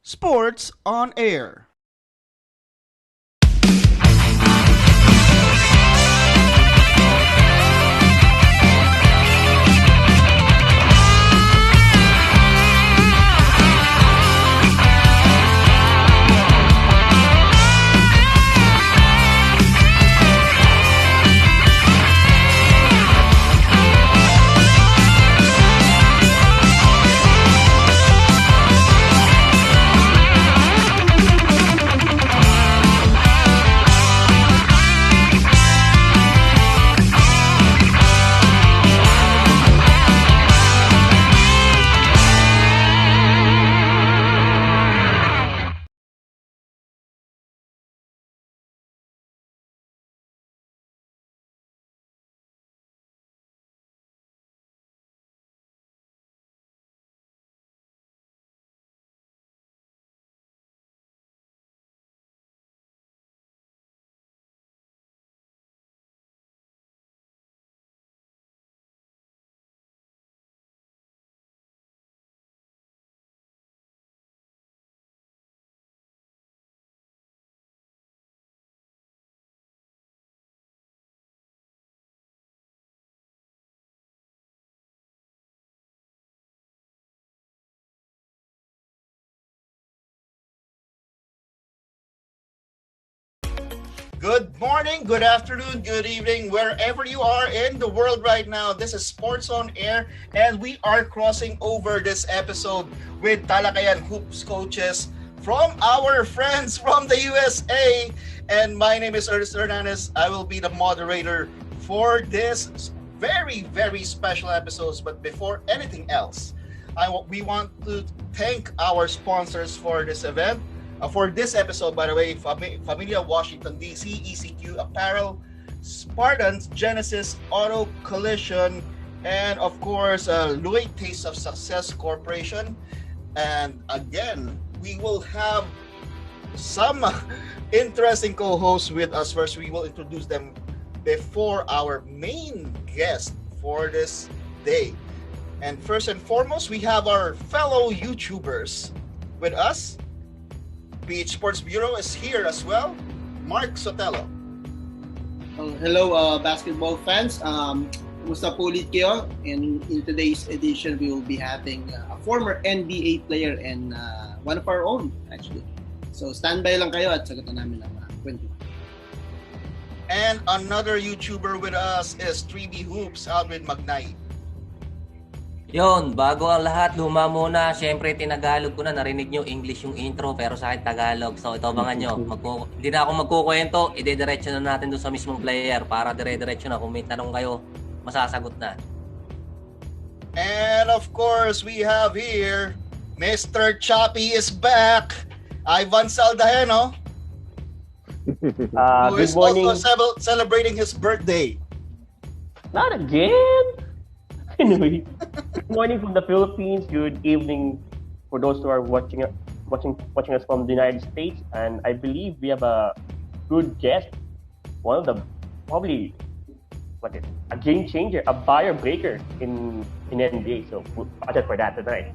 Sports on Air. Good morning, good afternoon, good evening, wherever you are in the world right now. This is Sports on Air, and we are crossing over this episode with Talakayan Hoops coaches from our friends from the USA. And my name is Ernest Hernandez. I will be the moderator for this very, very special episodes. But before anything else, we want to thank our sponsors for this event. For this episode, by the way, Familia Washington, D.C., ECQ Apparel, Spartans, Genesis, Auto Collision, and of course, Louis Taste of Success Corporation. And again, we will have some interesting co-hosts with us. First, we will introduce them before our main guest for this day. And first and foremost, we have our fellow YouTubers with us. PH Sports Bureau is here as well. Mark Sotelo. Hello, basketball fans. Kumusta po ulit kayo? And in today's edition, we will be having a former NBA player and one of our own, actually. So, standby lang kayo at sagutan namin ang kwento. And another YouTuber with us is 3B Hoops, Alvin Magnay. Yon, bago ang lahat, luma muna. Siyempre, tinagalog ko na. Narinig nyo English yung intro, pero sa akin Tagalog. So, ito abangan nyo. Hindi na ako magkukwento. Ide-diretso na natin doon sa mismong player para dire-diretso na. Kung may tanong kayo, masasagot na. And of course, we have here, Mr. Choppy is back. Ivan Saldaheno. Who is also celebrating his birthday. Not again! Anyway, good morning from the Philippines. Good evening for those who are watching us from the United States. And I believe we have a good guest, one of the probably a game changer, a buyer breaker in NBA. So we'll watch it for that tonight.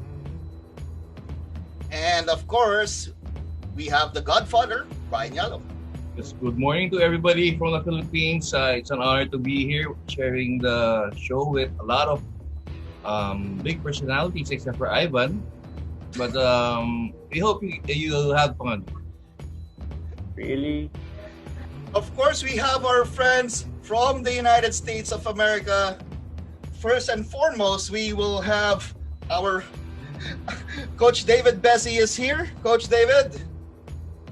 And of course, we have the Godfather, Brian Yalo. Yes, good morning to everybody from the Philippines. It's an honor to be here sharing the show with a lot of big personalities except for Ivan. But we hope you'll have fun. Really? Of course, we have our friends from the United States of America. First and foremost, we will have our Coach David Bessie is here. Coach David.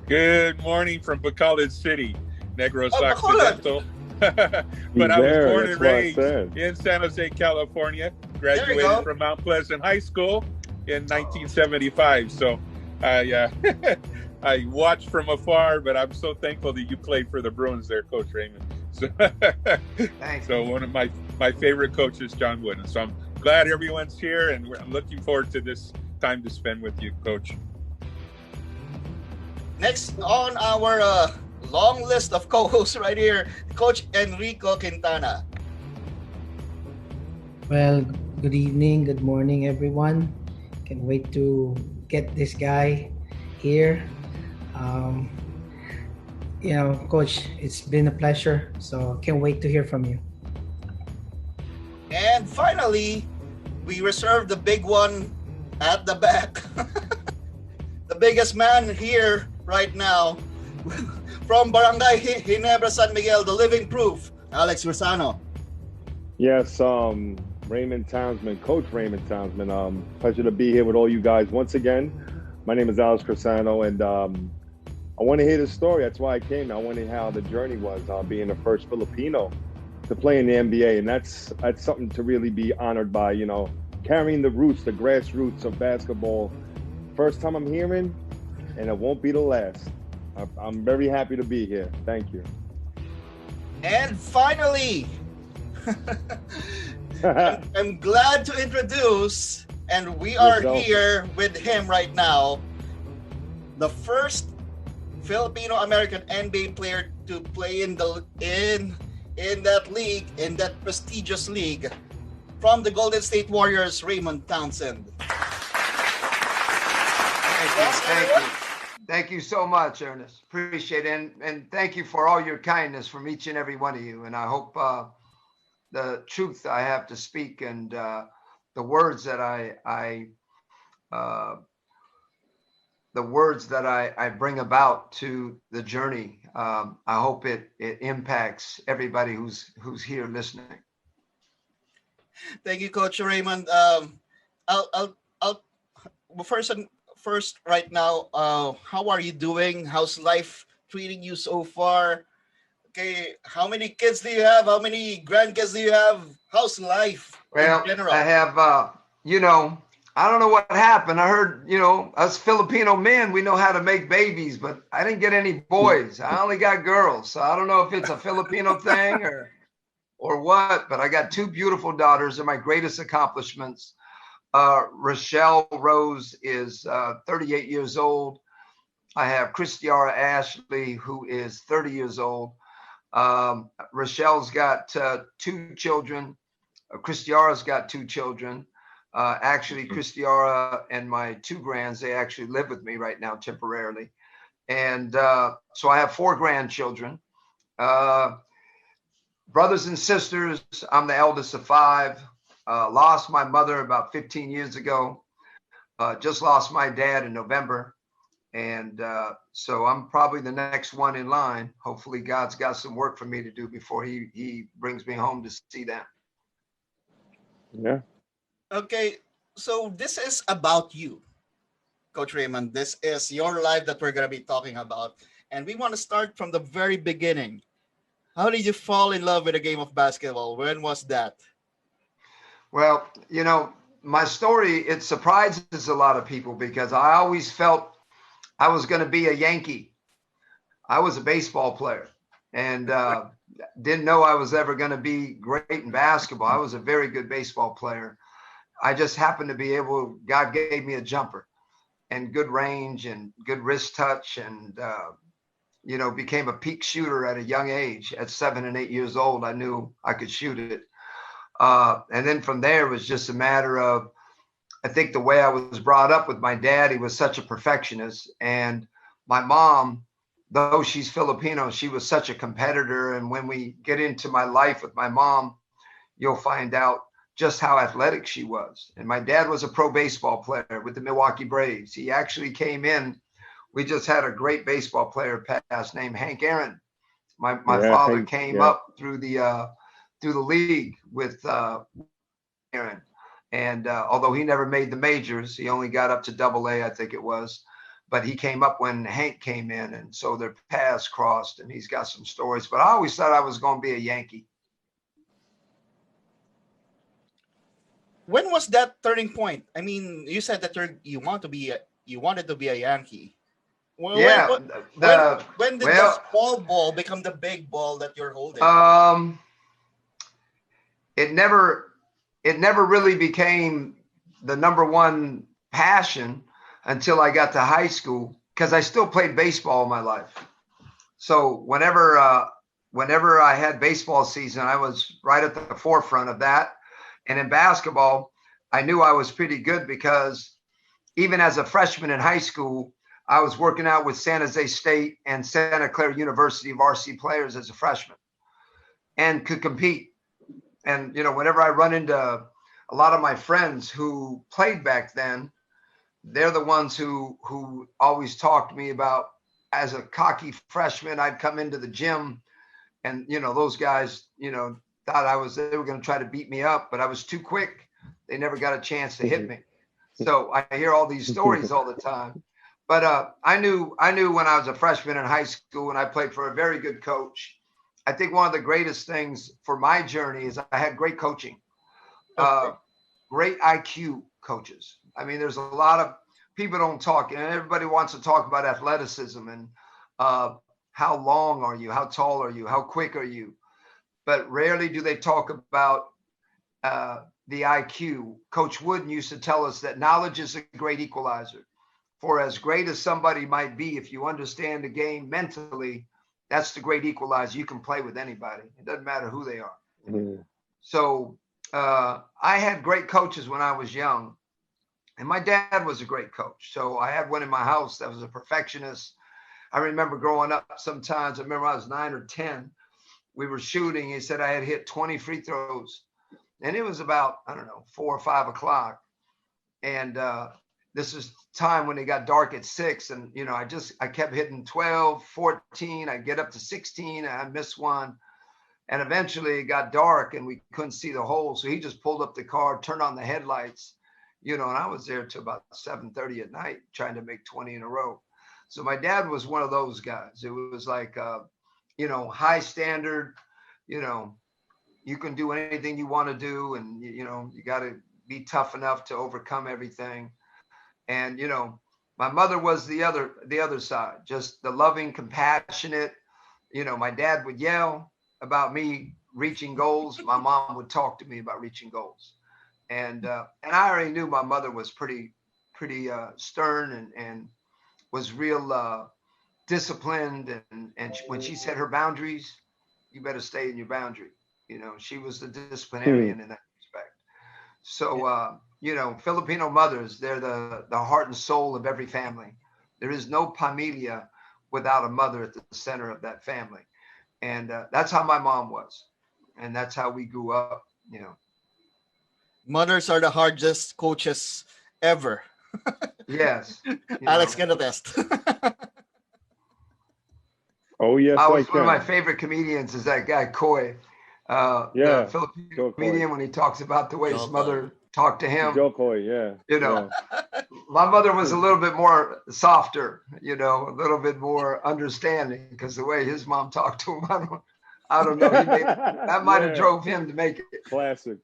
Good morning from Bacolod City, Negros Bacolod. Occidental. But I was born and raised in San Jose, California. Graduated from Mount Pleasant High School in 1975. So I watched from afar, but I'm so thankful that you played for the Bruins there, Coach Raymond. So, so one of my favorite coaches, John Wooden. So I'm glad everyone's here, and I'm looking forward to this time to spend with you, Coach. Next on our long list of co-hosts right here, Coach Enrico Quintana. Well, good evening, good morning, everyone. Can't wait to get this guy here. Um, Coach, it's been a pleasure. So can't wait to hear from you. And finally, we reserve the big one at the back. The biggest man here right now from Barangay Ginebra, San Miguel, the living proof, Alex Rosano. Yes, Raymond Townsend, Coach Raymond Townsend. Pleasure to be here with all you guys once again. My name is Alex Crisano, and I want to hear the story. That's why I came. I want to hear how the journey was, being the first Filipino to play in the NBA, and that's something to really be honored by. Carrying the roots, the grassroots of basketball. First time I'm hearing, and it won't be the last. I'm very happy to be here. Thank you. And finally, I'm glad to introduce, and we are here with him right now, the first Filipino-American NBA player to play in that league, in that prestigious league, from the Golden State Warriors, Raymond Townsend. Thank you so much, Ernest. Appreciate it. And thank you for all your kindness from each and every one of you. And I hope the truth I have to speak and the words that I bring about to the journey, I hope it impacts everybody who's here listening. Thank you, Coach Raymond. I'll first right now, how are you doing? How's life treating you so far? Okay, how many kids do you have? How many grandkids do you have? How's life in general? I have, I don't know what happened. I heard, us Filipino men, we know how to make babies, but I didn't get any boys. I only got girls. So I don't know if it's a Filipino thing or what, but I got two beautiful daughters. They're my greatest accomplishments. Rochelle Rose is 38 years old. I have Christiara Ashley, who is 30 years old. Rochelle's got two children. Christiara's got two children. Actually, Christiara and my two grands, they actually live with me right now temporarily. And so I have four grandchildren. Brothers and sisters, I'm the eldest of five. Lost my mother about 15 years ago. Just lost my dad in November. And so I'm probably the next one in line. Hopefully God's got some work for me to do before he brings me home to see them. Yeah. Okay, so this is about you, Coach Raymond. This is your life that we're going to be talking about. And we want to start from the very beginning. How did you fall in love with the game of basketball? When was that? Well, my story, it surprises a lot of people because I always felt I was going to be a Yankee. I was a baseball player and didn't know I was ever going to be great in basketball. I was a very good baseball player. I just happened to be able, God gave me a jumper and good range and good wrist touch and, became a peak shooter at a young age. At 7 and 8 years old, I knew I could shoot it. And then from there, it was just a matter of, I think the way I was brought up with my dad, he was such a perfectionist. And my mom, though she's Filipino, she was such a competitor. And when we get into my life with my mom, you'll find out just how athletic she was. And my dad was a pro baseball player with the Milwaukee Braves. He actually came in. We just had a great baseball player pass named Hank Aaron. My father came up through the league with Aaron. And although he never made the majors, he only got up to AA, I think it was. But he came up when Hank came in. And so their paths crossed and he's got some stories. But I always thought I was going to be a Yankee. When was that turning point? I mean, you said that you wanted to be a Yankee. Well, when did the small ball become the big ball that you're holding? It never really became the number one passion until I got to high school because I still played baseball in my life. So whenever I had baseball season, I was right at the forefront of that. And in basketball, I knew I was pretty good because even as a freshman in high school, I was working out with San Jose State and Santa Clara University varsity players as a freshman and could compete. And, whenever I run into a lot of my friends who played back then, they're the ones who always talked to me about, as a cocky freshman, I'd come into the gym and, those guys, thought they were going to try to beat me up, but I was too quick. They never got a chance to hit me. So I hear all these stories all the time. But I knew when I was a freshman in high school and I played for a very good coach. I think one of the greatest things for my journey is I had great coaching, great IQ coaches. I mean, there's a lot of people don't talk, and everybody wants to talk about athleticism and how long are you, how tall are you, how quick are you, but rarely do they talk about the IQ. Coach Wooden used to tell us that knowledge is a great equalizer. For as great as somebody might be, if you understand the game mentally, that's the great equalizer. You can play with anybody. It doesn't matter who they are. Mm-hmm. So I had great coaches when I was young. And my dad was a great coach. So I had one in my house that was a perfectionist. I remember growing up sometimes, I remember I was 9 or 10. We were shooting. He said I had hit 20 free throws. And it was about, 4 or 5 o'clock. And this is time when it got dark at 6. And, I kept hitting 12, 14. I'd get up to 16 and I missed one. And eventually it got dark and we couldn't see the hole. So he just pulled up the car, turned on the headlights, and I was there till about 7:30 at night trying to make 20 in a row. So my dad was one of those guys. It was like, high standard, you can do anything you want to do. And, you got to be tough enough to overcome everything. And, my mother was the other side, just the loving, compassionate. My dad would yell about me reaching goals. My mom would talk to me about reaching goals. And I already knew my mother was pretty stern and was real disciplined. And when she set her boundaries, you better stay in your boundary. She was the disciplinarian in that respect. So, Filipino mothers, they're the heart and soul of every family. There is no familia without a mother at the center of that family. And that's how my mom was. And that's how we grew up, Mothers are the hardest coaches ever. Yes. Alex can attest. Oh, yes, one of my favorite comedians is that guy, Coy. The Filipino comedian, when he talks about the way his mother talked to him. Joe Coy, yeah. My mother was a little bit more softer, a little bit more understanding, because the way his mom talked to him, I don't know. That might have drove him to make it. Classic.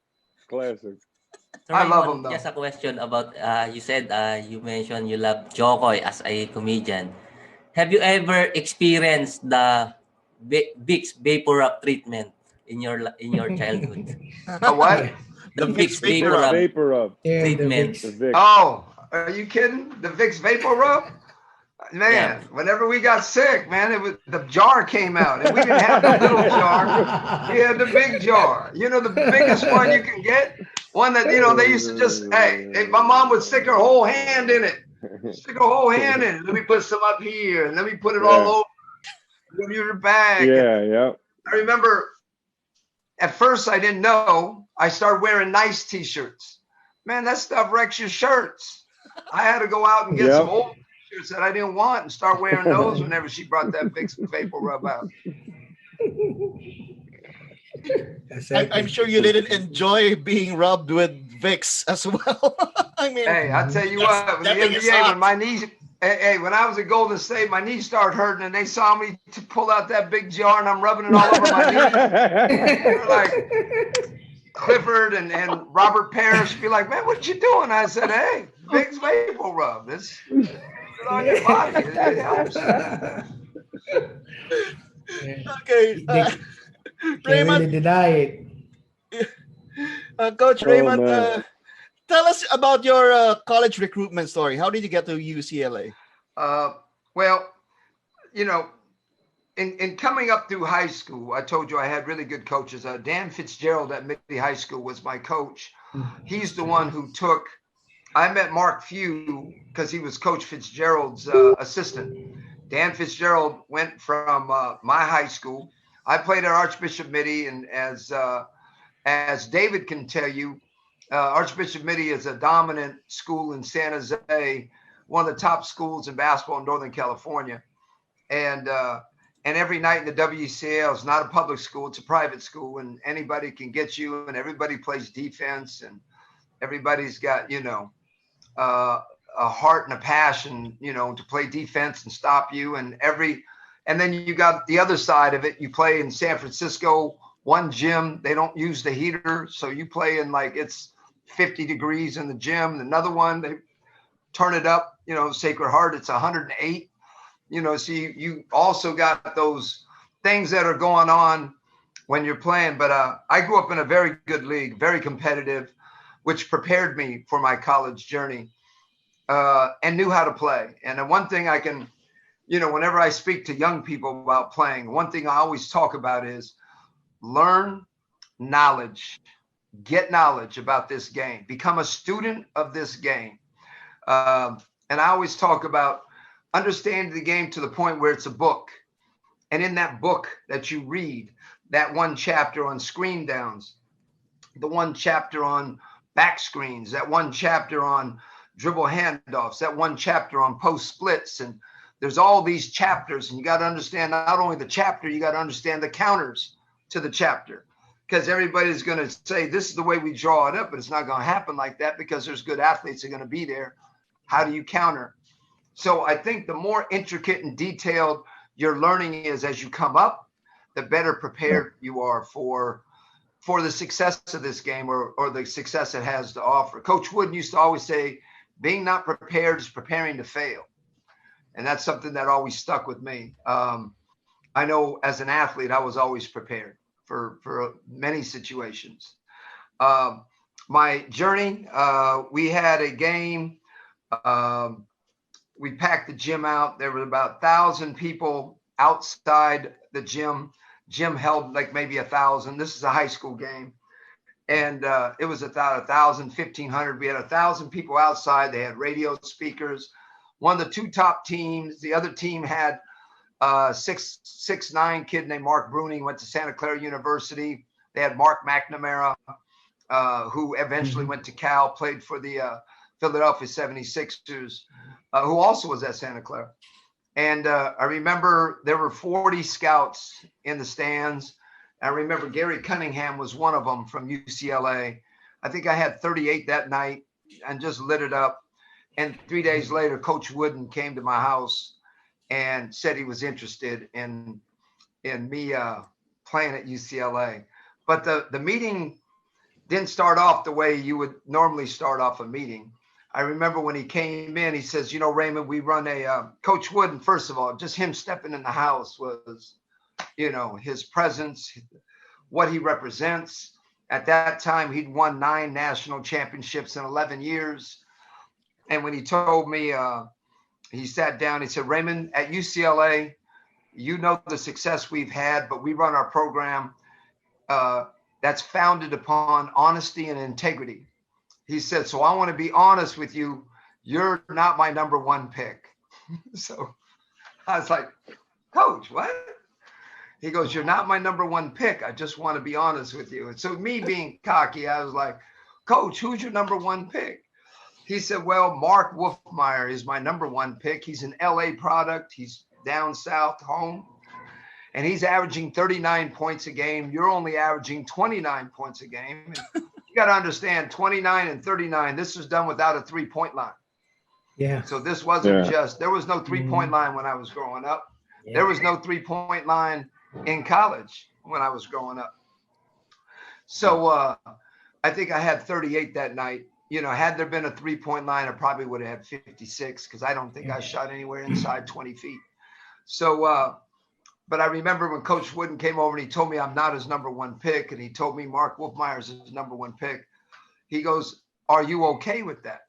I love him, though. Just a question about, you said you mentioned you love Jokoy as a comedian. Have you ever experienced the Vicks Vapor Rub treatment in your childhood? The what? The Vicks Vapor Rub treatment. Oh, are you kidding? The Vicks Vapor Rub? Man, whenever we got sick, man, the jar came out, and we didn't have the little jar. We had the big jar. The biggest one you can get. One that, they used to just, my mom would stick her whole hand in it. Let me put some up here, and let me put it all over. Give you your bag. Yeah. I remember at first I didn't know. I started wearing nice T-shirts. Man, that stuff wrecks your shirts. I had to go out and get some old T-shirts that I didn't want and start wearing those whenever she brought that Vicks Vapor Rub out. I'm sure you didn't enjoy being rubbed with Vicks as well. I mean, hey, I tell you what, the NBA, when my knees, when I was at Golden State, my knees started hurting, and they saw me to pull out that big jar, and I'm rubbing it all over my knees. They're like Clifford and Robert Parrish be like, "Man, what you doing?" I said, "Hey, Vicks Vapor Rub. It's on your body. It helps." Okay. Raymond, really deny it. Coach Raymond, tell us about your college recruitment story. How did you get to UCLA? Well, in coming up through high school, I told you I had really good coaches. Dan Fitzgerald at Middle High School was my coach. He's the one who took I met Mark Few because he was Coach Fitzgerald's assistant. Dan Fitzgerald went from my high school. I played at Archbishop Mitty, and as David can tell you, Archbishop Mitty is a dominant school in San Jose, one of the top schools in basketball in Northern California. And every night in the WCL, it's not a public school, it's a private school, and anybody can get you, and everybody plays defense, and everybody's got, a heart and a passion, to play defense and stop you. And then you got the other side of it. You play in San Francisco, one gym, they don't use the heater. So you play in like it's 50 degrees in the gym. Another one, they turn it up, Sacred Heart, it's 108. So you also got those things that are going on when you're playing. But I grew up in a very good league, very competitive, which prepared me for my college journey, and knew how to play. And the one thing I can, whenever I speak to young people about playing, one thing I always talk about is learn knowledge, get knowledge about this game, become a student of this game. And I always talk about understanding the game to the point where it's a book. And in that book that you read, that one chapter on screen downs, the one chapter on back screens, that one chapter on dribble handoffs, that one chapter on post splits. And there's all these chapters, and you got to understand not only the chapter, you got to understand the counters to the chapter, because everybody's going to say, this is the way we draw it up, but it's not going to happen like that because there's good athletes that are going to be there. How do you counter? So I think the more intricate and detailed your learning is as you come up, the better prepared you are for the success of this game or the success it has to offer. Coach Wooden used to always say, being not prepared is preparing to fail. And that's something that always stuck with me. I know as an athlete, I was always prepared for many situations. My journey, we had a game. We packed the gym out. There were about 1,000 people outside the gym. Gym held like maybe 1,000. This is a high school game. And it was about 1,000, 1,500. We had 1,000 people outside. They had radio speakers. One of the two top teams, the other team had 6'9" kid named Mark Bruning, went to Santa Clara University. They had Mark McNamara, who eventually went to Cal, played for the Philadelphia 76ers, who also was at Santa Clara. And I remember there were 40 scouts in the stands. I remember Gary Cunningham was one of them from UCLA. I think I had 38 that night and just lit it up. And 3 days later, Coach Wooden came to my house and said he was interested in me playing at UCLA. But the meeting didn't start off the way you would normally start off a meeting. I remember when he came in, he says, Raymond, we run Coach Wooden, first of all, just him stepping in the house was, his presence, what he represents. At that time, he'd won 9 national championships in 11 years. And when he told me, he sat down, he said, Raymond, at UCLA, the success we've had, but we run our program that's founded upon honesty and integrity. He said, so I want to be honest with you. You're not my number one pick. So I was like, Coach, what? He goes, you're not my number one pick. I just want to be honest with you. And so me being cocky, I was like, Coach, who's your number one pick? He said, well, Mark Wolfmeyer is my number one pick. He's an LA product. He's down south home. And he's averaging 39 points a game. You're only averaging 29 points a game. And you got to understand, 29 and 39, this was done without a three-point line. Yeah. So this wasn't there was no three-point line when I was growing up. Yeah. There was no three-point line in college when I was growing up. So I think I had 38 that night. Had there been a three-point line, I probably would have had 56 because I don't think I shot anywhere inside 20 feet. So, but I remember when Coach Wooden came over and he told me I'm not his number one pick, and he told me Mark Wolfmeyer is his number one pick. He goes, are you okay with that?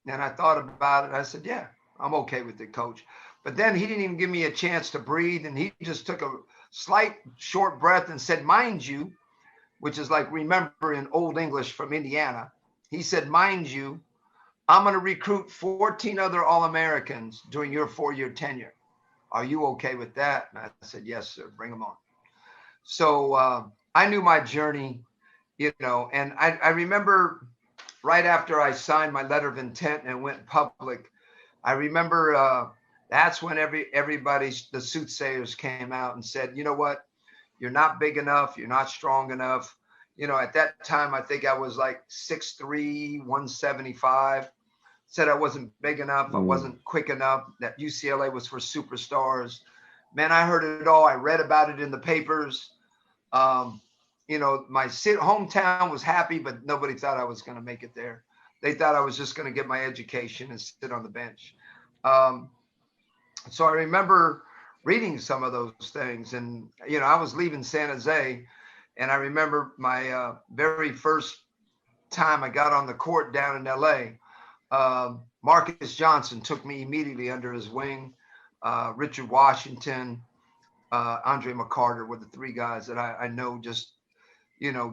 And I thought about it. I said, yeah, I'm okay with it, Coach. But then he didn't even give me a chance to breathe, and he just took a slight short breath and said, mind you, which is like remember in Old English from Indiana. He said, mind you, I'm going to recruit 14 other All-Americans during your 4-year tenure. Are you okay with that? And I said, yes, sir. Bring them on. So I knew my journey, and I remember right after I signed my letter of intent and went public, I remember that's when everybody, the soothsayers came out and said, you know what? You're not big enough. You're not strong enough. At that time, I think I was like 6'3", 175. Said I wasn't big enough. I wasn't quick enough. That UCLA was for superstars. Man, I heard it all. I read about it in the papers. My hometown was happy, but nobody thought I was going to make it there. They thought I was just going to get my education and sit on the bench. So I remember reading some of those things, and I was leaving San Jose, and I remember my very first time I got on the court down in LA. Marcus Johnson took me immediately under his wing. Richard Washington, Andre McCarter were the three guys that I know just,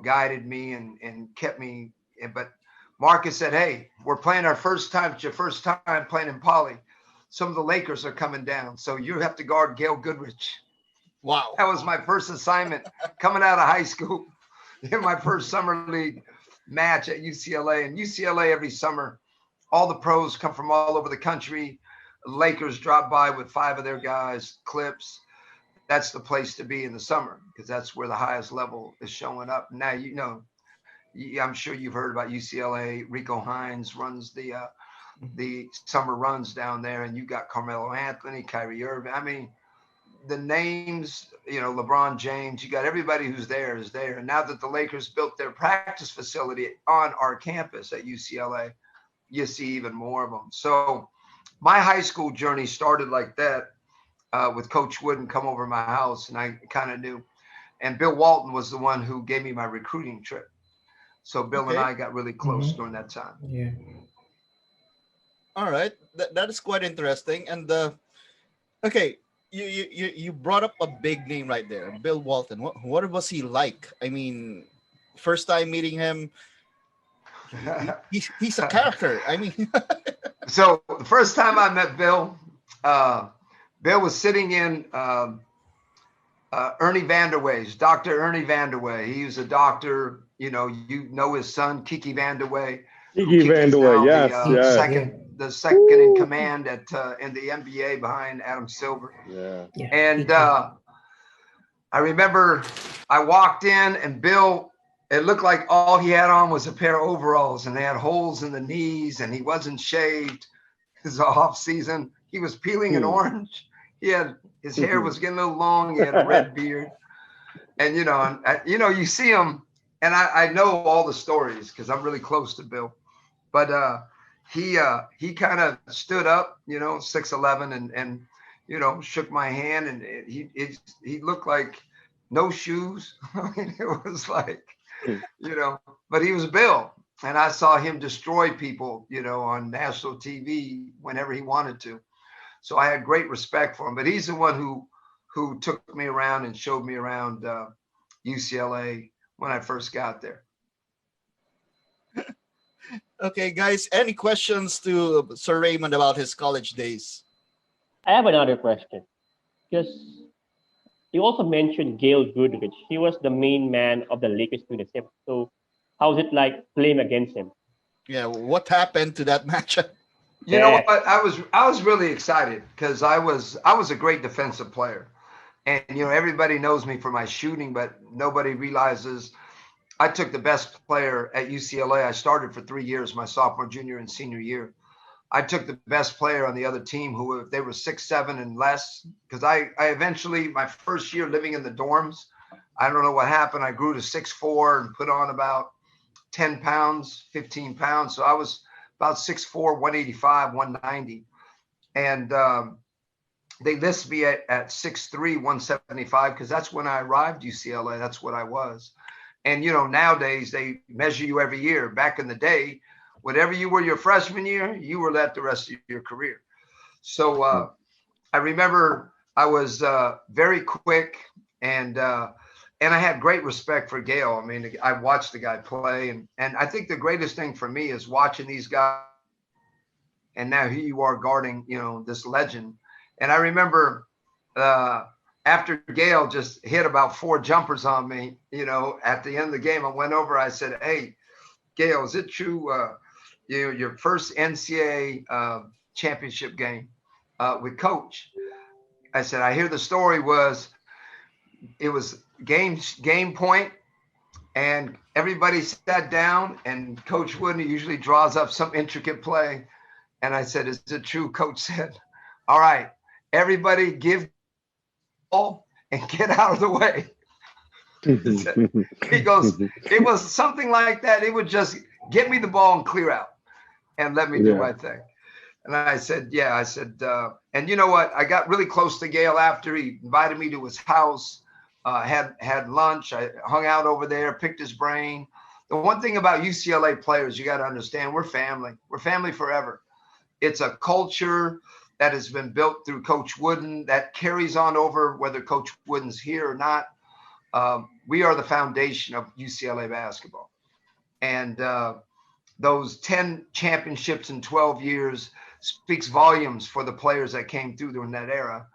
guided me and kept me. But Marcus said, hey, we're playing our first time. It's your first time playing in Poly. Some of the Lakers are coming down, so you have to guard Gail Goodrich. Wow. That was my first assignment coming out of high school in my first summer league match at UCLA. And UCLA every summer, all the pros come from all over the country. Lakers drop by with 5 of their guys, Clips. That's the place to be in the summer because that's where the highest level is showing up. Now, I'm sure you've heard about UCLA. Rico Hines runs the summer runs down there, and you got Carmelo Anthony, Kyrie Irving. I mean, the names, LeBron James, you got everybody who's there is there. And now that the Lakers built their practice facility on our campus at UCLA, you see even more of them. So my high school journey started like that with Coach Wooden come over my house, and I kind of knew. And Bill Walton was the one who gave me my recruiting trip. So Bill and I got really close during that time. Yeah. All right, that is quite interesting. And okay, you brought up a big name right there, Bill Walton. What was he like? I mean, first time meeting him, he's a character. I mean, so the first time I met Bill, Bill was sitting in Ernie Vanderway's, Dr. Ernie Vanderway. He was a doctor. You know his son, Kiki Vanderway. Kiki Vanderway, yes, the second in command at in the NBA behind Adam Silver. Yeah. And I remember I walked in, and Bill, it looked like all he had on was a pair of overalls, and they had holes in the knees, and he wasn't shaved. It was off season. He was peeling an orange. His hair was getting a little long. He had a red beard, and you see him, and I know all the stories because I'm really close to Bill, but he kind of stood up, 6'11", and shook my hand, and he looked like no shoes. I mean, it was like, but he was Bill, and I saw him destroy people, on national TV whenever he wanted to. So I had great respect for him, but he's the one who took me around and showed me around UCLA when I first got there. Okay, guys, any questions to Sir Raymond about his college days? I have another question. Because you also mentioned Gail Goodrich. He was the main man of the Lakers during the season. So how's it like playing against him? Yeah, what happened to that matchup? You know what? I was really excited because I was a great defensive player. And, everybody knows me for my shooting, but nobody realizes I took the best player at UCLA. I started for 3 years, my sophomore, junior, and senior year. I took the best player on the other team who, if they were 6'7" and less, because I eventually, my first year living in the dorms, I don't know what happened. I grew to 6'4" and put on about 10 pounds, 15 pounds. So I was about 6'4", 185, 190. And they list me at 6'3", 175, because that's when I arrived UCLA. That's what I was. And, nowadays they measure you every year. Back in the day, whatever you were your freshman year, you were that the rest of your career. So I remember I was very quick, and I had great respect for Gail. I mean, I watched the guy play, and I think the greatest thing for me is watching these guys and now here you are guarding, this legend. And I remember after Gail just hit about 4 jumpers on me, at the end of the game, I went over, I said, "Hey, Gail, is it true your first NCAA championship game with Coach?" I said, "I hear the story it was game point, and everybody sat down, and Coach Wooden usually draws up some intricate play." And I said, "Is it true?" Coach said, "All right, everybody give the ball and get out of the way." He goes, "It was something like that. It would just get me the ball and clear out and let me do my thing." And I said, "Yeah." I said, and you know what? I got really close to Gail after. He invited me to his house, had lunch. I hung out over there, picked his brain. The one thing about UCLA players, you got to understand, we're family. We're family forever. It's a culture that has been built through Coach Wooden that carries on over whether Coach Wooden's here or not. We are the foundation of UCLA basketball. And those 10 championships in 12 years speaks volumes for the players that came through during that era.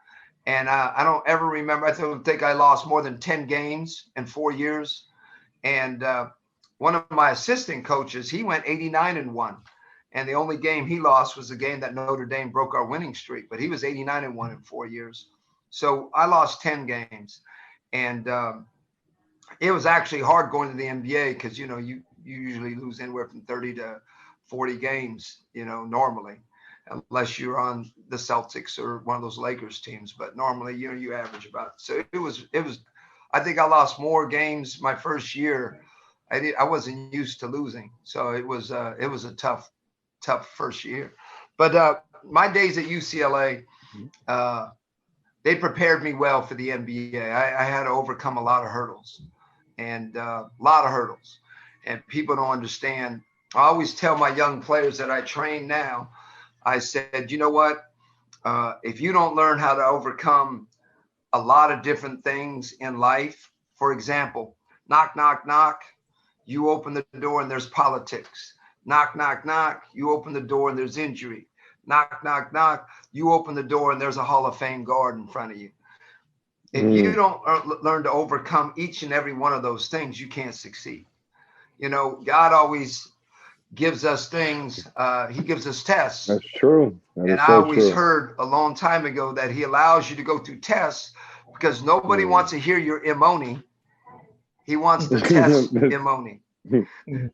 And I don't ever remember, I don't think I lost more than 10 games in 4 years. And one of my assistant coaches, he went 89-1. And the only game he lost was the game that Notre Dame broke our winning streak. But he was 89-1 in 4 years. So I lost 10 games. And it was actually hard going to the NBA because, you usually lose anywhere from 30 to 40 games, normally, unless you're on the Celtics or one of those Lakers teams. But normally, you average about. So it was, I think I lost more games my first year. I wasn't used to losing. So it was a tough first year. But my days at UCLA, they prepared me well for the NBA. I had to overcome a lot of hurdles. And people don't understand. I always tell my young players that I train now, I said, you know what? If you don't learn how to overcome a lot of different things in life, for example, knock, knock, knock, you open the door and there's politics. Knock, knock, knock, you open the door and there's injury. Knock, knock, knock, you open the door and there's a Hall of Fame guard in front of you. If you don't learn to overcome each and every one of those things, you can't succeed. God always gives us things. He gives us tests. That's true. And I always heard a long time ago that he allows you to go through tests because nobody wants to hear your imoni. He wants to test imoni.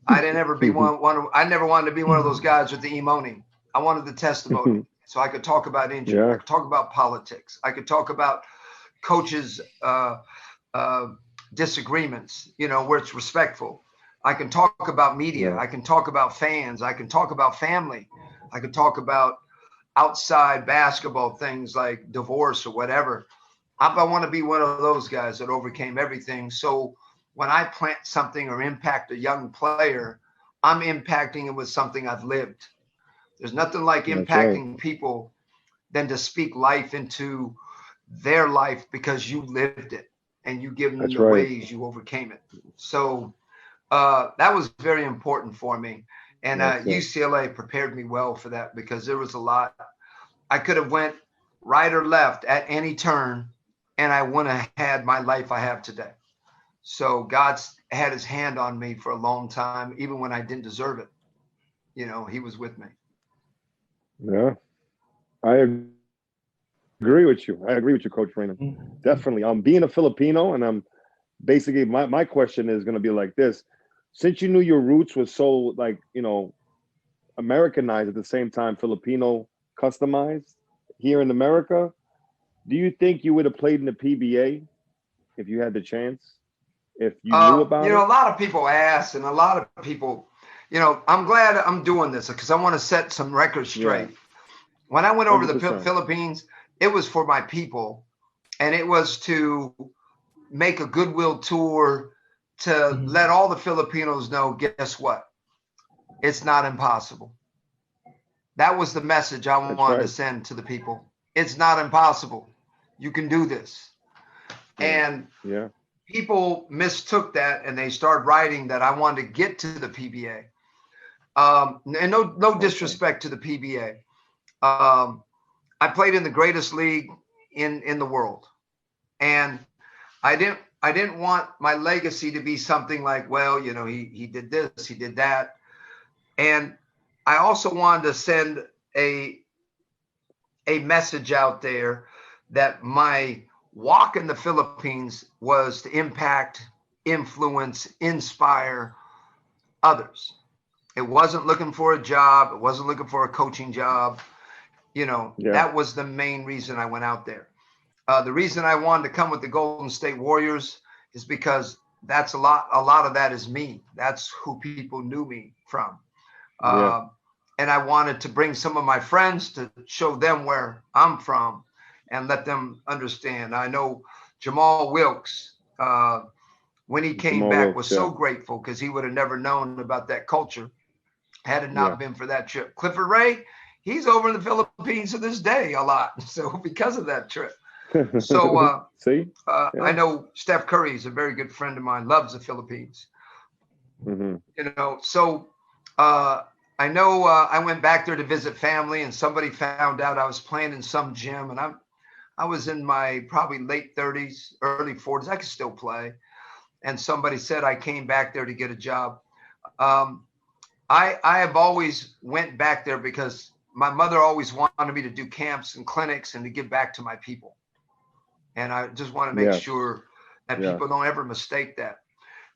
I didn't ever be I never wanted to be one of those guys with the imoni. I wanted the testimony. So I could talk about injury. I could talk about politics. I could talk about coaches' disagreements, where it's respectful. I can talk about media. I can talk about fans. I can talk about family. I can talk about outside basketball things like divorce or whatever. I want to be one of those guys that overcame everything. So when I plant something or impact a young player, I'm impacting it with something I've lived. There's nothing like impacting people than to speak life into their life because you lived it and you give them the ways you overcame it. So that was very important for me. And UCLA prepared me well for that because there was a lot. I could have went right or left at any turn and I wouldn't have had my life I have today. So God's had his hand on me for a long time, even when I didn't deserve it. He was with me. Yeah, I agree with you. I agree with you, Coach Raymond. Definitely. Being a Filipino, and I'm basically my question is going to be like this: since you knew your roots were so Americanized at the same time, Filipino customized here in America, do you think you would have played in the PBA if you had the chance? If you knew about it? A lot of people ask, and a lot of people, I'm glad I'm doing this because I want to set some records straight. Yeah. When I went over 100%. The Philippines, it was for my people, and it was to make a goodwill tour to let all the Filipinos know, guess what? It's not impossible. That was the message I wanted to send to the people. It's not impossible. You can do this. Yeah. And people mistook that, and they started writing that I wanted to get to the PBA. And no disrespect to the PBA, I played in the greatest league in the world, and I didn't want my legacy to be something like, well, he did this, he did that, and I also wanted to send a message out there that my walk in the Philippines was to impact, influence, inspire others. It wasn't looking for a job. It wasn't looking for a coaching job. That was the main reason I went out there. The reason I wanted to come with the Golden State Warriors is because that's a lot of that is me. That's who people knew me from. And I wanted to bring some of my friends to show them where I'm from and let them understand. I know Jamal Wilkes, when he came back, was so grateful because he would have never known about that culture had it not been for that trip. Clifford Ray, he's over in the Philippines to this day a lot. So because of that trip. So I know Steph Curry is a very good friend of mine, loves the Philippines. So I know I went back there to visit family, and somebody found out I was playing in some gym, and I was in my probably late 30s, early 40s. I could still play. And somebody said I came back there to get a job. I have always went back there because my mother always wanted me to do camps and clinics and to give back to my people. And I just want to make sure that people don't ever mistake that.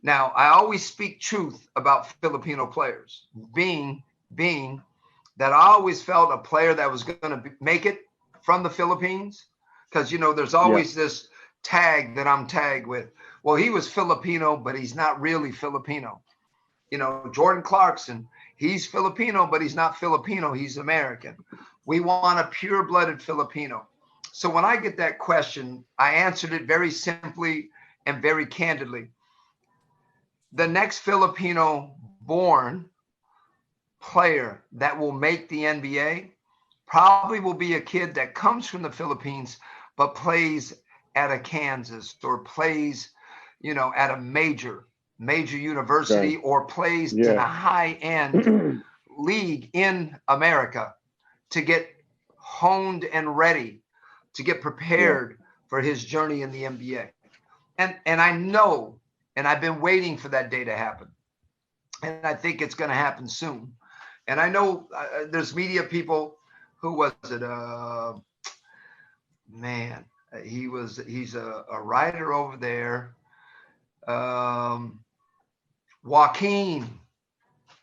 Now, I always speak truth about Filipino players, being that I always felt a player that was going to make it from the Philippines, because, there's always this tag that I'm tagged with. Well, he was Filipino, but he's not really Filipino. Jordan Clarkson, he's Filipino, but he's not Filipino. He's American. We want a pure-blooded Filipino. So when I get that question, I answered it very simply and very candidly. The next Filipino-born player that will make the NBA probably will be a kid that comes from the Philippines but plays at a Kansas or plays, at a major university or plays in a high-end league in America to get honed and ready to get prepared for his journey in the NBA. And I know, and I've been waiting for that day to happen. And I think it's going to happen soon. And I know there's media people. Who was it? He's a writer over there. Joaquin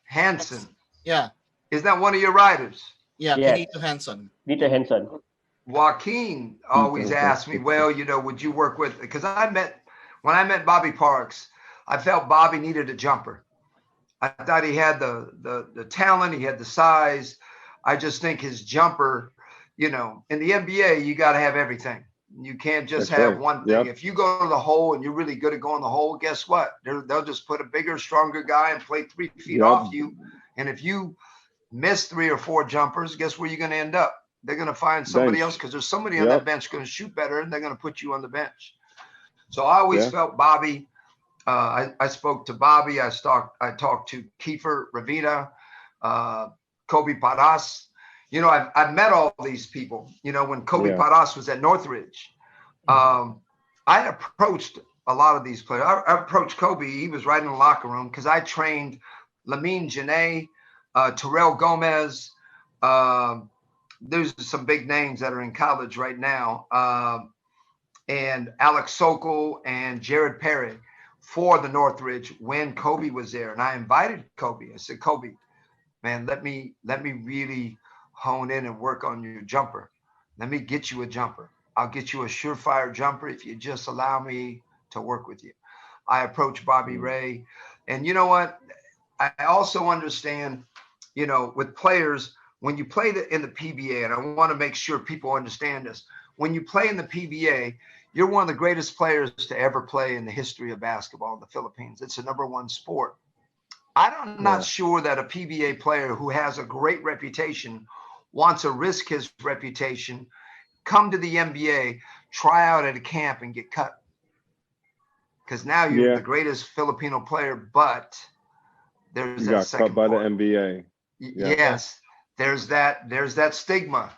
Hansen. Yeah. Is that one of your writers? Yeah, Benito Hansen. Benito Hansen. Joaquin always asked me, well, would you work with, because when I met Bobby Parks, I felt Bobby needed a jumper. I thought he had the talent, he had the size. I just think his jumper, in the NBA, you got to have everything. You can't just have one thing. If you go to the hole and you're really good at going the hole, guess what? They'll just put a bigger, stronger guy and play 3 feet off you. And if you miss 3 or 4 jumpers, guess where you're going to end up? They're going to find somebody else because there's somebody on that bench going to shoot better, and they're going to put you on the bench. So I always felt Bobby. I spoke to Bobby. I talked to Kiefer Ravina, Kobe Paras. I've met all these people. When Kobe Paras was at Northridge, I approached a lot of these players. I approached Kobe. He was right in the locker room because I trained Lamine Janae, Terrell Gomez. There's some big names that are in college right now. And Alex Sokol and Jared Perry for the Northridge when Kobe was there. And I invited Kobe. I said, Kobe, man, let me really hone in and work on your jumper. Let me get you a jumper. I'll get you a surefire jumper if you just allow me to work with you. I approached Bobby Ray. And you know what? I also understand, with players, when you play in the PBA, and I want to make sure people understand this, when you play in the PBA, you're one of the greatest players to ever play in the history of basketball in the Philippines. It's the #1 sport. I'm not sure that a PBA player who has a great reputation wants to risk his reputation, come to the NBA, try out at a camp and get cut. Because now you're the greatest Filipino player, but there's that second part. You got cut by the NBA. Yes. there's that stigma.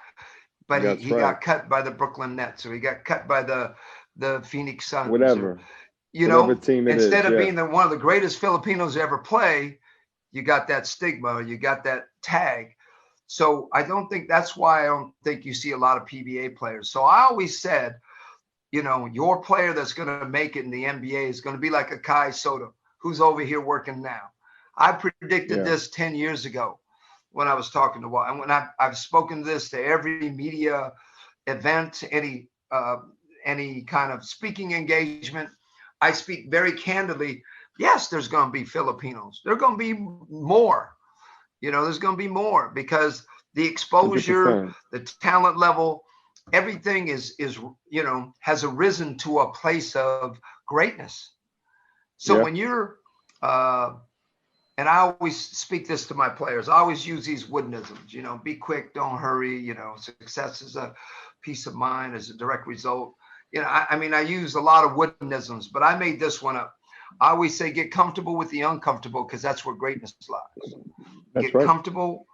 But he got cut by the Brooklyn Nets, or he got cut by the Phoenix Suns. Whatever. Whatever team instead of being one of the greatest Filipinos to ever play, you got that stigma, you got that tag. So I don't think you see a lot of PBA players. So I always said, your player that's going to make it in the NBA is going to be like a Kai Soto, who's over here working now. I predicted this 10 years ago when I was talking to Walt. And when I've spoken this to every media event, any kind of speaking engagement, I speak very candidly. Yes, there's going to be Filipinos. There's going to be more. There's going to be more because the exposure, 100%. The talent level, everything is has arisen to a place of greatness. So when you're and I always speak this to my players. I always use these woodenisms, be quick, don't hurry, success is a peace of mind, is a direct result. I use a lot of woodenisms, but I made this one up. I always say get comfortable with the uncomfortable because that's where greatness lies. Get comfortable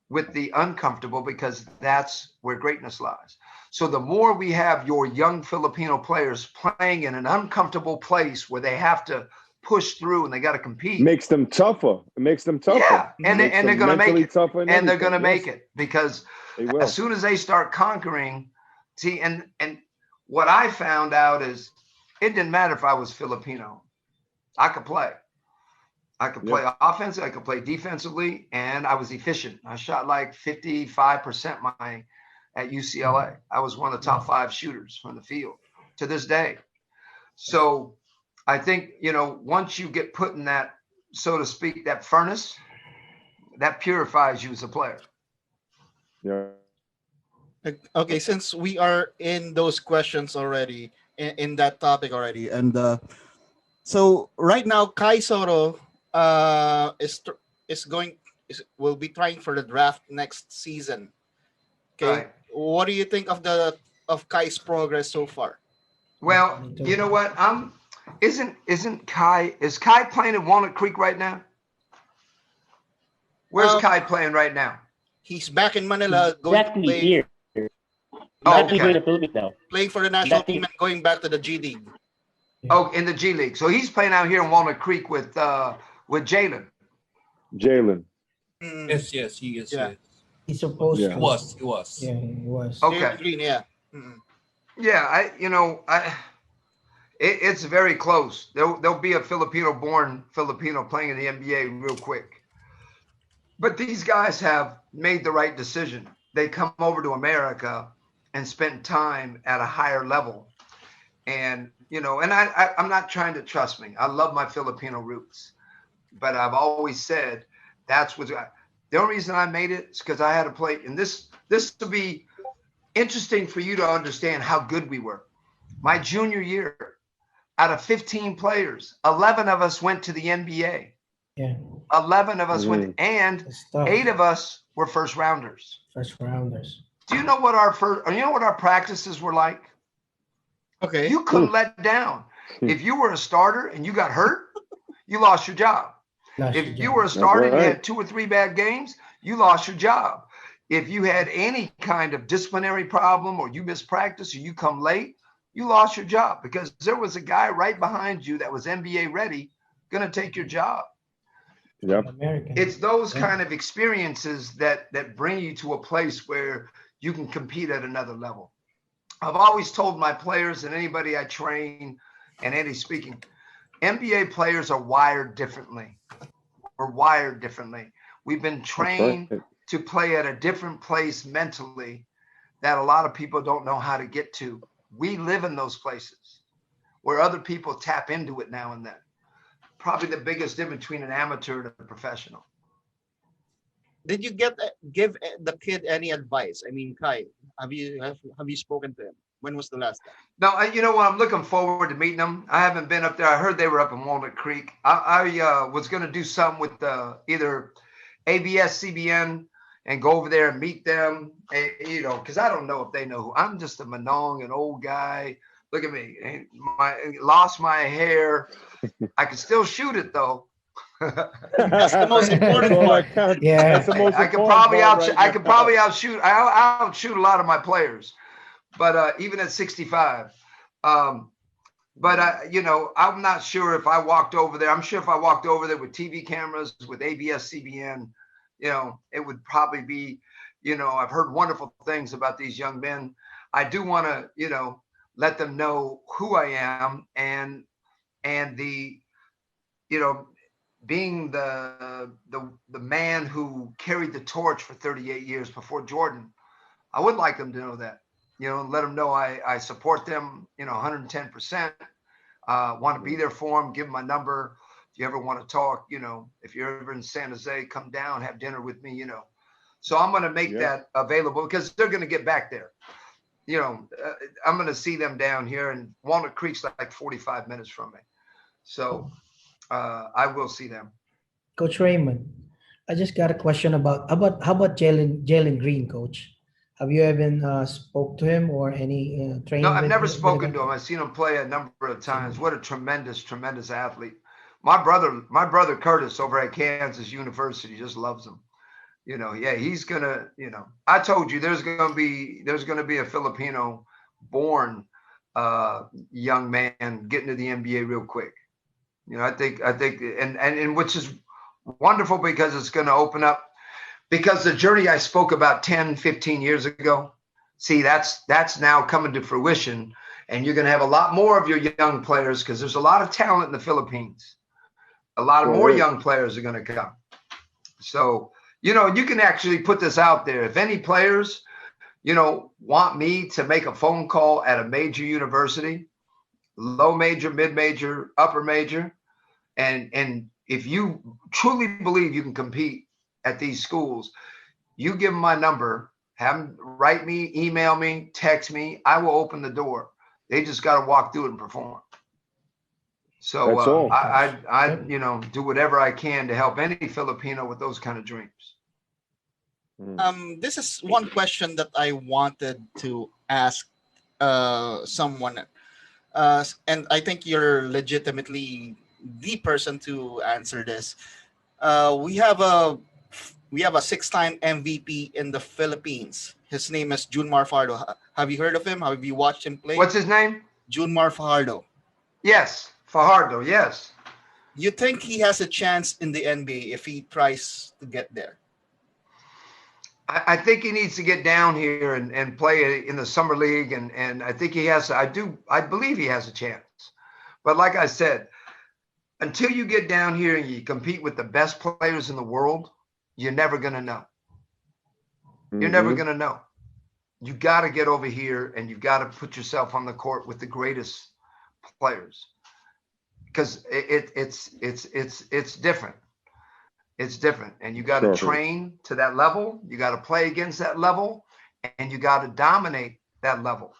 with the uncomfortable because that's where greatness lies. So the more we have your young Filipino players playing in an uncomfortable place where they have to push through and they got to compete, makes them tougher. It makes them tougher. Yeah, and they're going to make it. And they're going to make yes. it because as soon as they start conquering, and what I found out is it didn't matter if I was Filipino. I could play. I could play offensively, I could play defensively, and I was efficient. I shot like 55% at UCLA. I was one of the top 5 shooters from the field to this day. So I think, once you get put in that, so to speak, that furnace, that purifies you as a player. Yeah. Okay, since we are in those questions already, in that topic already, and so right now, Kai Soto will be trying for the draft next season. Okay, Right. What do you think of Kai's progress so far? Well, you know what? Isn't Kai playing in Walnut Creek right now? Where's Kai playing right now? He's back in Manila, going to play here. Okay. Going to Philippines now. Playing for the national team and going back to the G League. Oh, in the G League. So he's playing out here in Walnut Creek with Jalen. Yes, he is. Yeah. Yes. He's supposed He to. was. Yeah, he was. Okay. Green, yeah. Mm-hmm. Yeah, it's very close. There'll be a Filipino-born Filipino playing in the NBA real quick. But these guys have made the right decision. They come over to America and spend time at a higher level. And, and I'm not trying to, trust me, I love my Filipino roots. But I've always said that's what the only reason I made it is because I had to play. And this to be interesting for you to understand how good we were. My junior year, out of 15 players, 11 of us went to the NBA. Yeah. 11 of us went, and 8 of us were first rounders. First rounders. Do you know what our practices were like? Okay. You couldn't let down. If you were a starter and you got hurt, you lost your job. If you were a starter and you had 2 or 3 bad games, you lost your job. If you had any kind of disciplinary problem or you missed practice or you come late, you lost your job because there was a guy right behind you that was NBA ready going to take your job. Yep. It's those kind of experiences that bring you to a place where you can compete at another level. I've always told my players and anybody I train and any speaking, NBA players are wired differently. We're wired differently. We've been trained to play at a different place mentally that a lot of people don't know how to get to. We live in those places where other people tap into it now and then. Probably the biggest difference between an amateur and a professional. Did you give the kid any advice? I mean, Kai, have you spoken to him? When was the last time? No, you know what? I'm looking forward to meeting them. I haven't been up there. I heard they were up in Walnut Creek. I was going to do something with either ABS, CBN, and go over there and meet them. And, because I don't know if they know who. I'm just a Manong, an old guy. Look at me. Lost my hair. I can still shoot it though. That's the most important part. Yeah. That's the most I could important probably part right I could probably now. outshoot a lot of my players, but even at 65. But I'm not sure if I walked over there. I'm sure if I walked over there with TV cameras, with ABS, CBN, it would probably be, I've heard wonderful things about these young men. I do want to, let them know who I am and the, being the man who carried the torch for 38 years before Jordan. I would like them to know that, let them know I support them, 110%. Want to be there for them, give them my number. If you ever want to talk, if you're ever in San Jose, come down, have dinner with me, So I'm going to make that available because they're going to get back there. I'm going to see them down here, and Walnut Creek's like 45 minutes from me. So I will see them. Coach Raymond, I just got a question about how about Jalen Green, Coach? Have you ever spoke to him or any training? No, I've never spoken to him. I've seen him play a number of times. What a tremendous, tremendous athlete. My brother Curtis over at Kansas University just loves him. He's gonna. I told you there's gonna be a Filipino born young man getting to the NBA real quick. I think, and which is wonderful because it's going to open up. Because the journey I spoke about 10, 15 years ago, see, that's now coming to fruition. And you're going to have a lot more of your young players because there's a lot of talent in the Philippines. A lot of more young players are going to come. So, you can actually put this out there. If any players, want me to make a phone call at a major university, low major, mid major, upper major, and if you truly believe you can compete at these schools, you give them my number, have them write me, email me, text me. I will open the door. They just got to walk through it and perform. So I do whatever I can to help any Filipino with those kind of dreams. This is one question that I wanted to ask someone, and I think you're legitimately the person to answer this. We have a 6-time MVP in the Philippines. His name is Junmar Fajardo. Have you heard of him? Have you watched him play? What's his name? Junmar Fajardo. Yes, Fajardo. Yes. You think he has a chance in the NBA if he tries to get there? I think he needs to get down here and play in the summer league, and I think he has. I believe he has a chance. But like I said, until you get down here and you compete with the best players in the world, you're never going to know. You're never going to know. You got to get over here and you've got to put yourself on the court with the greatest players because it's different. It's different. And you got to train to that level. You got to play against that level and you got to dominate that level.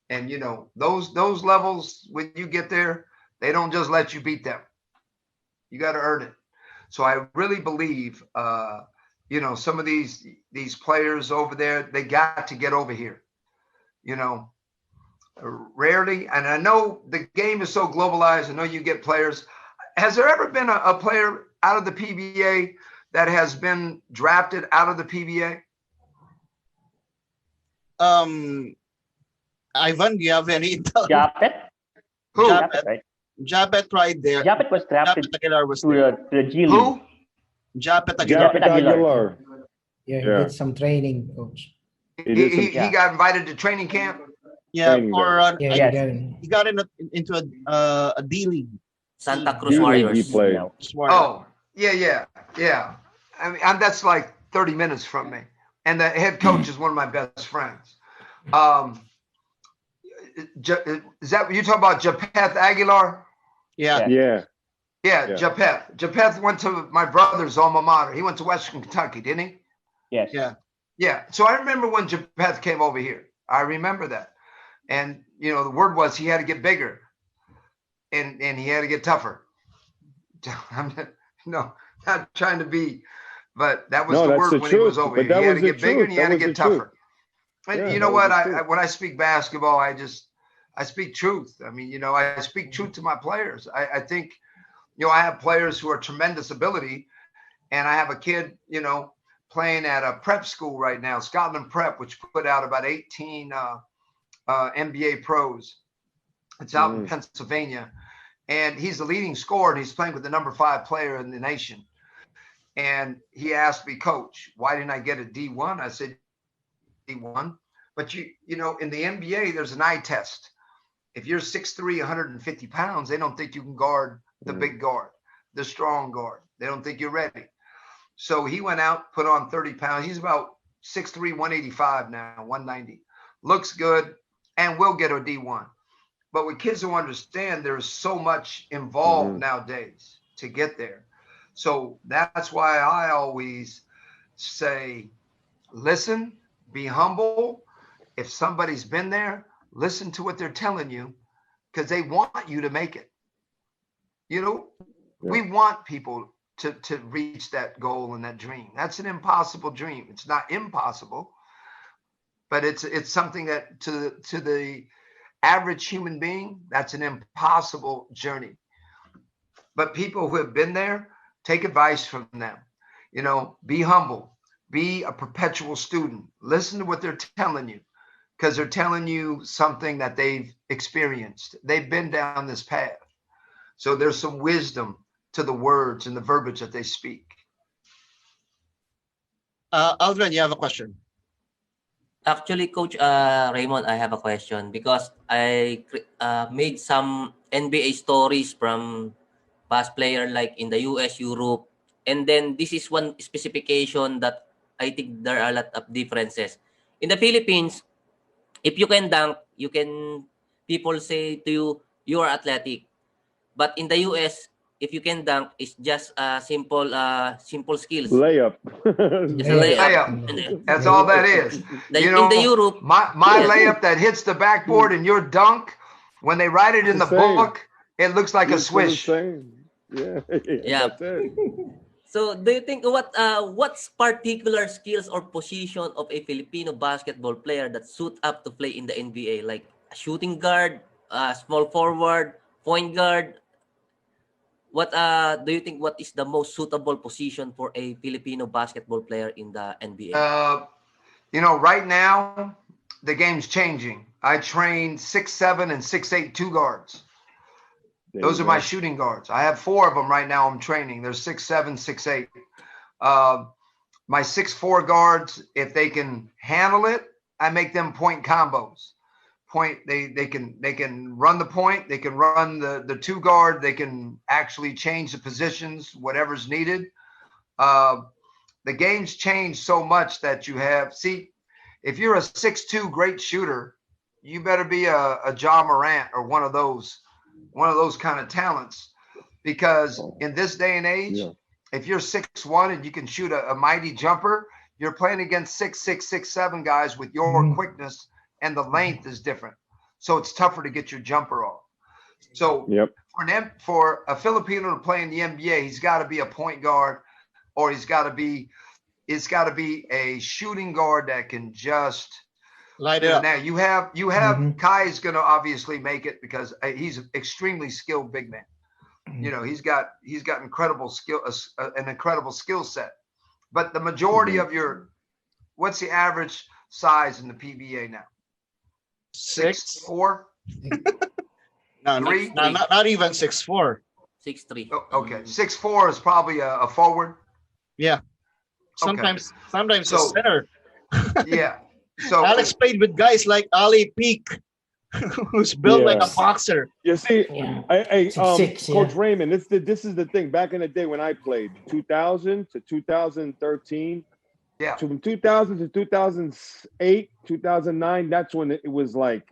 And, those levels, when you get there, they don't just let you beat them. You got to earn it. So I really believe, some of these players over there, they got to get over here. Rarely, and I know the game is so globalized. I know you get players. Has there ever been a player out of the PBA that has been drafted out of the PBA? Ivan, do you have any? Japet? Who? Japet, right? Japet right there. Japet was drafted Japet Aguilar was to the G League. Who? Japet Aguilar. Japet Aguilar. Yeah, he did some training, Coach. He got invited to training camp. Yeah, Training for he got into a D League. Santa Cruz D-League Warriors. he played. Oh, yeah. I mean, that's like 30 minutes from me. And the head coach is one of my best friends. Is that what you're talking about, Japeth Aguilar? Yeah. Japeth. Japeth went to my brother's alma mater. He went to Western Kentucky, didn't he? Yes. Yeah. So I remember when Japeth came over here. I remember that. And, the word was he had to get bigger and he had to get tougher. I'm not trying to be, but that was the word when he was over here. He had to get bigger and he had to get tougher. And you know what? When I speak basketball, I speak truth. I mean, I speak truth to my players. I think, I have players who are tremendous ability, and I have a kid, playing at a prep school right now, Scotland Prep, which put out about 18 NBA pros. It's out in Pennsylvania, and he's the leading scorer, and he's playing with the number 5 player in the nation. And he asked me, Coach, why didn't I get a D1? I said, D1. But in the NBA, there's an eye test. If you're 6'3", 150 pounds, they don't think you can guard the big guard, the strong guard. They don't think you're ready. So he went out, put on 30 pounds. He's about 6'3", 185 now, 190. Looks good, and will get a D1. But what kids don't understand, there's so much involved nowadays to get there. So that's why I always say, listen, be humble. If somebody's been there, listen to what they're telling you, because they want you to make it. We want people to reach that goal and that dream. That's an impossible dream. It's not impossible, but it's something that to the average human being, that's an impossible journey. But people who have been there, take advice from them. Be humble, be a perpetual student. Listen to what they're telling you, because they're telling you something that they've experienced. They've been down this path. So there's some wisdom to the words and the verbiage that they speak. Aldrin, you have a question? Actually, Coach Raymond, I have a question because I made some NBA stories from past player like in the US, Europe, and then this is one specification that I think there are a lot of differences. In the Philippines, if you can dunk, people say to you, you are athletic. But in the US, if you can dunk, it's just simple skills. Layup. It's a layup. That's all that is. In the Europe, my layup that hits the backboard and your dunk, when they write it in the book, it looks like a swish. Yeah. That's it. So, do you think what's particular skills or position of a Filipino basketball player that suit up to play in the NBA, like a shooting guard, small forward, point guard? What do you think? What is the most suitable position for a Filipino basketball player in the NBA? Right now the game's changing. I train 6'7" and 6'8" two guards. Those are my shooting guards. I have 4 of them right now. I'm training. They're 6'7", 6'8". My 6'4" guards, if they can handle it, I make them point combos. They can run the point. They can run the 2 guard. They can actually change the positions, whatever's needed. The game's changed so much that you have. See, if you're a 6'2" great shooter, you better be a Ja Morant or one of those kind of talents, because in this day and age, if you're 6'1" and you can shoot a mighty jumper, you're playing against 6'6", 6'7" guys with your quickness, and the length is different. So it's tougher to get your jumper off. So for a Filipino to play in the NBA, he's got to be a point guard, or it's got to be a shooting guard that can just light it up. Now you have Kai is going to obviously make it because he's an extremely skilled big man. He's got incredible skill, an incredible skill set. But the majority of what's the average size in the PBA now? 6'4". No, not even 6'4". 6'3". Okay, 6'4" is probably a forward. Yeah. Sometimes a center. Yeah. So Alex played with guys like Ali Peak, who's built like a boxer. You see, Coach Raymond, this is the thing. Back in the day when I played, 2000 to 2013, from 2000 to 2008, 2009, that's when it was like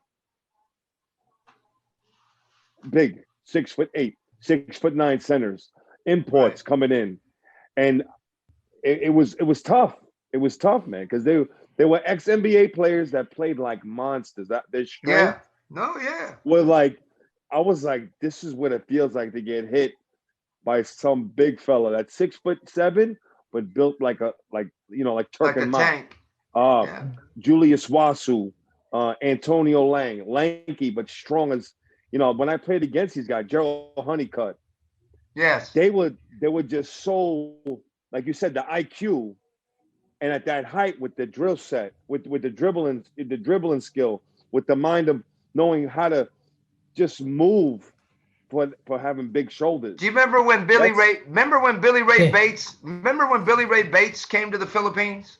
big, 6'8", 6'9" centers, imports coming in, and it was tough. It was tough, man, because they were ex-NBA players that played like monsters. That their strength, were like, I was like, this is what it feels like to get hit by some big fella that's 6'7", but built like Turk and Mott. Julius Wasu, Antonio Lang, lanky but strong as when I played against these guys, Gerald Honeycutt, Yes. They were just so, like you said, the IQ, and at that height with the drill set, with the dribbling skill, with the mind of knowing how to just move for having big shoulders. Do you remember when Billy Ray Bates? Remember when Billy Ray Bates came to the Philippines?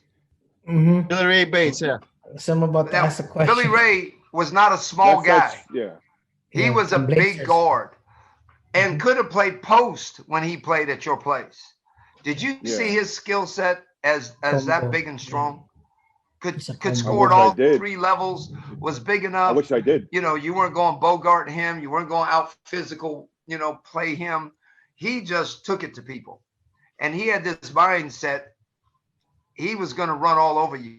Mm-hmm. Billy Ray Bates, yeah. So I'm about to ask a question. Billy Ray was not a small guy. He was a big guard and could have played post when he played at your place. Did you see his skill set as that big and strong? Could score at all 3 levels, was big enough. I wish I did. You know, you weren't going Bogart him. You weren't going out physical, play him. He just took it to people. And he had this mindset. He was going to run all over you.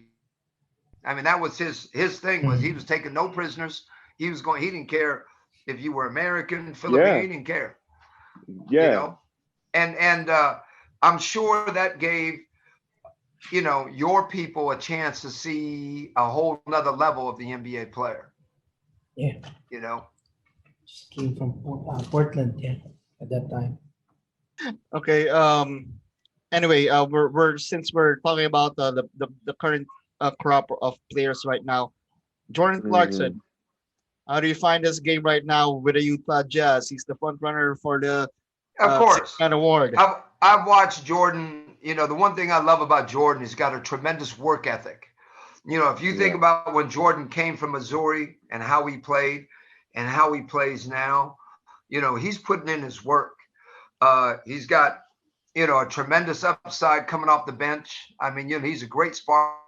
I mean, that was his thing was he was taking no prisoners. He didn't care if you were American, Filipino, he didn't care. Yeah. And I'm sure that gave your people a chance to see a whole nother level of the NBA player. Yeah. Just came from Portland, at that time. Okay. Anyway, we're since we're talking about the current crop of players right now, Jordan Clarkson. How do you find this game right now with the Utah Jazz? He's the front runner for the of course award. I've watched Jordan. The one thing I love about Jordan, he's got a tremendous work ethic. If you think about when Jordan came from Missouri and how he played and how he plays now, he's putting in his work. He's got, a tremendous upside coming off the bench. I mean, he's a great spark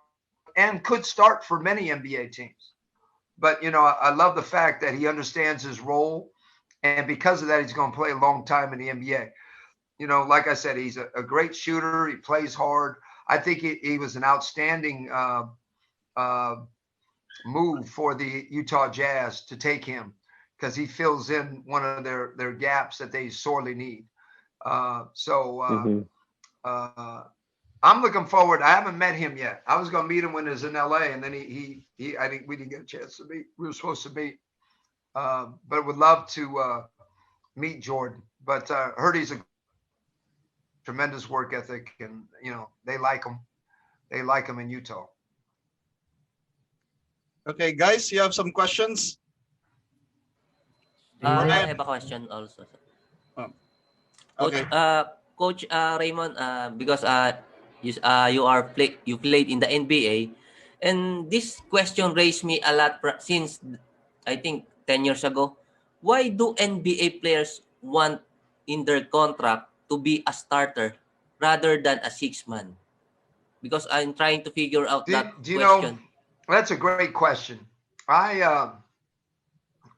and could start for many NBA teams. But, I love the fact that he understands his role. And because of that, he's going to play a long time in the NBA. Like I said, he's a great shooter. He plays hard. I think he was an outstanding move for the Utah Jazz to take him because he fills in one of their gaps that they sorely need. I'm looking forward. I haven't met him yet. I was going to meet him when he was in LA, and then he I think we didn't get a chance to meet. We were supposed to meet, but would love to meet Jordan. But heard he's a tremendous work ethic, and they like him. They like him in Utah. Okay, guys, you have some questions? I have a question also. Okay. Coach Raymond, because you played in the NBA, and this question raised me a lot since I think 10 years ago. Why do NBA players want in their contract to be a starter rather than a 6-man? Because I'm trying to figure out that question. That's a great question. I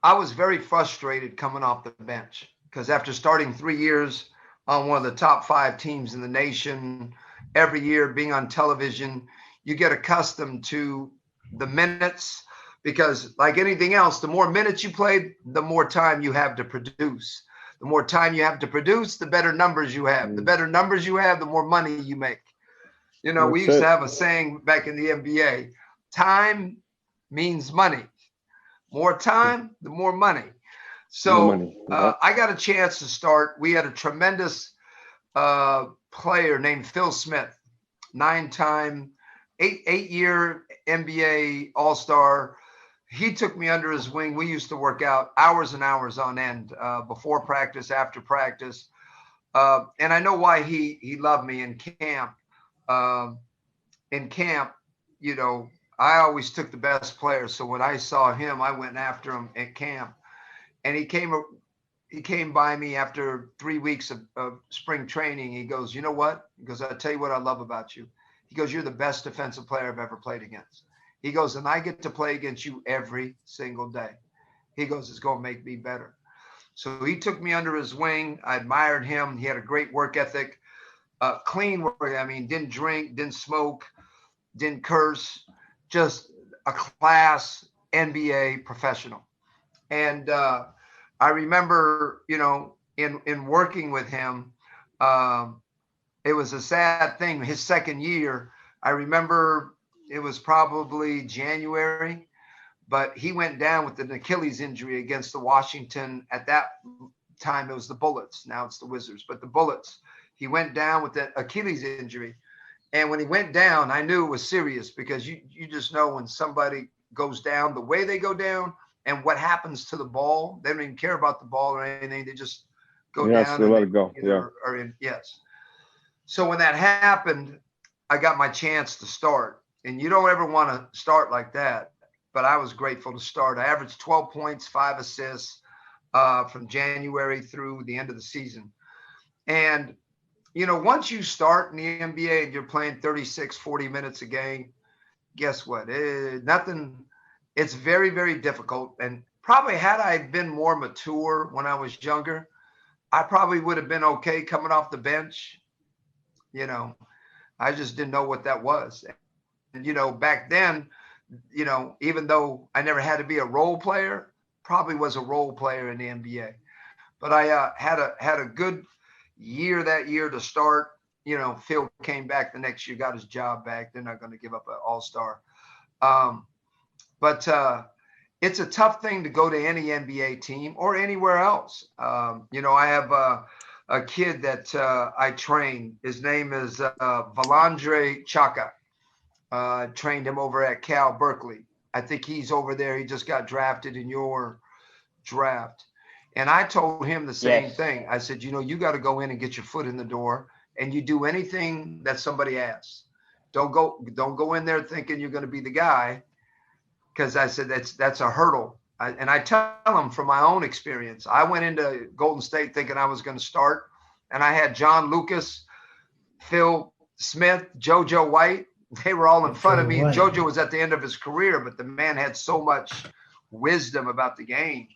was very frustrated coming off the bench because after starting 3 years on one of the top 5 teams in the nation, every year being on television, you get accustomed to the minutes because like anything else, the more minutes you play, the more time you have to produce. The more time you have to produce, the better numbers you have. The better numbers you have, the more money you make. We used to have a saying back in the NBA, time means money. More time, the more money. So I got a chance to start. We had a tremendous player named Phil Smith, 9-time, 8-year NBA All-Star. He took me under his wing. We used to work out hours and hours on end before practice, after practice. And I know why he loved me in camp. I always took the best players. So when I saw him, I went after him at camp. And he came by me after 3 weeks of spring training. He goes, you know what? He goes, I'll tell you what I love about you. He goes, you're the best defensive player I've ever played against. He goes, and I get to play against you every single day. He goes, it's going to make me better. So he took me under his wing. I admired him. He had a great work ethic, clean work. I mean, didn't drink, didn't smoke, didn't curse, just a class NBA professional. And I remember, in working with him, it was a sad thing. His second year, I remember it was probably January, but he went down with an Achilles injury against the Washington at that time it was the Bullets. Now it's the Wizards, but the Bullets. He went down with that Achilles injury. And when he went down, I knew it was serious because you just know when somebody goes down, the way they go down and what happens to the ball. They don't even care about the ball or anything. They just go down. And let it go. Yes. So when that happened, I got my chance to start. And you don't ever want to start like that. But I was grateful to start. I averaged 12 points, 5 assists from January through the end of the season. And once you start in the NBA and you're playing 36, 40 minutes a game, guess what? It's very, very difficult. And probably had I been more mature when I was younger, I probably would have been okay coming off the bench. I just didn't know what that was. And, back then, even though I never had to be a role player, probably was a role player in the NBA. But I had a good year that year to start. Phil came back the next year, got his job back. They're not going to give up an all-star. But it's a tough thing to go to any NBA team or anywhere else. I have a kid that I train. His name is Valandre Chaka. Trained him over at Cal Berkeley. I think he's over there. He just got drafted in your draft. And I told him the same thing. I said, you got to go in and get your foot in the door, and you do anything that somebody asks. Don't go in there thinking you're going to be the guy, because I said that's a hurdle. And I tell them from my own experience. I went into Golden State thinking I was going to start, and I had John Lucas, Phil Smith, JoJo White. They were all in front of me. And JoJo was at the end of his career, but the man had so much wisdom about the game.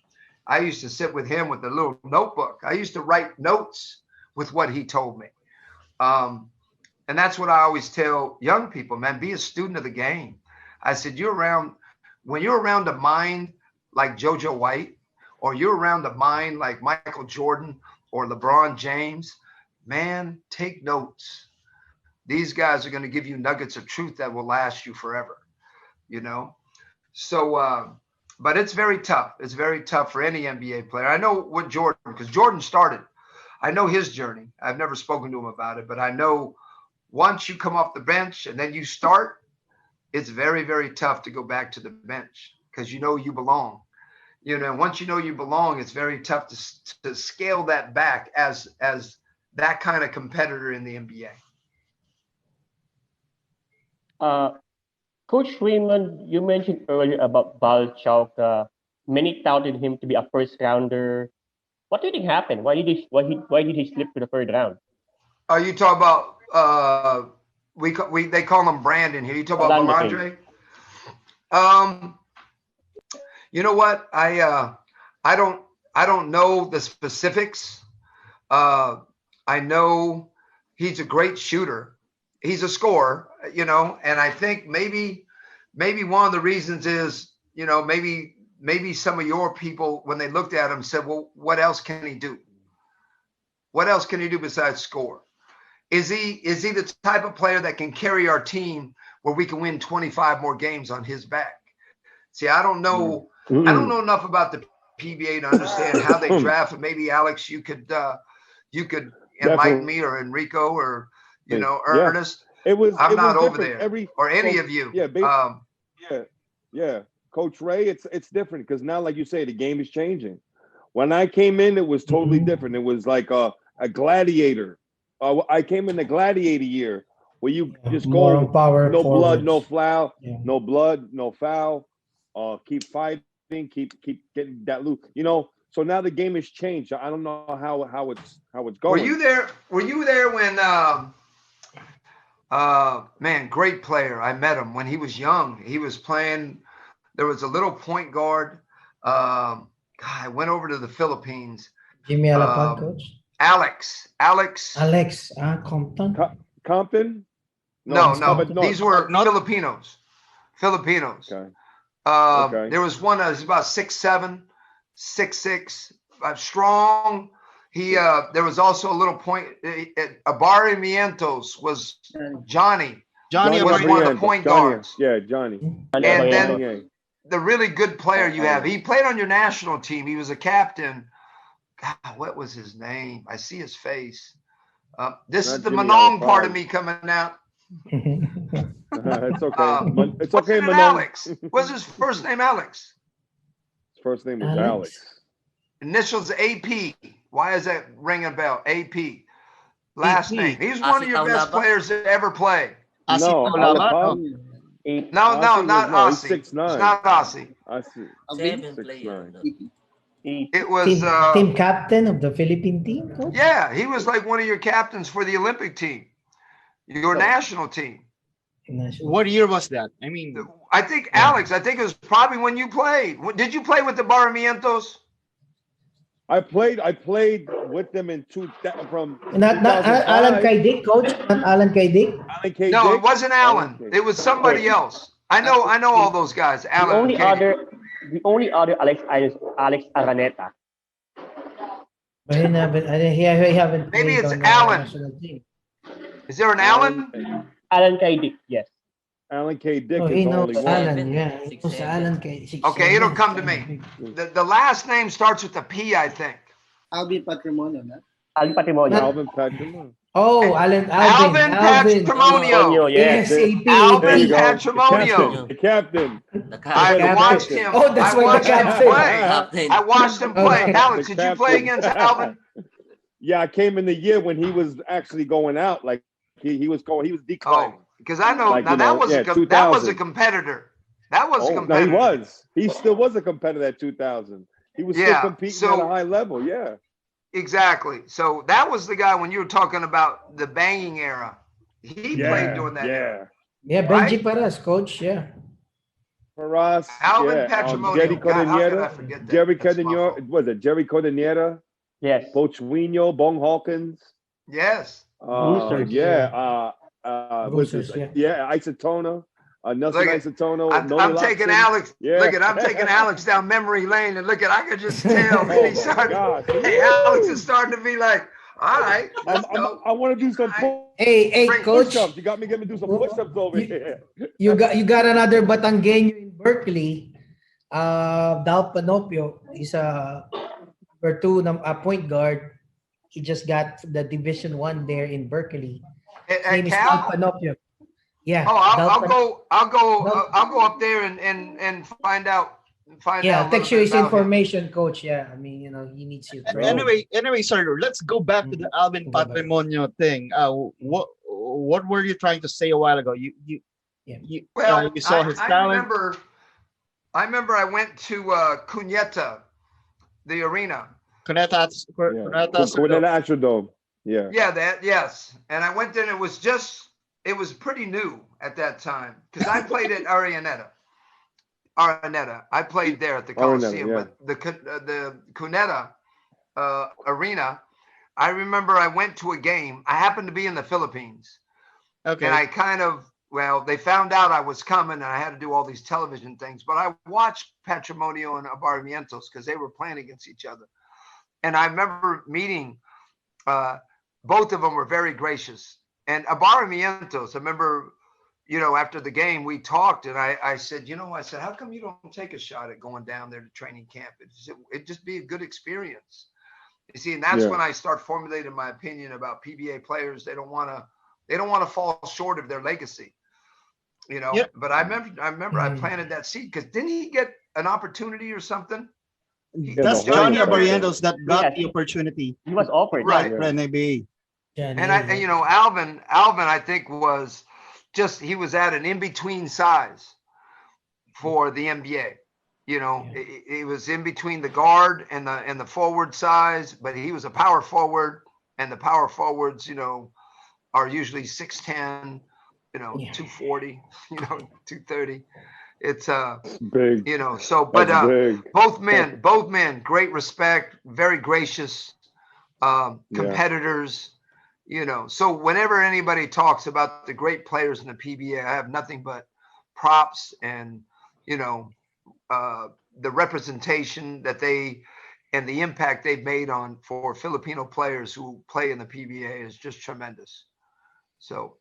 I used to sit with him with a little notebook. I used to write notes with what he told me. And that's what I always tell young people, man, be a student of the game. I said, when you're around a mind like JoJo White, or you're around a mind like Michael Jordan or LeBron James, man, take notes. These guys are going to give you nuggets of truth that will last you forever, So, but it's very tough. It's very tough for any NBA player. I know what because Jordan started. I know his journey. I've never spoken to him about it, but I know once you come off the bench and then you start, it's very, very tough to go back to the bench because you belong. Once you know you belong, it's very tough to scale that back as that kind of competitor in the NBA. Coach Raymond, you mentioned earlier about Bal Chauka. Many touted him to be a first rounder. What do you think happened? Why did he slip to the third round? You talk about they call him Brandon here. You talk about Valandre? You know what? I don't know the specifics. I know he's a great shooter. He's a scorer, and I think maybe one of the reasons is, maybe some of your people, when they looked at him, said, well, what else can he do? What else can he do besides score? Is he the type of player that can carry our team where we can win 25 more games on his back? See, I don't know. I don't know enough about the PBA to understand how they draft. And maybe Alex, you could enlighten me, or Enrico, or Ernest. I'm not over there, or any of you. Yeah. Coach Ray, it's different because now, like you say, the game is changing. When I came in, it was totally different. It was like a gladiator. I came in the gladiator year where you just go on power, no forwards. blood, no foul, no blood, no foul. Keep fighting, keep getting that loot. So now the game has changed. I don't know how it's going. Were you there when man, great player. I met him when he was young. He was playing. There was a little point guard. I went over to the Philippines. Jimmy Alapag, coach? Alex. Compton? Compton? No. These were Filipinos. Okay. Okay. There was one that was about 6'7", 6'6", strong. He there was also a little point. Abarimientos was Johnny. Johnny was one of the point guards. Yeah, Johnny. And then the really good player you have. He played on your national team. He was a captain. God, what was his name? I see his face. This Not is the Jimmy Manong part of Alfaro. me coming out. It's okay. It's okay, Wasn't it Manon. Alex? Was his first name Alex? His first name was Alex. Initials AP. Why is that ring a bell? AP. Last name. He's one of your best players to ever play. No, Alapam. No, not Aussie. He's 6'9". It's not Aussie. Aussie. 7 It was team captain of the Philippine team, coach? Yeah, he was like one of your captains for the Olympic team, your national team. What year was that? I mean, I think Alex. I think it was probably when you played. Did you play with the Barramientos? I played with them in from not Alan Kaidik, coach. Not Alan Kaidik. Alan K. No, Dick? it wasn't Alan. It was somebody else. I know all those guys. Alan. The only other Alex is Alex Araneta. But he haven't Maybe played it's on the Alan. national team. Is there an Alan? Alan Kaidik, yes. Alan K. Dick Oh, is he the knows only one. Alan, yeah. He knows Alan Kaidik. Okay, it'll come to me. The last name starts with a P, I think. Alvin Patrimonio, no? Alvin Patrimonio. Alvin Patrimonio. Oh, Alvin Patrimonio. Yes, AP. Alvin Patrimonio. The captain. I watched him. Oh, that's I why watched the him captain. play. I watched him play. Okay. Alex, did you play against Alvin? Yeah, I came in the year when he was actually going out. Like he was declining. Oh, because I know Like, now that was a 2000. competitor. That was a No, competitor. he was. He still was a competitor at 2000. He was still competing at a high level. Yeah. Exactly. So that was the guy when you were talking about the banging era. He played during that era. Yeah, Benji Paras, coach. Yeah. Paras. Alvin Patrimonio. Jerry God, how could I Cordoniera. forget that? Jerry That's my fault. Cordoniera. Was it Jerry Cordoniera? Yes. Pochuino, Bong Hawkins. Yes. Roosters. Roosters, Isotona. Nelson Look at- Isotona. I'm taking Alex. Yeah. Look at I'm taking Alex down memory lane, and look at I could just tell. Oh, He started, my gosh. hey, Alex is starting to be like, all right. let's go. I want to do some Hey, coach. push-ups. You got me going to do some push-ups over here. You got another Batanggenyo in Berkeley. Dal Panopio. He's a number 2 point guard. He just got the Division 1 there in Berkeley. His name is Dal Panopio. Yeah. Oh, I'll go up there and find out. Yeah, text you his about him. information, coach. Yeah, I mean, he needs you. Anyway, sir, let's go back to the Alvin Patrimonio thing. What were you trying to say a while ago? You saw his talent. I remember I went to Cuneta, the arena. Cuneta Astrodome. Yeah. Yeah, yes. And I went there, and it was pretty new at that time because I played at Araneta. I played there at the Coliseum, but the Cuneta arena. I remember I went to a game. I happened to be in the Philippines. Okay. And I they found out I was coming, and I had to do all these television things. But I watched Patrimonio and Barramientos because they were playing against each other. And I remember meeting, both of them were very gracious. And Barramientos, I remember, after the game, we talked, and I said, how come you don't take a shot at going down there to training camp? It'd just be a good experience. You see, and that's when I start formulating my opinion about PBA players. They don't want to fall short of their legacy, Yep. But I remember I planted that seed because didn't he get an opportunity or something? That's Johnny Barrientos that got the opportunity. He was offered. Right. For NBA. And Alvin, I think he was at an in-between size for the NBA. He was in between the guard and the forward size, but he was a power forward, and the power forwards, are usually 6'10", 240, 230. It's big. But both men, great respect, very gracious, competitors. So whenever anybody talks about the great players in the PBA, I have nothing but props and the representation that and the impact they've made for Filipino players who play in the PBA is just tremendous. So,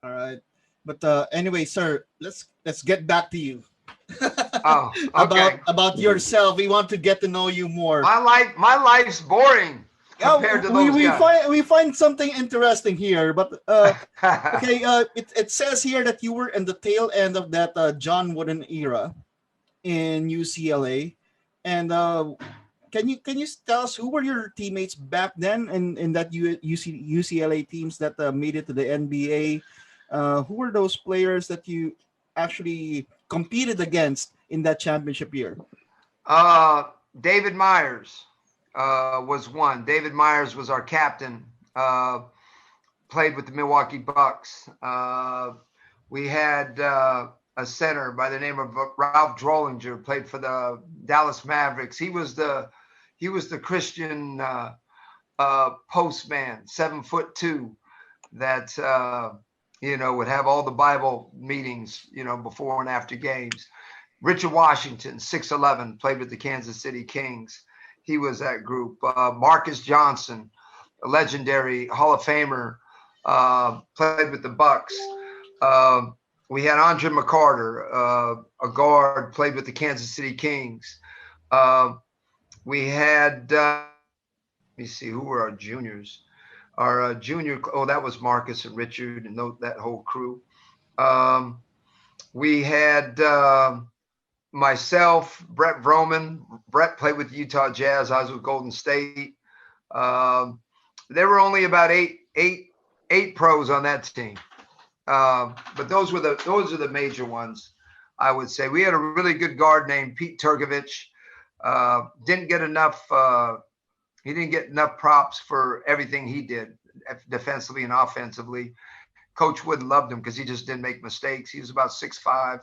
all right, but anyway, sir, let's get back to you. Oh, okay. About yourself. We want to get to know you more. My life's boring compared to those guys. We find something interesting here, but okay. It says here that you were in the tail end of that John Wooden era in UCLA, and can you tell us who were your teammates back then in that UCLA teams that made it to the NBA? Who were those players that you actually competed against in that championship year? David Myers was one. David Myers was our captain. Played with the Milwaukee Bucks. We had a center by the name of Ralph Drollinger, played for the Dallas Mavericks. He was the Christian postman, 7'2", that would have all the Bible meetings, before and after games. Richard Washington, 6'11", played with the Kansas City Kings. He was that group. Marcus Johnson, a legendary Hall of Famer, played with the Bucks. We had Andre McCarter, a guard, played with the Kansas City Kings. We had, let me see, who were our juniors? Our junior, that was Marcus and Richard and that whole crew. We had myself, Brett Vroman. Brett played with the Utah Jazz. I was with Golden State. There were only about eight pros on that team. But those are the major ones, I would say. We had a really good guard named Pete Turgovich. Didn't get enough. He didn't get enough props for everything he did defensively and offensively. Coach Wood loved him because he just didn't make mistakes. He was about 6'5".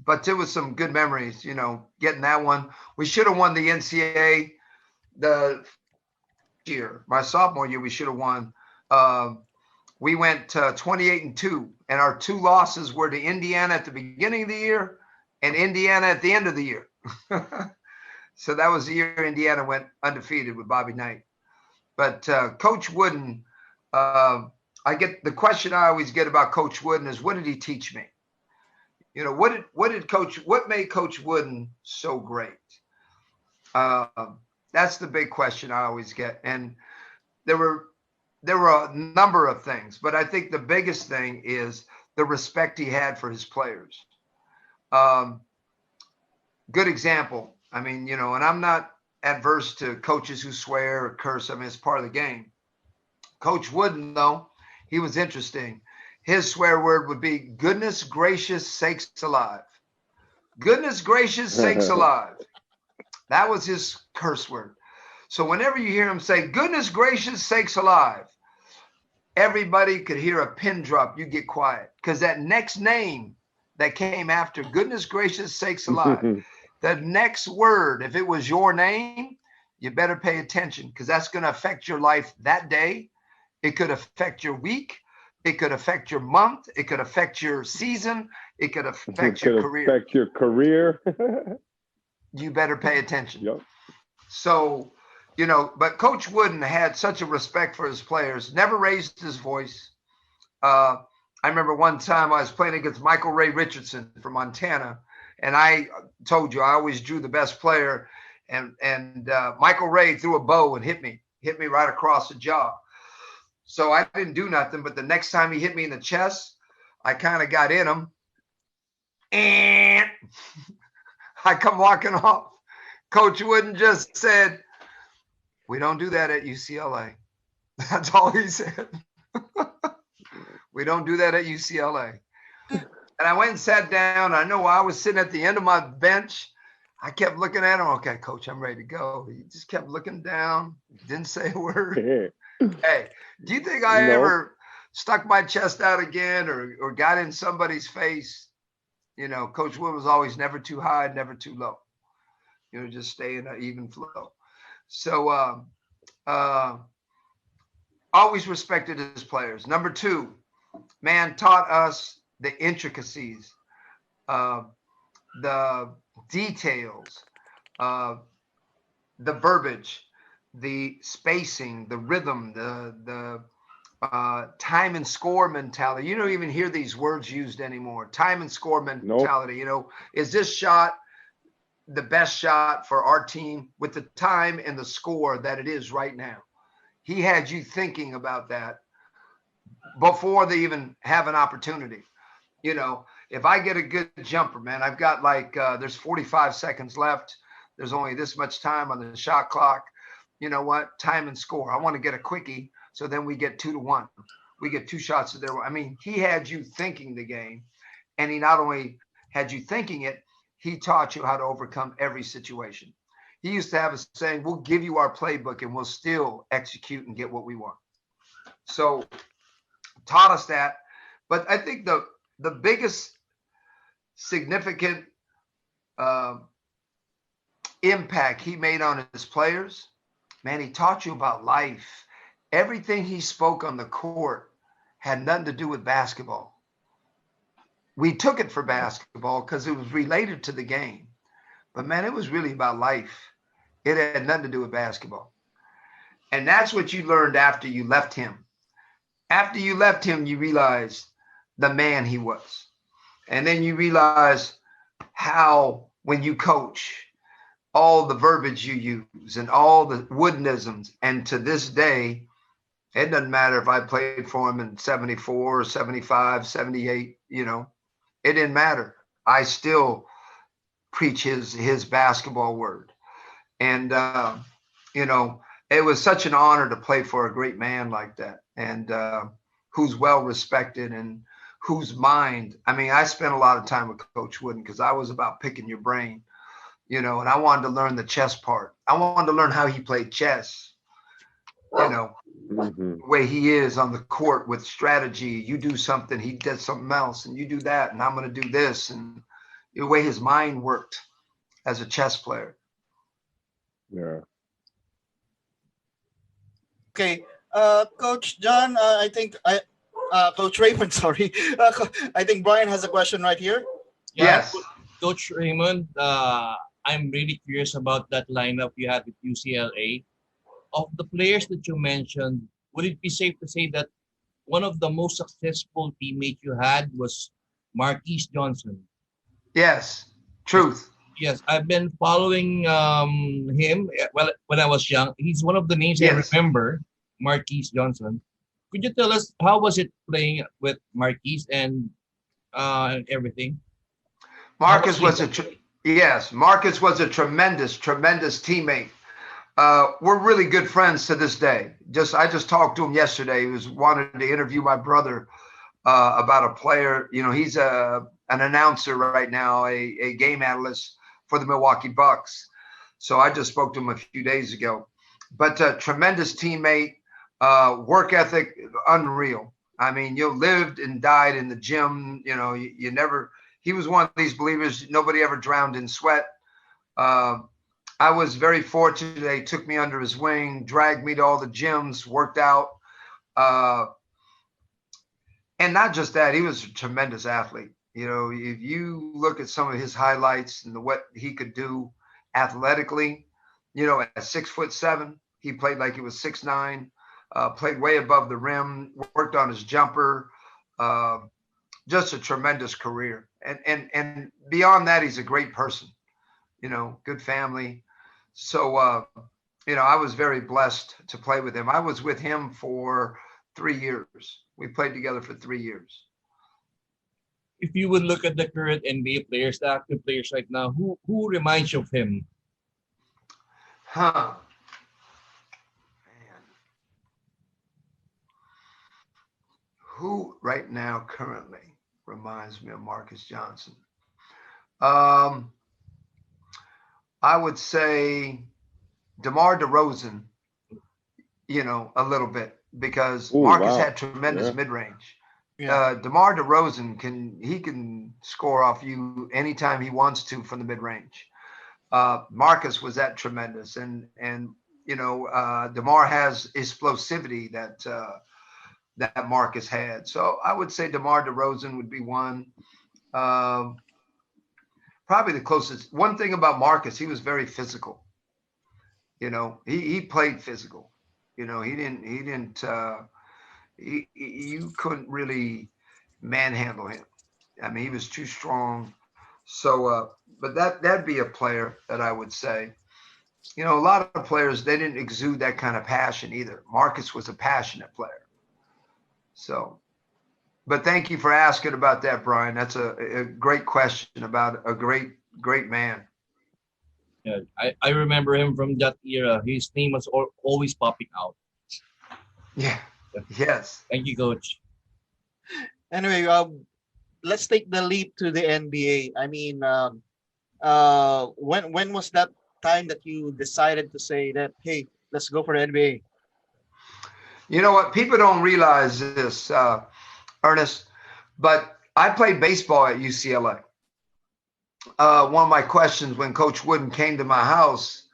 But there was some good memories, getting that one. We should have won the NCAA the year. My sophomore year, we should have won. We went 28-2, and our two losses were to Indiana at the beginning of the year and Indiana at the end of the year. So that was the year Indiana went undefeated with Bobby Knight. But Coach Wooden, I get the question I always get about Coach Wooden is, what did he teach me? What made Coach Wooden so great? That's the big question I always get. And there were a number of things, but I think the biggest thing is the respect he had for his players. Good example. I mean, and I'm not adverse to coaches who swear or curse. I mean, it's part of the game. Coach Wooden, though, he was interesting. His swear word would be, goodness gracious sakes alive. Goodness gracious sakes alive. That was his curse word. So whenever you hear him say, goodness gracious sakes alive, everybody could hear a pin drop. You get quiet. Because that next name that came after goodness gracious sakes alive, the next word, if it was your name, you better pay attention, because that's going to affect your life that day. It could affect your week. It could affect your month. It could affect your season. It could affect your career. Affect your career. You better pay attention. Yep. So, but Coach Wooden had such a respect for his players, never raised his voice. I remember one time I was playing against Michael Ray Richardson from Montana, and I told you I always drew the best player, and Michael Ray threw a bow and hit me right across the jaw. So I didn't do nothing, but the next time he hit me in the chest, I kind of got in him, and I come walking off. Coach Wooden just said, "We don't do that at UCLA." That's all he said. We don't do that at UCLA. And I went and sat down. I know I was sitting at the end of my bench. I kept looking at him. Okay, Coach, I'm ready to go. He just kept looking down. Didn't say a word. Hey, do you think I ever stuck my chest out again or got in somebody's face? Coach Wood was always never too high, never too low. Just stay in an even flow. So always respected his players. Number two, man taught us the intricacies, the details, the verbiage, the spacing, the rhythm, the time and score mentality. You don't even hear these words used anymore. Time and score mentality. Nope. Is this shot the best shot for our team with the time and the score that it is right now? He had you thinking about that before they even have an opportunity. If I get a good jumper, man, I've got there's 45 seconds left. There's only this much time on the shot clock. You know what? Time and score. I want to get a quickie. So then we get 2-1. We get 2 shots there. I mean, he had you thinking the game, and he not only had you thinking it, he taught you how to overcome every situation. He used to have a saying, we'll give you our playbook and we'll still execute and get what we want. So taught us that. But I think the biggest significant impact he made on his players, man, he taught you about life. Everything he spoke on the court had nothing to do with basketball. We took it for basketball because it was related to the game. But, man, it was really about life. It had nothing to do with basketball. And that's what you learned after you left him. After you left him, you realized the man he was. And then you realize how, when you coach, all the verbiage you use and all the woodenisms. And to this day, it doesn't matter if I played for him in 74, 75, 78, it didn't matter. I still preach his basketball word. And, it was such an honor to play for a great man like that, and who's well respected and whose mind. I mean, I spent a lot of time with Coach Wooden because I was about picking your brain, and I wanted to learn the chess part. I wanted to learn how he played chess, the way he is on the court with strategy. You do something, he does something else, and you do that, and I'm going to do this, and the way his mind worked as a chess player. Yeah. Okay, Coach John, I think Coach Raymond, sorry. I think Brian has a question right here. Yes. Coach Raymond, I'm really curious about that lineup you had with UCLA. Of the players that you mentioned, would it be safe to say that one of the most successful teammates you had was Marquise Johnson? Yes, truth. Yes, I've been following him. Well, when I was young, he's one of the names I remember, Marquise Johnson. Could you tell us how was it playing with Marquise and everything? Marcus was a tremendous teammate. We're really good friends to this day. I just talked to him yesterday. He wanted to interview my brother about a player. He's an announcer right now, a game analyst for the Milwaukee Bucks. So I just spoke to him a few days ago. But tremendous teammate, work ethic, unreal. I mean, you lived and died in the gym. You never. He was one of these believers. Nobody ever drowned in sweat. I was very fortunate. He took me under his wing, dragged me to all the gyms, worked out. And not just that, he was a tremendous athlete. If you look at some of his highlights and what he could do athletically, at 6'7", he played like he was 6'9", played way above the rim, worked on his jumper, just a tremendous career. And beyond that, he's a great person, good family. So, I was very blessed to play with him. I was with him for 3 years. We played together for 3 years. If you would look at the current NBA players, the active players right now, who reminds you of him? Man. Who right now currently reminds me of Marcus Johnson? I would say DeMar DeRozan, a little bit, because Marcus had tremendous mid-range. Yeah. DeMar DeRozan can score off you anytime he wants to from the mid-range. Marcus was that tremendous, and DeMar has explosivity that Marcus had. So I would say DeMar DeRozan would be one. Probably the closest. One thing about Marcus, he was very physical. He played physical. He didn't you couldn't really manhandle him. I mean, he was too strong. So, but that'd be a player that I would say. A lot of players, they didn't exude that kind of passion either. Marcus was a passionate player. So, but thank you for asking about that, Brian. That's a great question about a great man. Yeah, I remember him from that era. His name was always popping out. Yeah. Yes. Thank you, Coach. Anyway, let's take the leap to the NBA. I mean, when was that time that you decided to say that, hey, let's go for the NBA? You know what? People don't realize this, Ernest, but I played baseball at UCLA. One of my questions when Coach Wooden came to my house,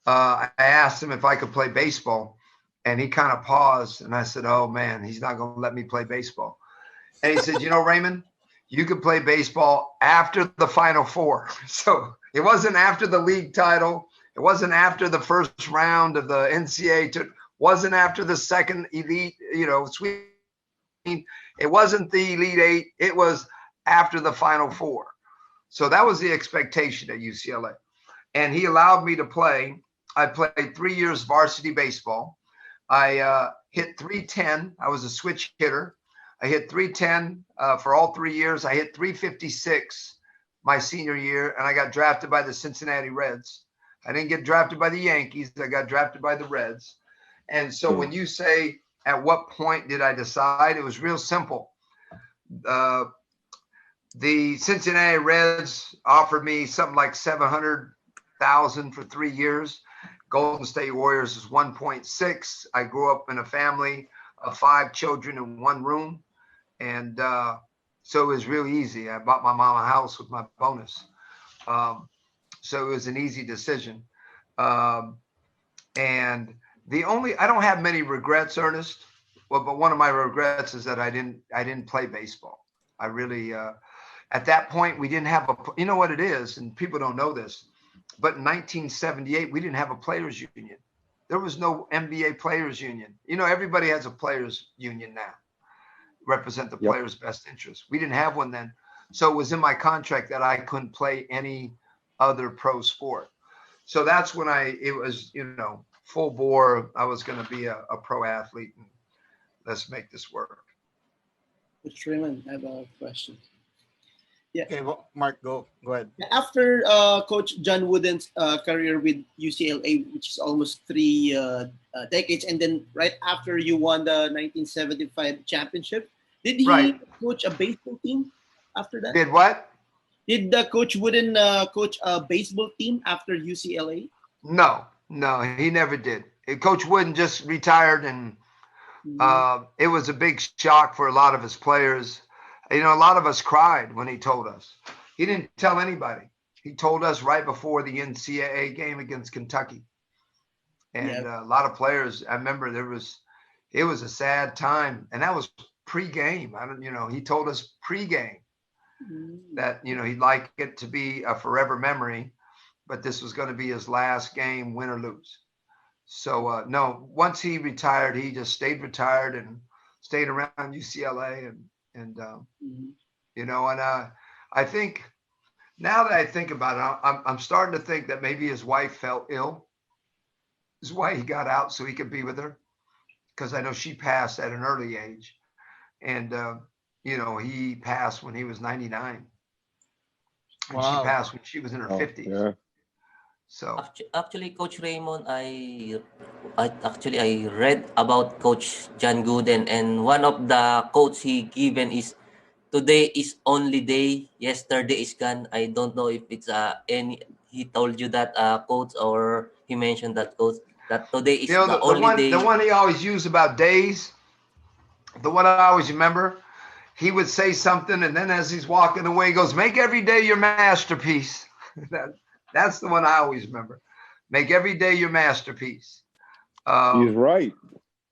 I asked him if I could play baseball, and he kind of paused, and I said, oh, man, he's not going to let me play baseball. And he said, Raymond, you could play baseball after the Final Four. So it wasn't after the league title. It wasn't after the first round of the NCAA. Wasn't after the second elite, sweep. It wasn't the Elite Eight. It was after the Final Four. So that was the expectation at UCLA. And he allowed me to play. I played 3 years varsity baseball. I hit 310. I was a switch hitter. I hit 310 for all 3 years. I hit 356 my senior year, and I got drafted by the Cincinnati Reds. I didn't get drafted by the Yankees. I got drafted by the Reds. And so when you say, at what point did I decide? It was real simple. The Cincinnati Reds offered me something like $700,000 for 3 years. Golden State Warriors is 1.6. I grew up in a family of 5 children in one room. And so it was real easy. I bought my mom a house with my bonus. So it was an easy decision. And I don't have many regrets, Ernest. Well, but one of my regrets is that I didn't play baseball. I really, at that point, we didn't have you know what it is, and people don't know this, but in 1978, we didn't have a players union. There was no NBA players union. Everybody has a players union now, represent the players' best interests. We didn't have one then. So it was in my contract that I couldn't play any other pro sport. So that's when it was, full bore. I was going to be a pro athlete, and let's make this work. Coach Raymond, I have a question. Yeah. Okay, well, Mark, go ahead. After Coach John Wooden's career with UCLA, which is almost 3 decades, and then right after you won the 1975 championship, did he coach a baseball team after that? Did what? Did the Coach Wooden coach a baseball team after UCLA? No, he never did. Coach Wooden just retired, and it was a big shock for a lot of his players. A lot of us cried when he told us. He didn't tell anybody. He told us right before the NCAA game against Kentucky. And a lot of players, I remember it was a sad time. And that was pre-game. He told us pre-game that, he'd like it to be a forever memory, but this was going to be his last game, win or lose. So, no, once he retired, he just stayed retired and stayed around UCLA. And I think now that I think about it, I'm starting to think that maybe his wife felt ill. This is why he got out, so he could be with her, because I know she passed at an early age. And, he passed when he was 99. And she passed when she was in her 50s. Yeah. So actually, Coach Raymond, I read about Coach John Gooden, and one of the quotes he given is, "Today is only day. Yesterday is gone." I don't know if it's he told you that quote, or he mentioned that quote, that today is the only day. The one he always used about days, the one I always remember, he would say something, and then as he's walking away, he goes, "Make every day your masterpiece." That's the one I always remember. Make every day your masterpiece. He's right.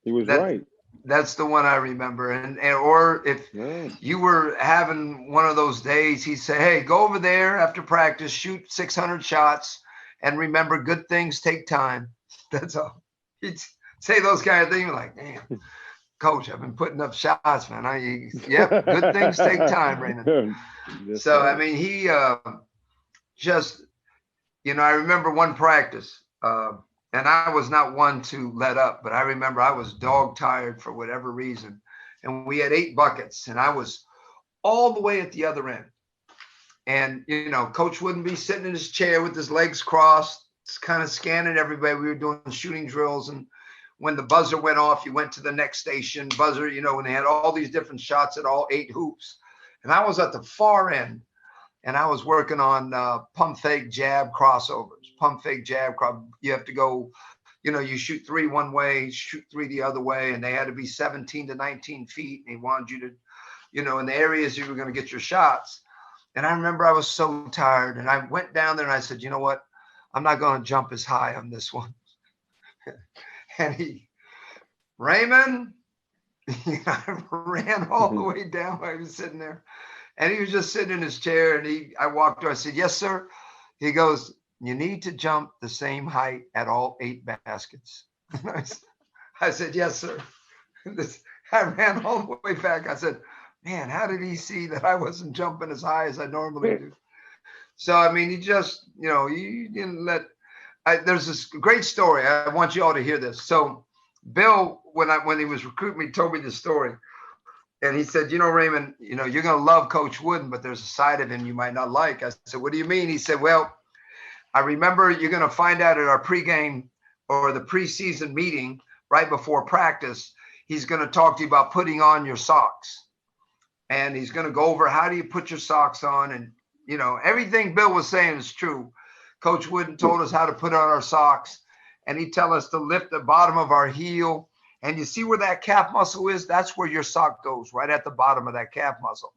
He was right. That's the one I remember. Or if you were having one of those days, he'd say, "Hey, go over there after practice, shoot 600 shots, and remember, good things take time." That's all. He'd say those kind of things. Like, damn, Coach, I've been putting up shots, man. Yep, good things take time, Raymond. Yes, So, sir. I mean, he just, I remember one practice, and I was not one to let up, but I remember I was dog tired for whatever reason. And we had 8 buckets, and I was all the way at the other end. And, Coach wouldn't be sitting in his chair with his legs crossed, kind of scanning everybody. We were doing shooting drills. And when the buzzer went off, you went to the next station. Buzzer, when they had all these different shots at all 8 hoops. And I was at the far end, and I was working on pump fake jab crossovers. Pump fake jab. You have to go, you shoot 3 one way, shoot 3 the other way. And they had to be 17 to 19 feet. And he wanted you to, in the areas you were going to get your shots. And I remember I was so tired, and I went down there and I said, you know what? I'm not going to jump as high on this one. And Raymond, I ran all the way down. I was sitting there, and he was just sitting in his chair. And I walked over. I said, yes, sir. He goes, you need to jump the same height at all 8 baskets. I said, yes, sir. I ran all the way back. I said, man, how did he see that I wasn't jumping as high as I normally do? So, I mean, he just, he didn't let, there's this great story. I want you all to hear this. So Bill, when he was recruiting me, told me this story. And he said, Raymond, you're going to love Coach Wooden, but there's a side of him you might not like. I said, what do you mean? He said, well, I remember you're going to find out at our pregame or the preseason meeting right before practice, he's going to talk to you about putting on your socks. And he's going to go over how do you put your socks on. And, everything Bill was saying is true. Coach Wooden told us how to put on our socks. And he'd tell us to lift the bottom of our heel. And you see where that calf muscle is? That's where your sock goes, right at the bottom of that calf muscle.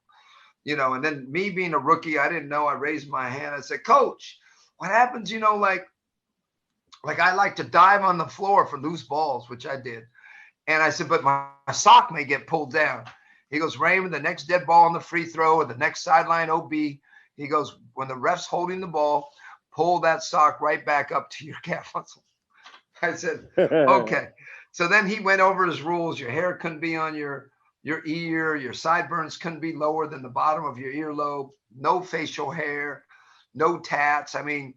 And then me being a rookie, I didn't know. I raised my hand. I said, Coach, what happens, like I like to dive on the floor for loose balls, which I did. And I said, but my sock may get pulled down. He goes, Raymond, the next dead ball on the free throw or the next sideline OB, he goes, when the ref's holding the ball, pull that sock right back up to your calf muscle. I said, okay. So then he went over his rules. Your hair couldn't be on your ear. Your sideburns couldn't be lower than the bottom of your earlobe. No facial hair, no tats. I mean,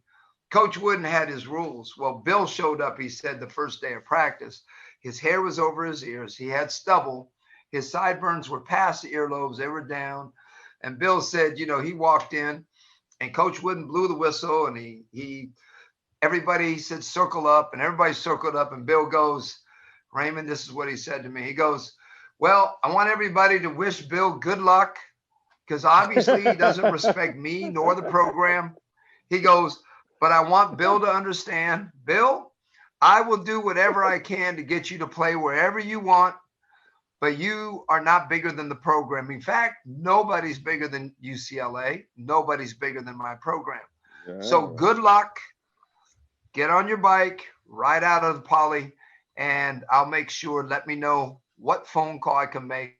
Coach Wooden had his rules. Well, Bill showed up, he said, the first day of practice. His hair was over his ears. He had stubble. His sideburns were past the earlobes. They were down. And Bill said, he walked in and Coach Wooden blew the whistle and everybody said, circle up, and everybody circled up. And Bill goes, Raymond, this is what he said to me. He goes, well, I want everybody to wish Bill good luck because obviously he doesn't respect me nor the program. He goes, but I want Bill to understand, Bill, I will do whatever I can to get you to play wherever you want, but you are not bigger than the program. In fact, nobody's bigger than UCLA. Nobody's bigger than my program. Yeah. So good luck. Get on your bike, ride out of the poly, and I'll make sure, let me know what phone call I can make.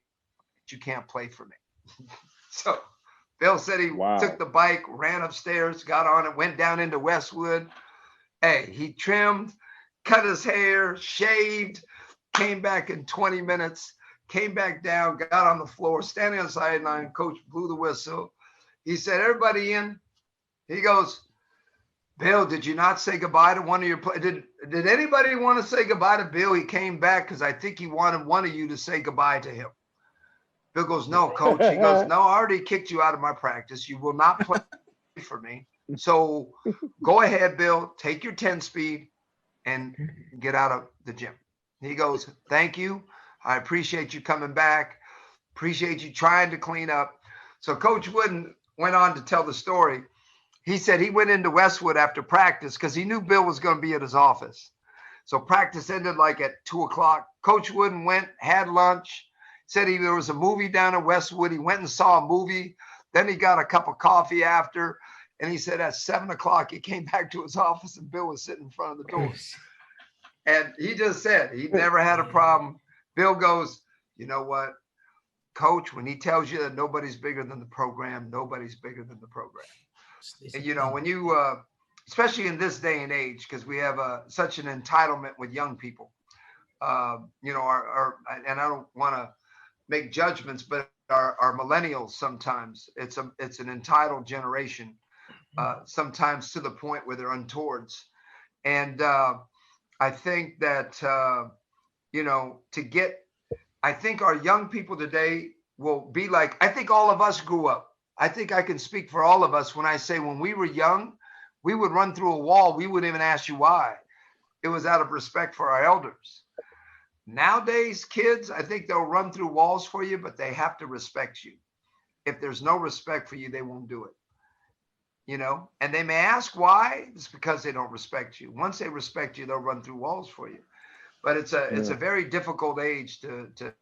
You can't play for me. So Bill said he took the bike, ran upstairs, got on it, went down into Westwood. Hey, he trimmed, cut his hair, shaved, came back in 20 minutes, came back down, got on the floor, standing on the sideline. Coach blew the whistle. He said, everybody in? He goes, Bill, did you not say goodbye to one of your players? Did anybody want to say goodbye to Bill? He came back because I think he wanted one of you to say goodbye to him. Bill goes, no, Coach. He goes, no, I already kicked you out of my practice. You will not play for me. So go ahead, Bill, take your 10-speed and get out of the gym. He goes, thank you. I appreciate you coming back. Appreciate you trying to clean up. So Coach Wooden went on to tell the story. He said he went into Westwood after practice because he knew Bill was going to be at his office. So practice ended like at 2:00. Coach Wooden went, had lunch, said there was a movie down in Westwood. He went and saw a movie. Then he got a cup of coffee after. And he said at 7:00, he came back to his office and Bill was sitting in front of the door. And he just said he never had a problem. Bill goes, you know what, Coach, when he tells you that nobody's bigger than the program, nobody's bigger than the program. And, when you, especially in this day and age, because we have such an entitlement with young people, you know, and I don't want to make judgments, but our millennials sometimes it's an entitled generation, sometimes to the point where they're untowards. And I think that you know, I think our young people today will be like, I think all of us grew up. I think I can speak for all of us when I say when we were young, we would run through a wall. We wouldn't even ask you why. It was out of respect for our elders. Nowadays, kids, I think they'll run through walls for you, but they have to respect you. If there's no respect for you, they won't do it. You know, and they may ask why. It's because they don't respect you. Once they respect you, they'll run through walls for you. But it's a very difficult age to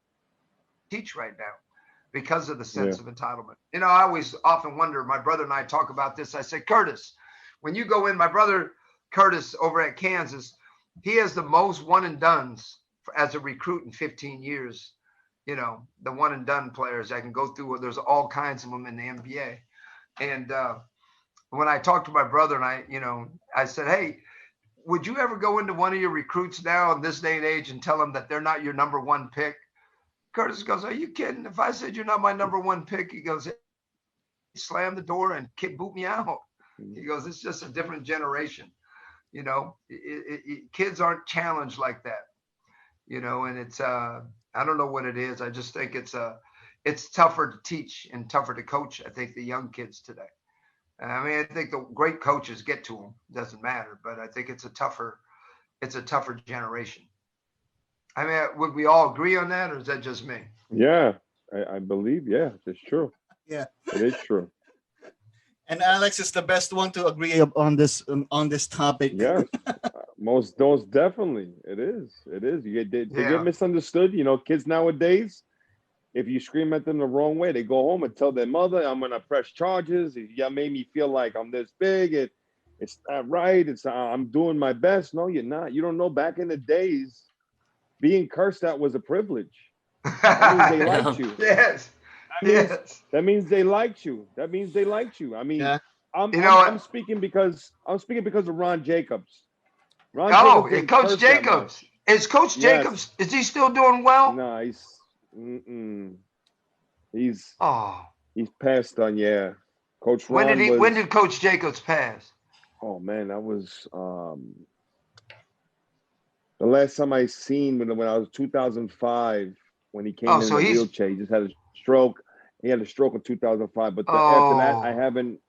teach right now because of the sense of entitlement. You know, I always often wonder, my brother and I talk about this. I say, Curtis, when you go in, my brother Curtis over at Kansas, he has the most one and dones as a recruit in 15 years. You know, the one and done players I can go through. There's all kinds of them in the NBA. And when I talked to my brother and I said, hey, would you ever go into one of your recruits now in this day and age and tell them that they're not your number one pick? Curtis goes, are you kidding? If I said you're not my number one pick, he goes, slam the door and boot me out. He goes, it's just a different generation. You know, kids aren't challenged like that, you know, and it's, I don't know what it is. I just think it's tougher to teach and tougher to coach. I think the young kids today. I mean, I think the great coaches get to them. Doesn't matter, but I think it's a tougher generation. I mean, would we all agree on that, or is that just me? Yeah, I believe, yeah, it's true. Yeah, it is true. And Alex is the best one to agree on this topic. Yeah, most definitely. It is. They get misunderstood. You know, kids nowadays, if you scream at them the wrong way, they go home and tell their mother, "I'm gonna press charges. You made me feel like I'm this big. It's not right. I'm doing my best." No, you're not. You don't know. Back in the days, being cursed at was a privilege. That means they liked you. Yes. That means they liked you. I mean, I'm speaking because of Ron Jacobs. Coach Jacobs. Is Coach Jacobs? Is he still doing well? No, he's passed on. Yeah, Coach Ron. When did Coach Jacobs pass? Oh man, that was the last time I seen when I was 2005 when he came in the wheelchair. He just had a stroke. He had a stroke in 2005, but after that, I haven't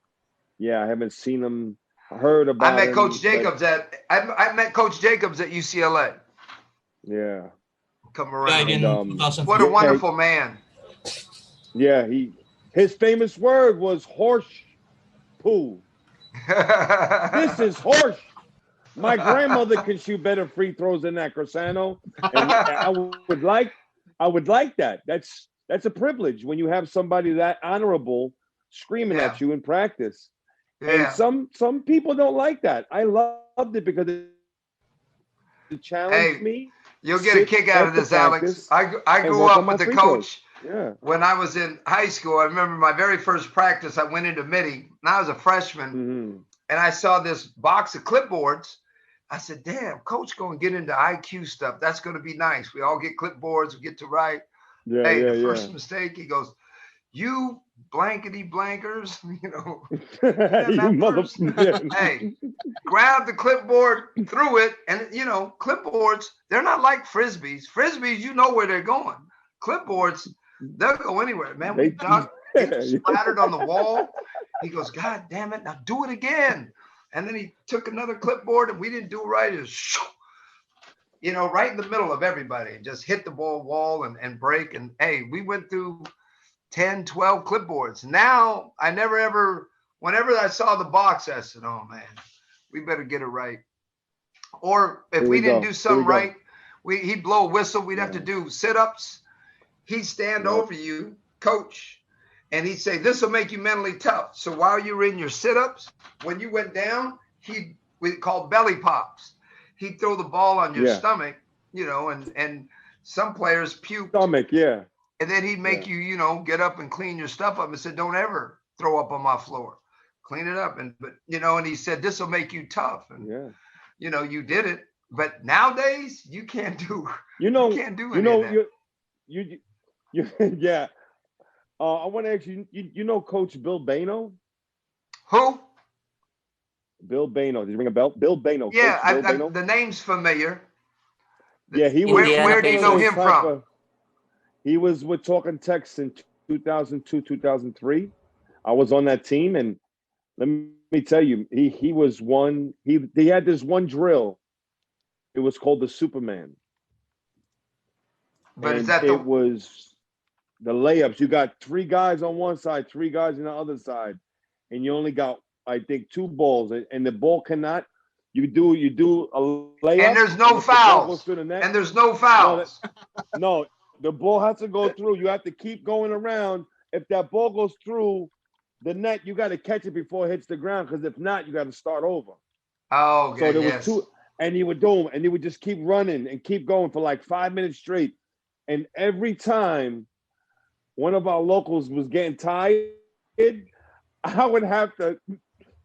seen him. Heard about. I met Coach Jacobs I met Coach Jacobs at UCLA. Yeah. Come around. What a wonderful man. Yeah, his famous word was horse poo. This is horse. My grandmother can shoot better free throws than that, Crisano. And I would like that. That's a privilege when you have somebody that honorable screaming at you in practice. Yeah. And some people don't like that. I loved it because it challenged me. You'll get a kick out of this, Alex. I grew up with the coach. Yeah. When I was in high school, I remember my very first practice, I went into Mitty, and I was a freshman, and I saw this box of clipboards. I said, damn, coach going to get into IQ stuff. That's going to be nice. We all get clipboards, we get to write. The first mistake, he goes, you blankety blankers, you know. Hey, grab the clipboard, threw it, and you know, clipboards, they're not like frisbees. Frisbees, you know where they're going. Clipboards, they'll go anywhere, man. We splattered on the wall. He goes, God damn it, now do it again. And then he took another clipboard and we didn't do it right. It was, you know, right in the middle of everybody, and just hit the wall and break. And hey, we went through 10, 12 clipboards. Now, whenever I saw the box, I said, oh man, we better get it right. Or if we didn't do something right, he'd blow a whistle. We'd have to do sit-ups. He'd stand over you, coach, and he'd say, this will make you mentally tough. So while you were in your sit-ups, when you went down, we called belly pops. He'd throw the ball on your stomach, you know, and some players puke. Stomach, yeah. And then he'd make you, you know, get up and clean your stuff up and said, don't ever throw up on my floor. Clean it up. But you know, and he said, this will make you tough. And, you know, you did it. But nowadays, you can't do. You know, you can't do any of that. You yeah. I want to ask you, you know Coach Bill Bano? Who? Bill Bano. Did you ring a bell? Bill Bano. Yeah, Coach Bill Bano. the name's familiar. Yeah, he was. Where do you know him from? He was with Talking Tex in 2002, 2003. I was on that team, and let me tell you, he was one. He had this one drill. It was called the Superman. But and is that it was the layups? You got 3 guys on one side, 3 guys on the other side, and you only got, I think, 2 balls, and the ball cannot. You do a layup, and there's no fouls. The and there's no fouls. No, the ball has to go through. You have to keep going around. If that ball goes through the net, you got to catch it before it hits the ground, because if not, you got to start over. Oh, okay. So there was 2, and he would do them, and he would just keep running and keep going for like 5 minutes straight. And every time one of our locals was getting tired, I would have to,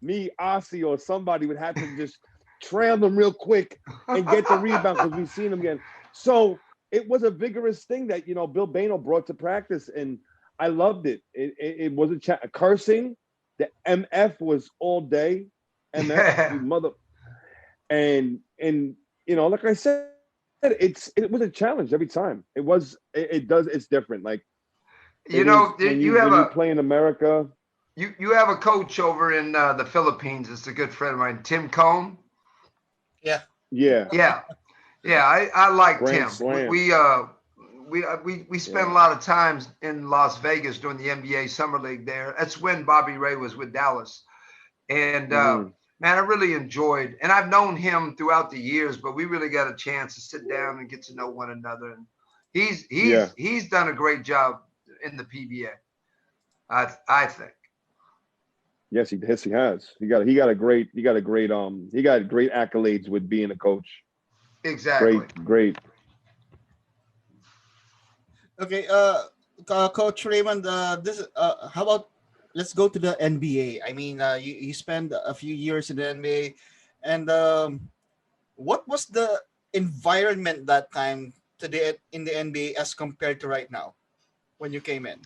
me, Ossie, or somebody would have to just trail them real quick and get the rebound, because we've seen them again. So it was a vigorous thing that, Bill Bano brought to practice, and I loved it. It wasn't cursing. The MF was all day. MF, you mother. And like I said, it was a challenge every time. It's different. Like, when you play in America. You have a coach over in the Philippines. It's a good friend of mine, Tim Cone. Yeah. I like Tim. Slam. We spent a lot of times in Las Vegas during the NBA Summer League there. That's when Bobby Ray was with Dallas, and man, I really enjoyed. And I've known him throughout the years, but we really got a chance to sit down and get to know one another. And he's done a great job in the PBA. I think. Yes, he has. He got great accolades with being a coach. Exactly. Great. Okay, Coach Raymond, how about let's go to the NBA? I mean, you spent a few years in the NBA, and what was the environment that time in the NBA as compared to right now when you came in?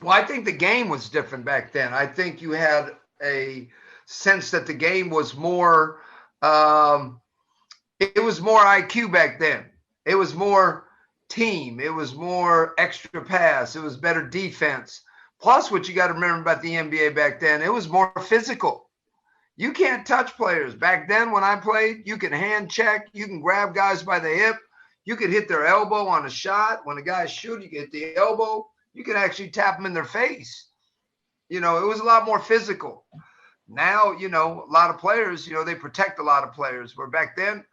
Well, I think the game was different back then. I think you had a sense that the game was more, it was more IQ back then. It was more team. It was more extra pass. It was better defense. Plus, what you got to remember about the NBA back then, it was more physical. You can't touch players. Back then, when I played, you can hand check. You can grab guys by the hip. You could hit their elbow on a shot. When a guy's shooting, you can hit the elbow. You can actually tap them in their face. It was a lot more physical. Now, a lot of players, they protect a lot of players. Where back then,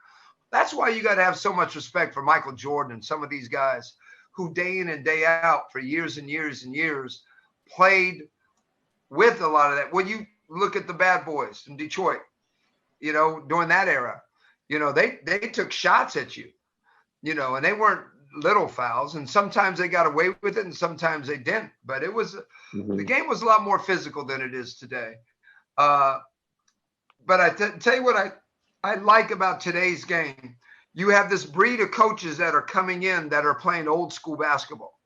that's why you got to have so much respect for Michael Jordan and some of these guys who day in and day out for years and years and years played with a lot of that. When you look at the Bad Boys in Detroit, during that era, they took shots at you, and they weren't little fouls, and sometimes they got away with it and sometimes they didn't, but it was the game was a lot more physical than it is today. But I tell you what I like about today's game. You have this breed of coaches that are coming in that are playing old school basketball.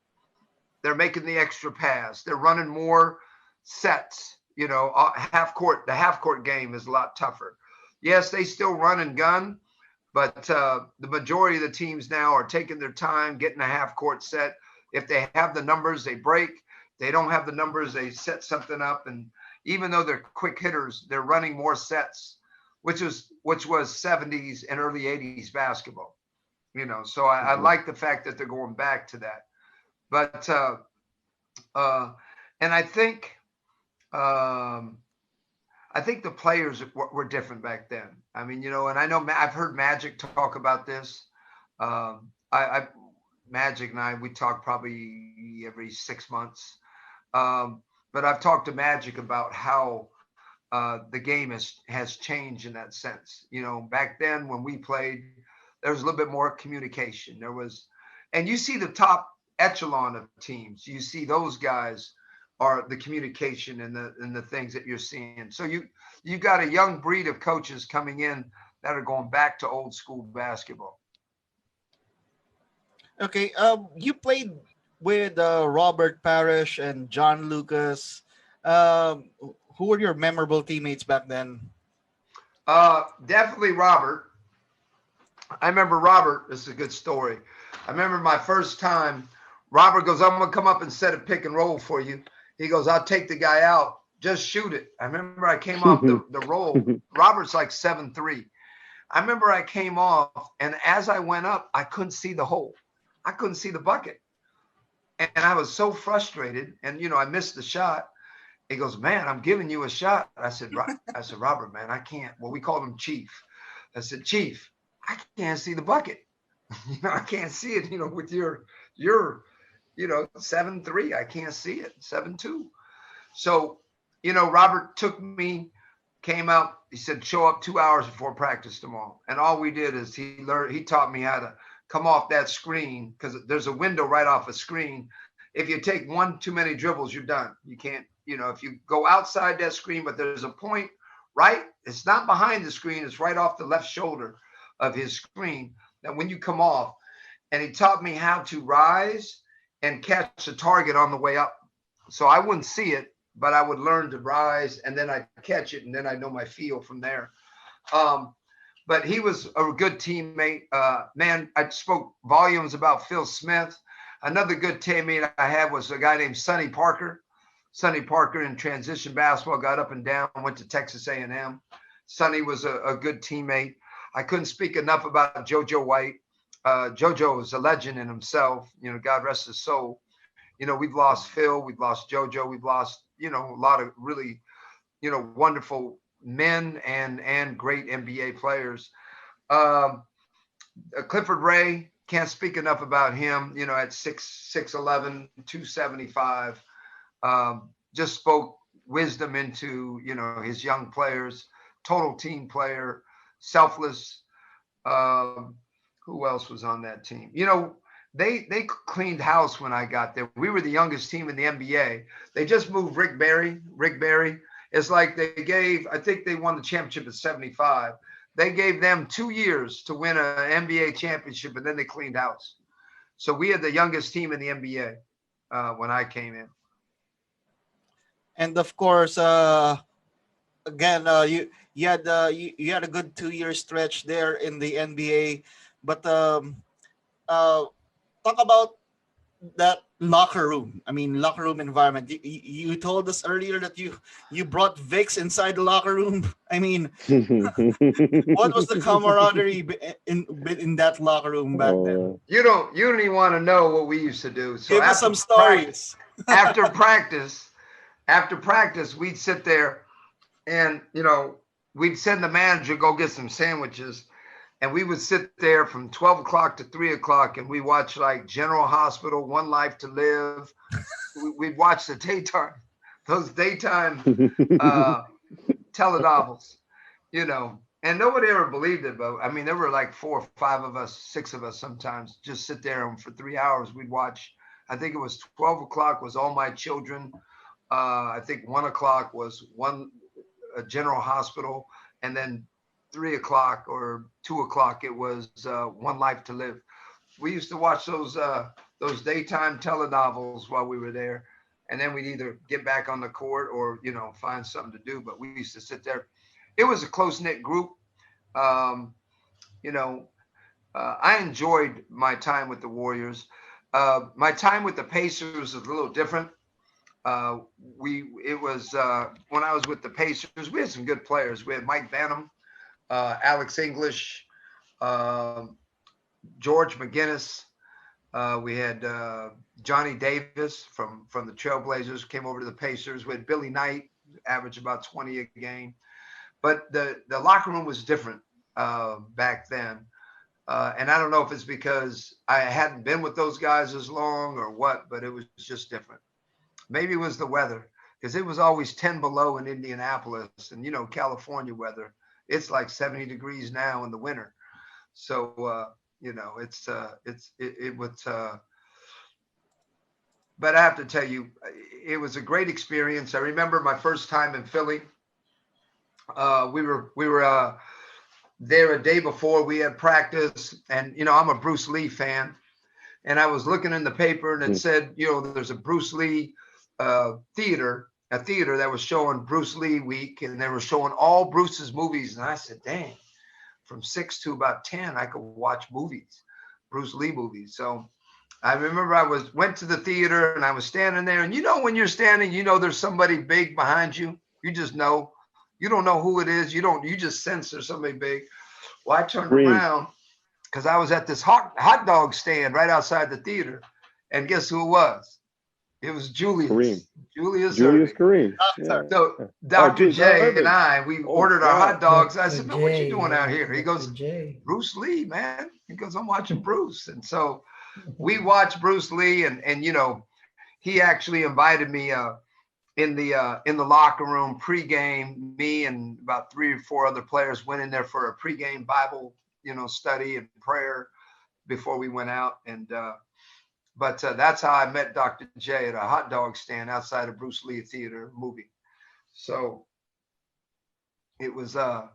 They're making the extra pass. They're running more sets. The half court game is a lot tougher. Yes, they still run and gun, but the majority of the teams now are taking their time, getting a half-court set. If they have the numbers, they break. They don't have the numbers, they set something up. And even though they're quick hitters, they're running more sets, which was 70s and early 80s basketball. So I like the fact that they're going back to that. But and I think the players were different back then. I mean, and I know I've heard Magic talk about this. Magic and I, we talk probably every 6 months. But I've talked to Magic about how the game has changed in that sense. Back then when we played, there was a little bit more communication. And you see the top echelon of teams. You see those guys are the communication and the things that you're seeing. So you've got a young breed of coaches coming in that are going back to old school basketball. Okay, you played with Robert Parrish and John Lucas. Who were your memorable teammates back then? Definitely Robert. I remember Robert. This is a good story. I remember my first time. Robert goes, "I'm gonna come up and set a pick and roll for you." He goes, "I'll take the guy out. Just shoot it." I remember I came off the roll. Robert's like 7'3". I remember I came off, and as I went up, I couldn't see the hole. I couldn't see the bucket. And I was so frustrated. And, I missed the shot. He goes, "Man, I'm giving you a shot." I said, "Robert, man, I can't." Well, we called him Chief. I said, "Chief, I can't see the bucket. I can't see it, with your 7'3". I can't see it, 7'2". So, Robert took me, came out. He said, "Show up 2 hours before practice tomorrow." And all we did is he taught me how to come off that screen, because there's a window right off a screen. If you take one too many dribbles, you're done. You can't, if you go outside that screen, but there's a point right, it's not behind the screen, it's right off the left shoulder of his screen, that when you come off, and he taught me how to rise and catch a target on the way up. So I wouldn't see it, but I would learn to rise, and then I'd catch it, and then I know my feel from there. But he was a good teammate. Man, I spoke volumes about Phil Smith. Another good teammate I had was a guy named Sonny Parker. Sonny Parker in transition basketball, got up and down, went to Texas A&M. Sonny was a good teammate. I couldn't speak enough about JoJo White. JoJo is a legend in himself. God rest his soul. We've lost Phil, we've lost JoJo, we've lost, a lot of really, wonderful men and great NBA players. Clifford Ray, can't speak enough about him, at 6'11", 275. Just spoke wisdom into, his young players, total team player, selfless. Who else was on that team? They cleaned house when I got there. We were the youngest team in the NBA. They just moved Rick Barry. It's like I think they won the championship at 75. They gave them 2 years to win an NBA championship, and then they cleaned house. So we had the youngest team in the NBA when I came in. And of course, again, you had a good 2-year stretch there in the NBA, but talk about that locker room. Locker room environment. You told us earlier that you brought Vicks inside the locker room. What was the camaraderie in that locker room back then? You don't even want to know what we used to do. So give us some stories. After practice, we'd sit there, and we'd send the manager go get some sandwiches. And we would sit there from 12 o'clock to 3 o'clock, and we watch like General Hospital, One Life to Live. We'd watch those daytime telenovels, and nobody ever believed it. But there were like 4 or 5 of us, 6 of us sometimes, just sit there, and for 3 hours we'd watch. I think it was 12 o'clock was All My Children. I think 1 o'clock was General Hospital, and then 3 o'clock or 2 o'clock it was One Life to Live. We used to watch those daytime telenovels while we were there, and then we'd either get back on the court or find something to do. But we used to sit there. It was a close-knit group. I enjoyed my time with the Warriors. My time with the Pacers is a little different. It was when I was with the Pacers, we had some good players. We had Mike Banham, Alex English, George McGinnis. We had Johnny Davis from the Trailblazers, came over to the Pacers. We had Billy Knight, averaged about 20 a game. But the locker room was different back then. And I don't know if it's because I hadn't been with those guys as long or what, but it was just different. Maybe it was the weather, because it was always 10 below in Indianapolis, and California weather. It's like 70 degrees now in the winter. So, it was, but I have to tell you, it was a great experience. I remember my first time in Philly. We were there a day before we had practice, and I'm a Bruce Lee fan, and I was looking in the paper and it said, there's a Bruce Lee theater that was showing Bruce Lee week, and they were showing all Bruce's movies, and I said, dang, from 6 to about 10 I could watch movies, Bruce Lee movies. So I remember I went to the theater and I was standing there, and when you're standing, there's somebody big behind you. You just know. You don't know who it is. You just sense there's somebody big. Well, I turned around because I was at this hot dog stand right outside the theater, and guess who it was? It was Julius. Kareem. Julius Kareem. Yeah. So Dr. J and I, we ordered our hot dogs. I said, man, what you doing out here? He goes, Bruce Lee, man. He goes, I'm watching Bruce. And so we watched Bruce Lee, and he actually invited me in the locker room pregame. Me and about 3 or 4 other players went in there for a pregame Bible, study and prayer before we went out. And but that's how I met Dr. J at a hot dog stand outside of Bruce Lee Theater movie. So it was I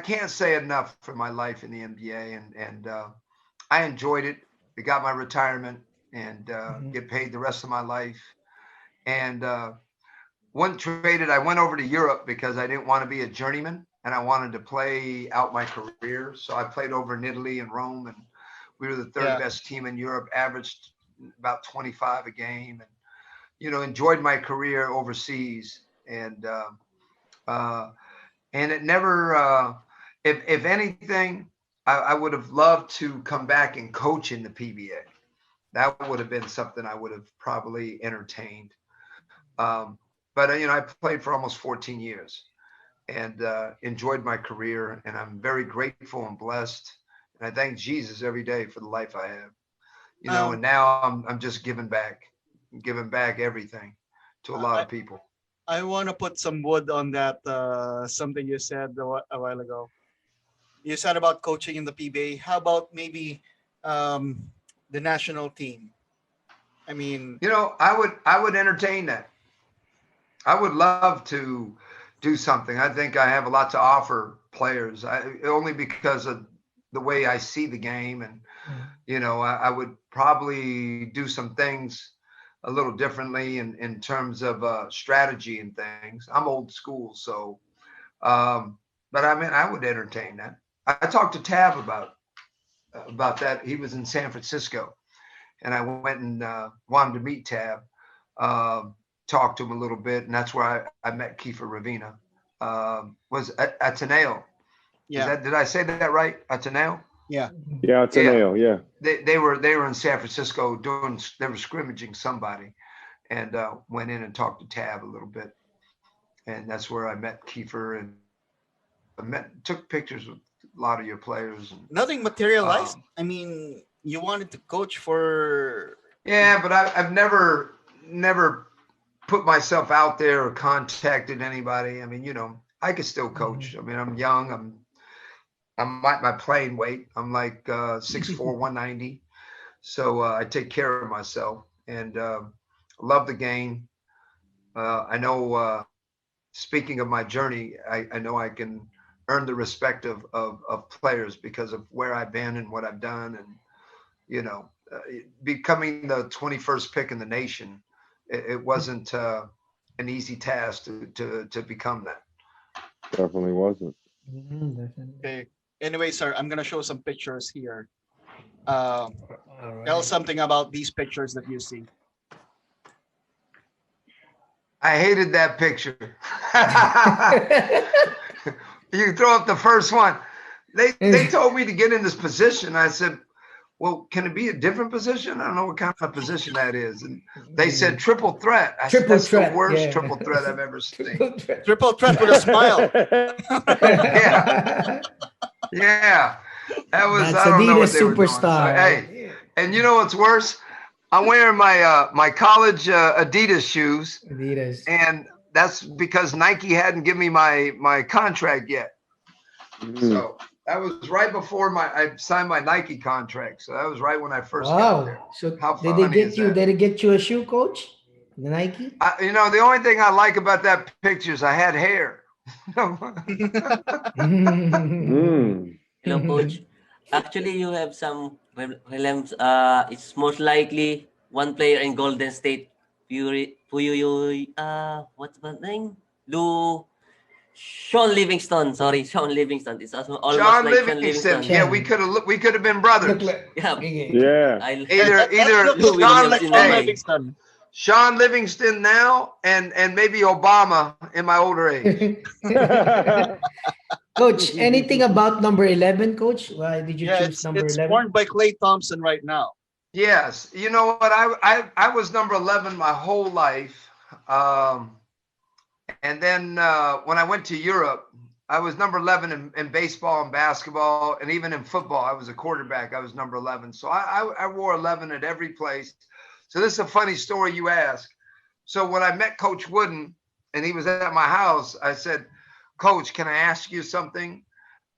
can't say enough for my life in the NBA, and I enjoyed it. I got my retirement and get paid the rest of my life. And when traded, I went over to Europe because I didn't want to be a journeyman and I wanted to play out my career. So I played over in Italy and Rome, and we were the third best team in Europe, averaged about 25 a game, and enjoyed my career overseas. And it never, if anything, I would have loved to come back and coach in the PBA. That would have been something I would have probably entertained. But I played for almost 14 years and enjoyed my career, and I'm very grateful and blessed. And I thank Jesus every day for the life I have, and now I'm just giving back everything to a lot of people. I want to put some wood on that, something you said a while ago. You said about coaching in the PBA. How about maybe the national team? I mean, I would entertain that. I would love to do something. I think I have a lot to offer players, only because of the way I see the game. And, I would probably do some things a little differently in terms of strategy and things. I'm old school. So, but I mean, I would entertain that. I talked to Tab about that. He was in San Francisco, and I went and wanted to meet Tab, talk to him a little bit. And that's where I met Kiefer Ravina, was Ateneo. Yeah. Did I say that right? Ateneo? Yeah. Yeah, Ateneo, yeah. They were in San Francisco they were scrimmaging somebody, and went in and talked to Tab a little bit. And that's where I met Kiefer, and took pictures with a lot of your players. And, nothing materialized. I mean, you wanted to coach for... Yeah, but I've never put myself out there or contacted anybody. I mean, I could still coach. I mean, I'm young. I'm at my playing weight. I'm like 6'4", 190. So I take care of myself and love the game. I know, speaking of my journey, I know I can earn the respect of players because of where I've been and what I've done. And, becoming the 21st pick in the nation, it wasn't an easy task to become that. Definitely wasn't. Definitely. Okay. Anyway, sir, I'm gonna show some pictures here. Tell something about these pictures that you see. I hated that picture. You throw up the first one. They told me to get in this position. I said, well, can it be a different position? I don't know what kind of position that is. And they said triple threat. I said, that's the worst triple threat I've ever seen. Triple threat with a smile. Yeah. That was, that's I don't know what Adidas they were doing. superstar. So, hey, and you know what's worse? I'm wearing my college Adidas shoes. Adidas. And that's because Nike hadn't given me my contract yet. Mm-hmm. So that was right before I signed my Nike contract. So that was right when I first got there. So how did they get you a shoe, coach? The Nike? The only thing I like about that picture is I had hair. Hello, Coach. Actually, you have some relevance. It's most likely one player in Golden State. What's the name? Sean Livingston. Sorry, Sean Livingston. It's almost Sean like Sean Livingston. Livingston. Yeah, we could have been brothers. Yeah. Yeah. Either Lou Sean, Williams in Sean LA. Livingston. Sean Livingston now, and maybe Obama in my older age. Coach, anything about number 11, Coach? Why did you Yeah, choose number it's 11? worn by Klay Thompson right now. Yes, you know what? I was number 11 my whole life, and then when I went to Europe, I was number 11 in baseball and basketball, and even in football. I was a quarterback. I was number 11, so I wore 11 at every place. So this is a funny story you ask. So when I met Coach Wooden and he was at my house, I said, "Coach, can I ask you something?"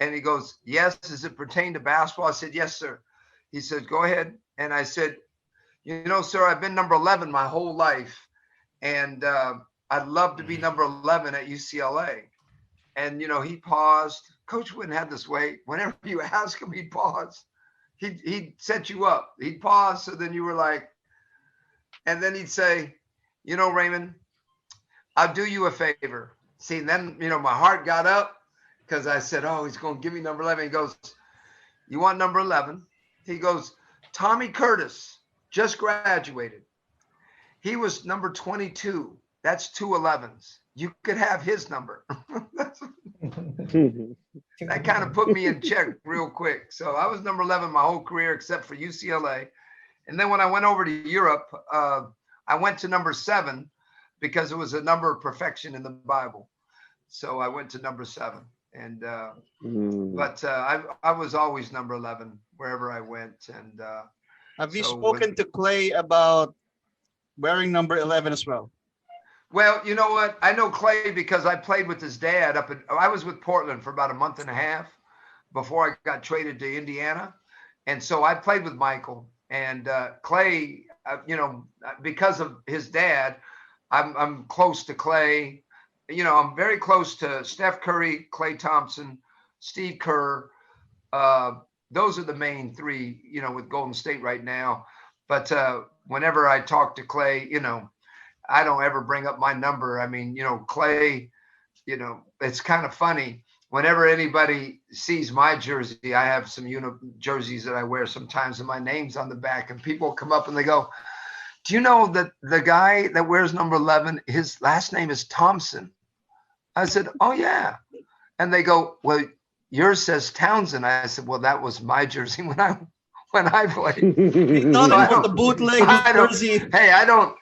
And he goes, "Yes." Does it pertain to basketball? I said, "Yes, sir." He said, "Go ahead." And I said, "You know, sir, I've been number 11 my whole life, and I'd love to be number 11 at UCLA." And, you know, he paused. Coach Wooden had this way. Whenever you ask him, he'd pause. He'd set you up. He'd pause. So then you were like, and then he'd say, "You know, Raymond, I'll do you a favor." See, then, you know, my heart got up because I said, "Oh, he's going to give me number 11. He goes, "You want number 11? He goes, "Tommy Curtis just graduated. He was number 22. That's 2 11s. You could have his number." That kind of put me in check real quick. So I was number 11 my whole career except for UCLA. And then when I went over to Europe, I went to number 7 because it was a number of perfection in the Bible. So I went to number 7. And but I was always number 11 wherever I went. And have you spoken to Klay about wearing number 11 as well? Well, you know what? I know Klay because I played with his dad I was with Portland for about a month and a half before I got traded to Indiana. And so I played with Michael and Klay, you know, because of his dad, I'm close to Klay. You know, I'm very close to Steph Curry, Klay Thompson, Steve Kerr. Those are the main 3, you know, with Golden State right now. But whenever I talk to Klay, you know, I don't ever bring up my number. I mean, you know, Klay, you know, it's kind of funny. Whenever anybody sees my jersey, I have some jerseys that I wear sometimes and my name's on the back and people come up and they go, "Do you know that the guy that wears number 11, his last name is Thompson?" I said, "Oh yeah." And they go, "Well, yours says Townsend." I said, "Well, that was my jersey when I played." He thought it was the bootleg jersey. Hey, I don't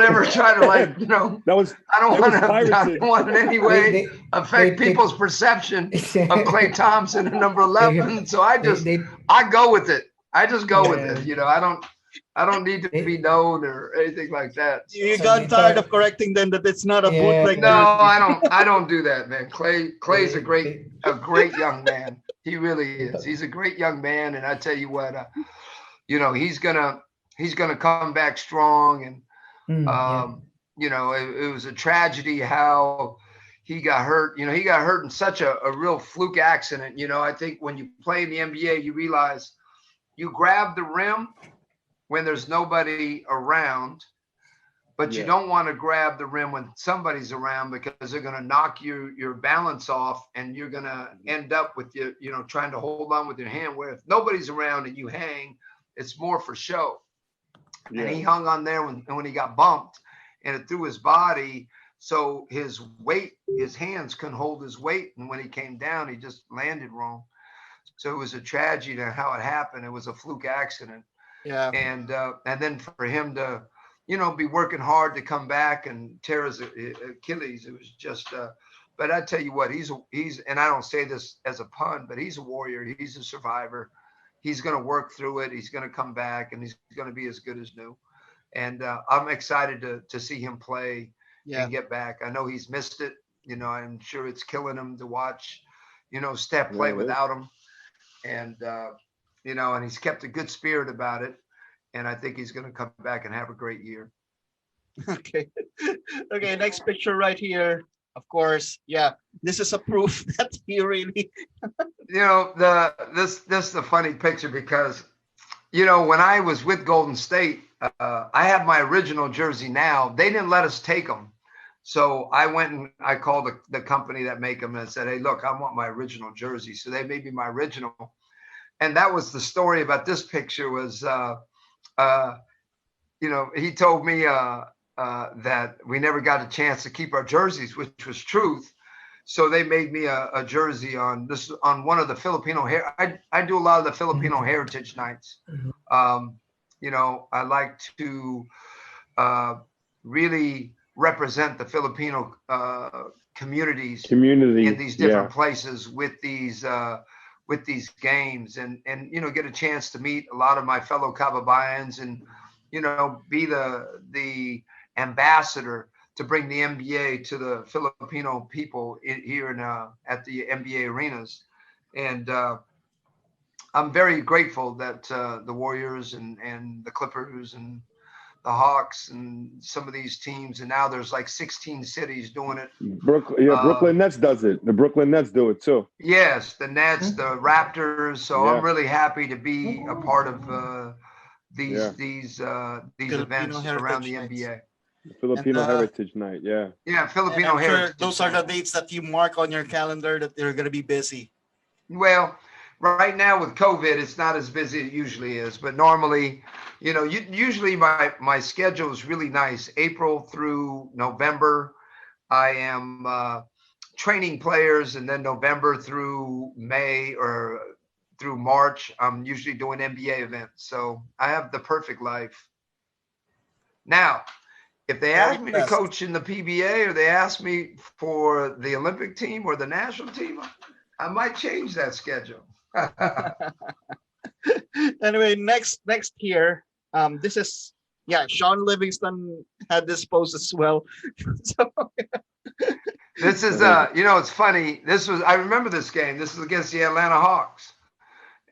ever try to, like, you know, I don't want in any way affect people's perception of Klay Thompson and number 11. So I go with it. I just go with it. You know, I don't need to be known or anything like that. You got tired of correcting them that it's not a bootleg. No, I don't do that, man. Clay's a great young man. He really is. He's a great young man, and I tell you what, you know, he's gonna come back strong. And you know, it was a tragedy how he got hurt. You know, he got hurt in such a real fluke accident. You know, I think when you play in the NBA, you realize you grab the rim when there's nobody around, but you don't want to grab the rim when somebody's around because they're going to knock your balance off and you're going to end up with you know, trying to hold on with your hand, where if nobody's around and you hang, it's more for show. Yeah. And he hung on there when he got bumped and it threw his body. So his weight, his hands couldn't hold his weight. And when he came down, he just landed wrong. So it was a tragedy to how it happened. It was a fluke accident. Yeah. And then for him to, you know, be working hard to come back and tear his Achilles, it was just, but I tell you what, he's, and I don't say this as a pun, but he's a warrior. He's a survivor. He's going to work through it. He's going to come back and he's going to be as good as new. And I'm excited to see him play and get back. I know he's missed it. You know, I'm sure it's killing him to watch, you know, Steph play without him. And, you know, and he's kept a good spirit about it. And I think he's going to come back and have a great year. Okay. Okay. Next picture right here. of course, yeah, this is a proof that he really. This is a funny picture because, when I was with Golden State, I have my original jersey now. They didn't let us take them. So I went and I called the company that make them and said, hey, look, I want my original jersey. So they made me my original. And that was the story about this picture was, he told me that we never got a chance to keep our jerseys, which was truth. So they made me a jersey on one of the Filipino I do a lot of the Filipino heritage nights. I like to really represent the Filipino communities in these different places with these games and get a chance to meet a lot of my fellow kababayans and be the ambassador to bring the NBA to the Filipino people here at the NBA arenas. And I'm very grateful that the Warriors and the Clippers and the Hawks and some of these teams, and now there's like 16 cities doing it. Brooklyn Nets does it. The Brooklyn Nets do it too. Yes, the Nets, the Raptors. So I'm really happy to be a part of these events around the NBA. The Filipino Heritage Night, yeah, Filipino Heritage. Sure those are the dates that you mark on your calendar that they're going to be busy. Well, right now with COVID, it's not as busy as it usually is, but normally, usually my schedule is really nice. April through November, I am training players, and then November through May or through March, I'm usually doing NBA events. So I have the perfect life. Now, if they ask me to coach in the PBA or they ask me for the Olympic team or the national team, I might change that schedule. Anyway, next here, this is Sean Livingston had this post as well. So, this is it's funny. I remember this game. This is against the Atlanta Hawks,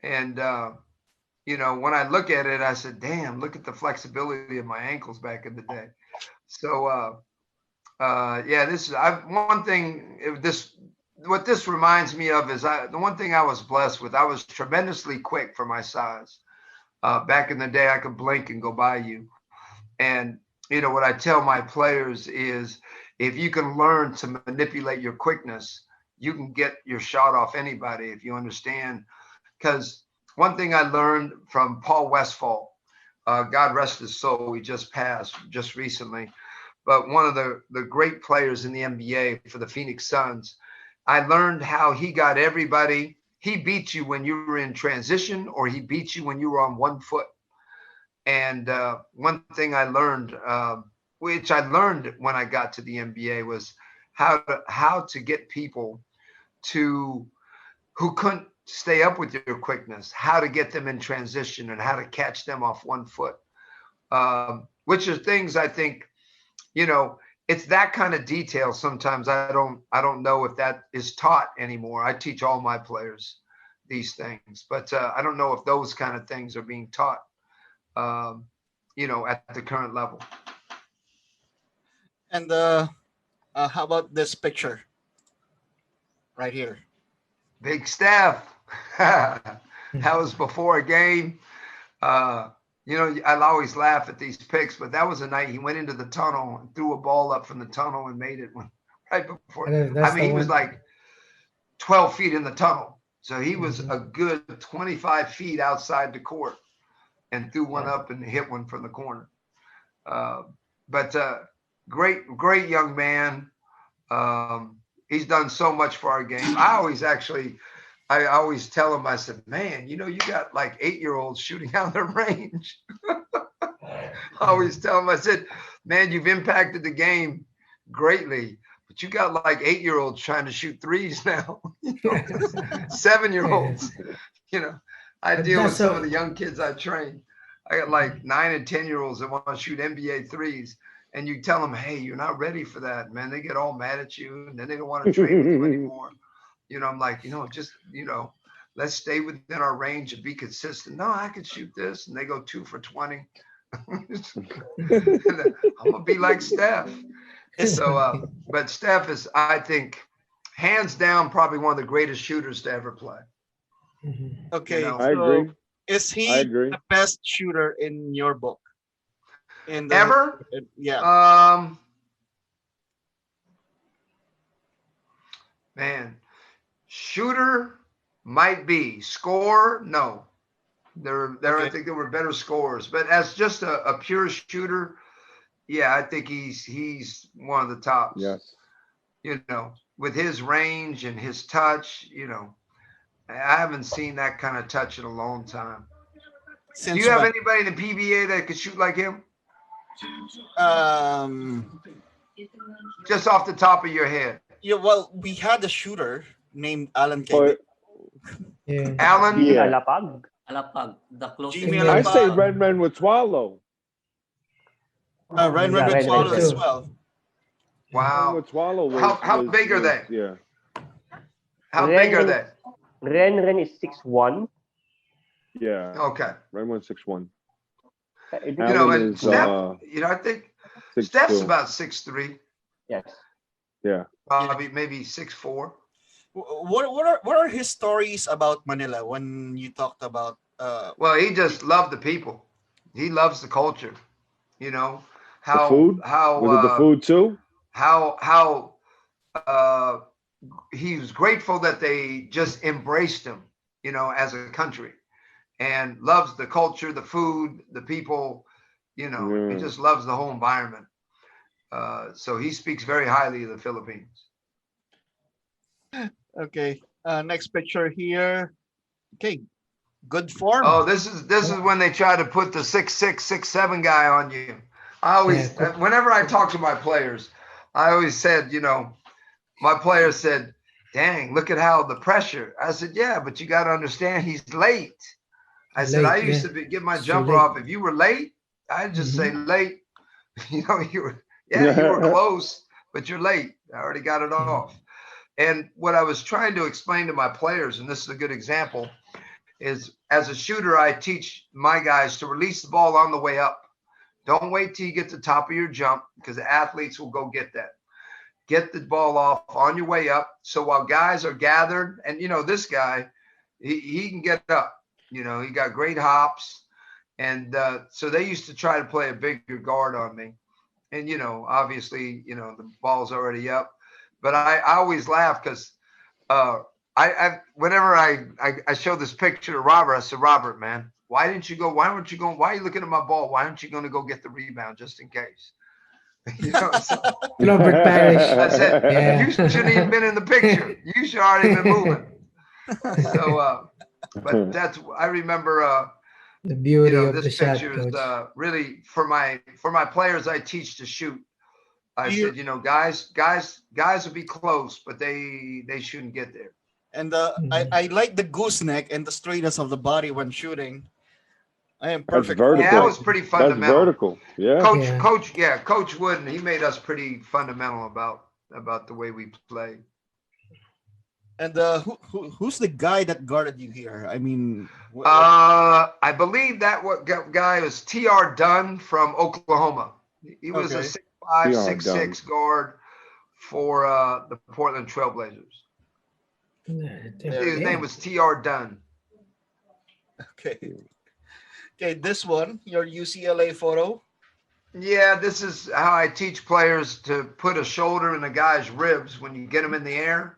and when I look at it, I said, "Damn, look at the flexibility of my ankles back in the day." So this is one thing. What this reminds me of is the one thing I was blessed with. I was tremendously quick for my size. Back in the day, I could blink and go by you. And, what I tell my players is if you can learn to manipulate your quickness, you can get your shot off anybody, if you understand. Because one thing I learned from Paul Westphal, God rest his soul, he just passed just recently, but one of the great players in the NBA for the Phoenix Suns, I learned how he got everybody. He beat you when you were in transition, or he beat you when you were on one foot. And one thing I learned, which I learned when I got to the NBA, was how to get people who couldn't stay up with your quickness, how to get them in transition and how to catch them off one foot, which are things I think, it's that kind of detail. Sometimes I don't know if that is taught anymore. I teach all my players these things, but I don't know if those kind of things are being taught, at the current level. And how about this picture right here? Big Steph. That was before a game. I'll always laugh at these pics, but that was a night he went into the tunnel and threw a ball up from the tunnel and made it right before. He was like 12 feet in the tunnel. So he was a good 25 feet outside the court and threw one up and hit one from the corner. But great young man. He's done so much for our game. I always tell him, I said, man, you got like 8-year-olds shooting out of the range. I always tell him, I said, man, you've impacted the game greatly, but you got like 8-year-olds trying to shoot threes now. 7-year-olds. I deal with some of the young kids I train. I got like 9 and 10-year-olds that want to shoot NBA threes. And you tell them, hey, you're not ready for that, man. They get all mad at you, and then they don't want to train with you anymore. I'm like, let's stay within our range and be consistent. No, I could shoot this. And they go 2 for 20. I'm going to be like Steph. So, but Steph is, I think, hands down, probably one of the greatest shooters to ever play. Okay, I agree. Is he the best shooter in your book? Ever? Yeah. Man, shooter might be. Score, no. I think there were better scorers, but as just a pure shooter, yeah, I think he's one of the tops. Yes. You know, with his range and his touch, you know, I haven't seen that kind of touch in a long time. Do you have anybody in the PBA that could shoot like him? Just off the top of your head. Yeah, well, we had a shooter named Alan Kevin. Alan? Yeah. Alapag. The closest. I say Redman with Swallow. Redman with Swallow as well. Wow. With Swallow how big are they? Yeah. How big are they? Ren is 6'1". Yeah. Okay. Redman 6'1". You know, and Steph, you know, I think Steph's about 6'3". Yes. Yeah. Maybe 6'4". What are his stories about Manila when you talked about? Well, he just loved the people. He loves the culture. You know the food. How was it the food too? How he was grateful that they just embraced him. You know, as a country, and loves the culture, the food, the people. You know, he just loves the whole environment. So he speaks very highly of the Philippines. Okay. Next picture here. Okay. Good form. Oh, this is when they try to put the 6'6", 6'7" guy on you. I always, whenever I talk to my players, I always said, you know, my players said, "Dang, look at how the pressure." I said, "Yeah, but you got to understand he's late." I said, I used to get my jumper off. If you were late, I'd just say late. You know, you were close, but you're late. I already got it off. And what I was trying to explain to my players, and this is a good example, is as a shooter, I teach my guys to release the ball on the way up. Don't wait till you get to the top of your jump, because the athletes will go get that. Get the ball off on your way up. So while guys are gathered, and, you know, this guy, he can get up. You know, he got great hops. And so they used to try to play a bigger guard on me. And, you know, obviously, you know, the ball's already up. But I always laugh because whenever I show this picture to Robert, I said, "Robert, man, why didn't you go? Why weren't you going? Why are you looking at my ball? Why aren't you going to go get the rebound just in case?" You know, so, Robert Parrish. I said, "You shouldn't even been in the picture. You should already been moving." So, but I remember the beauty of this the shot, picture is really for my players I teach to shoot. I said, you know, guys will be close, but they shouldn't get there. And I like the gooseneck and the straightness of the body when shooting. I am perfect. Yeah, that was pretty fundamental. That's vertical. Yeah. Coach Wooden, he made us pretty fundamental about the way we play. And who's the guy that guarded you here? I mean, I believe that guy was T.R. Dunn from Oklahoma. He was a 6'5", 6'6" guard for the Portland Trailblazers. His name was T.R. Dunn. Okay, this one, your UCLA photo. Yeah, this is how I teach players to put a shoulder in a guy's ribs when you get them in the air.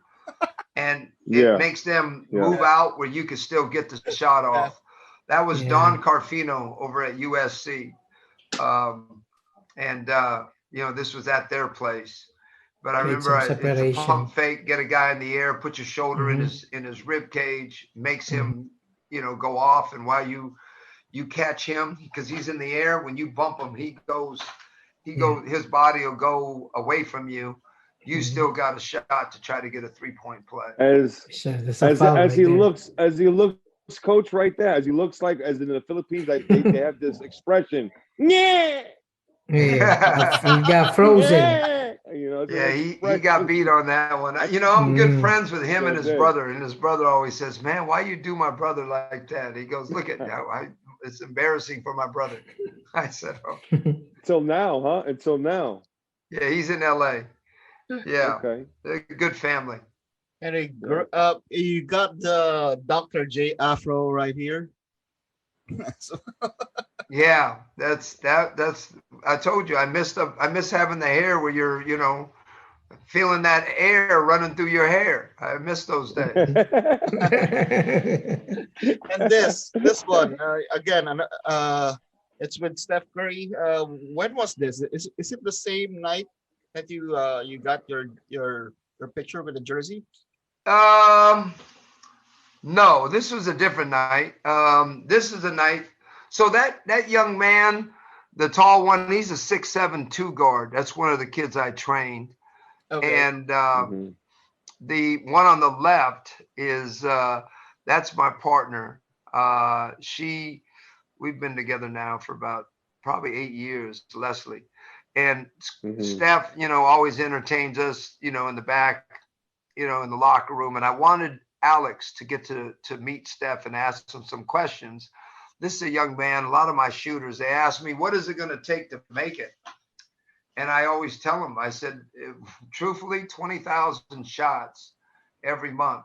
And it makes them move out where you can still get the shot off. That was Don Carfino over at USC. You know, this was at their place. But I remember it's a pump fake, get a guy in the air, put your shoulder in his rib cage, makes him, you know, go off. And while you catch him, because he's in the air, when you bump him, his body will go away from you. You still got a shot to try to get a 3-point play. As he looks, coach, right there, as he looks like, as in the Philippines, like they have this expression. Yeah. He got frozen. You know, he got beat on that one. You know, I'm good friends with him and his brother, and his brother always says, "Man, why you do my brother like that?" He goes, "Look at now, it's embarrassing for my brother." I said, "Oh." Until now, huh? Until now. Yeah, he's in LA. Yeah. Okay. Good family. And you got the Dr. J Afro right here. So, Yeah, that's I told you I miss having the hair where you're, feeling that air running through your hair. I miss those days. and this one again, it's with Steph Curry. When was this? Is it the same night that you got your picture with the jersey? No, this was a different night. This is a night. So that young man, the tall one, he's a 6'7" 2 guard. That's one of the kids I trained. Okay. And the one on the left is that's my partner. We've been together now for about probably 8 years, Leslie. And Steph, always entertains us, in the back, in the locker room. And I wanted Alex to get to meet Steph and ask him some questions. This is a young man. A lot of my shooters, they ask me, what is it going to take to make it? And I always tell them, I said, truthfully, 20,000 shots every month.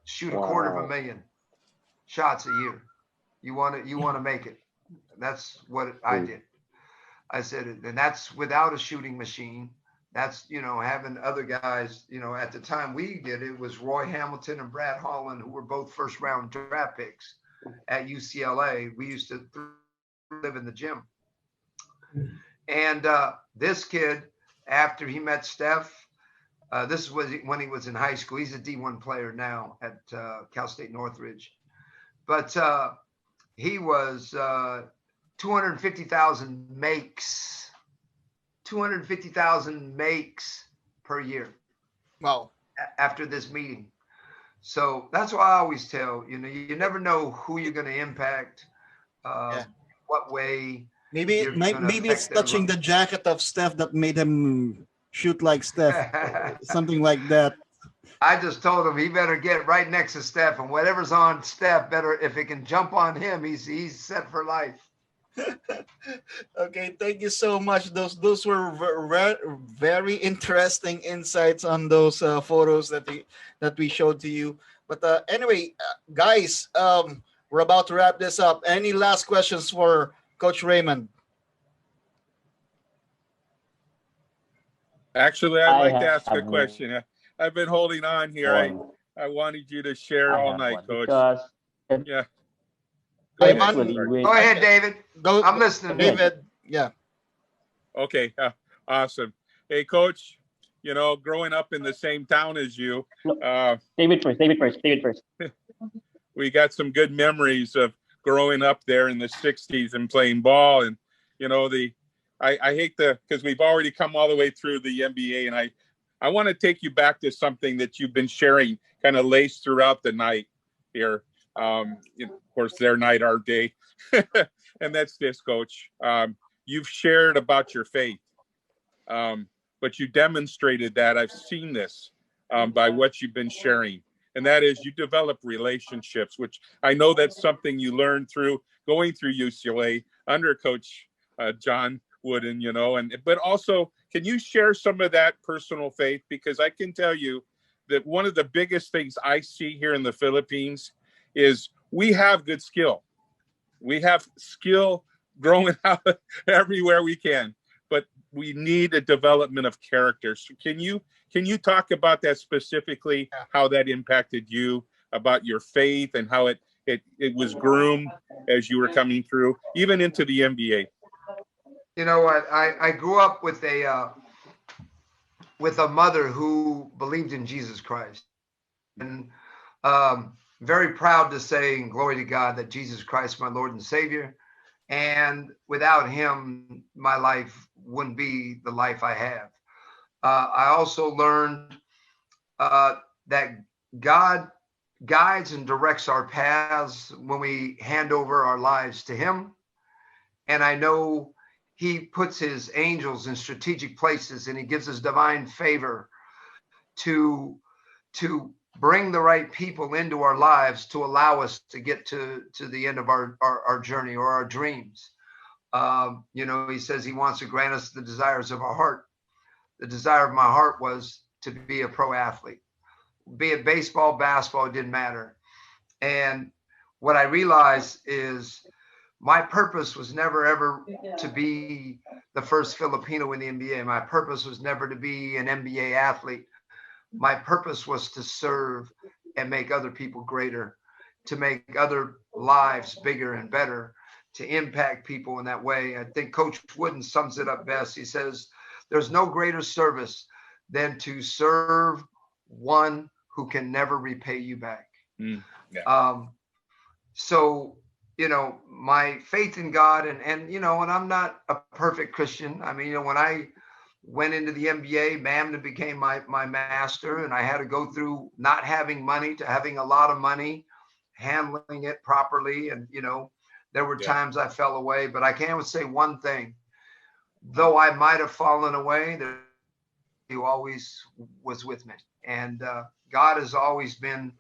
Shoot a $250,000 shots a year. You want to make it. That's what I did. I said, and that's without a shooting machine. That's, having other guys, at the time we did, it was Roy Hamilton and Brad Holland, who were both first round draft picks at UCLA. We used to live in the gym. And this kid, after he met Steph, this was when he was in high school. He's a D1 player now at Cal State Northridge. But he was 250,000 makes. 250,000 makes per year. Wow. After this meeting. So that's why I always tell, you never know who you're going to impact, what way. Maybe it's touching the jacket of Steph that made him shoot like Steph. Something like that. I just told him he better get right next to Steph, and whatever's on Steph, better, if it can jump on him, he's set for life. Okay, thank you so much. Those were very interesting insights on those photos that we showed to you. But anyway, guys, we're about to wrap this up. Any last questions for Coach Raymond? Actually, I'd like to ask a question. I've been holding on here. I wanted you to share all night, Coach. Yeah. Go ahead, David. I'm listening. David, yeah. Okay, awesome. Hey, Coach, growing up in the same town as you. David first. We got some good memories of growing up there in the 60s and playing ball. And, I hate because we've already come all the way through the NBA. And I want to take you back to something that you've been sharing kind of laced throughout the night here. Of course, their night, our day. And that's this, Coach. You've shared about your faith, but you demonstrated that. I've seen this by what you've been sharing. And that is you develop relationships, which I know that's something you learned through going through UCLA under Coach John Wooden, but also, can you share some of that personal faith? Because I can tell you that one of the biggest things I see here in the Philippines is we have good skill. We have skill growing out everywhere we can, but we need a development of character. So can you talk about that specifically, how that impacted you, about your faith and how it was groomed as you were coming through, even into the NBA? You know what? I grew up with a mother who believed in Jesus Christ, and very proud to say, glory to God, that Jesus Christ, my Lord and Savior. And without him, my life wouldn't be the life I have. I also learned that God guides and directs our paths when we hand over our lives to him. And I know he puts his angels in strategic places, and he gives us divine favor to bring the right people into our lives to allow us to get to the end of our journey or our dreams. He says he wants to grant us the desires of our heart. The desire of my heart was to be a pro athlete, be it baseball, basketball, it didn't matter. And what I realized is my purpose was never, ever to be the first Filipino in the NBA. My purpose was never to be an NBA athlete. My purpose was to serve and make other people greater, to make other lives bigger and better, to impact people in that way. I think Coach Wooden sums it up best. He says, there's no greater service than to serve one who can never repay you back. So, my faith in God and I'm not a perfect Christian. I mean, when I went into the NBA, Mamden became my master, and I had to go through not having money to having a lot of money, handling it properly. And, there were times I fell away, but I can say one thing, though I might have fallen away, he always was with me. And God has always been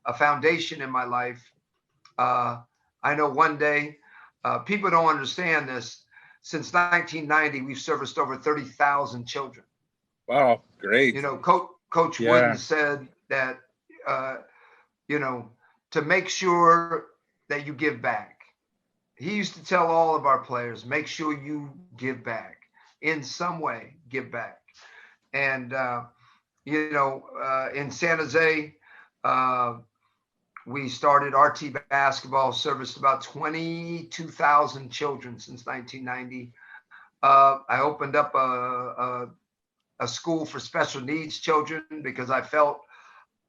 a foundation in my life. I know one day, people don't understand this. Since 1990, we've serviced over 30,000 children. Wow, great. Coach Wooden said that, to make sure that you give back. He used to tell all of our players, make sure you give back in some way, give back. And, in San Jose, we started RT basketball, serviced about 22,000 children since 1990. I opened up a school for special needs children because I felt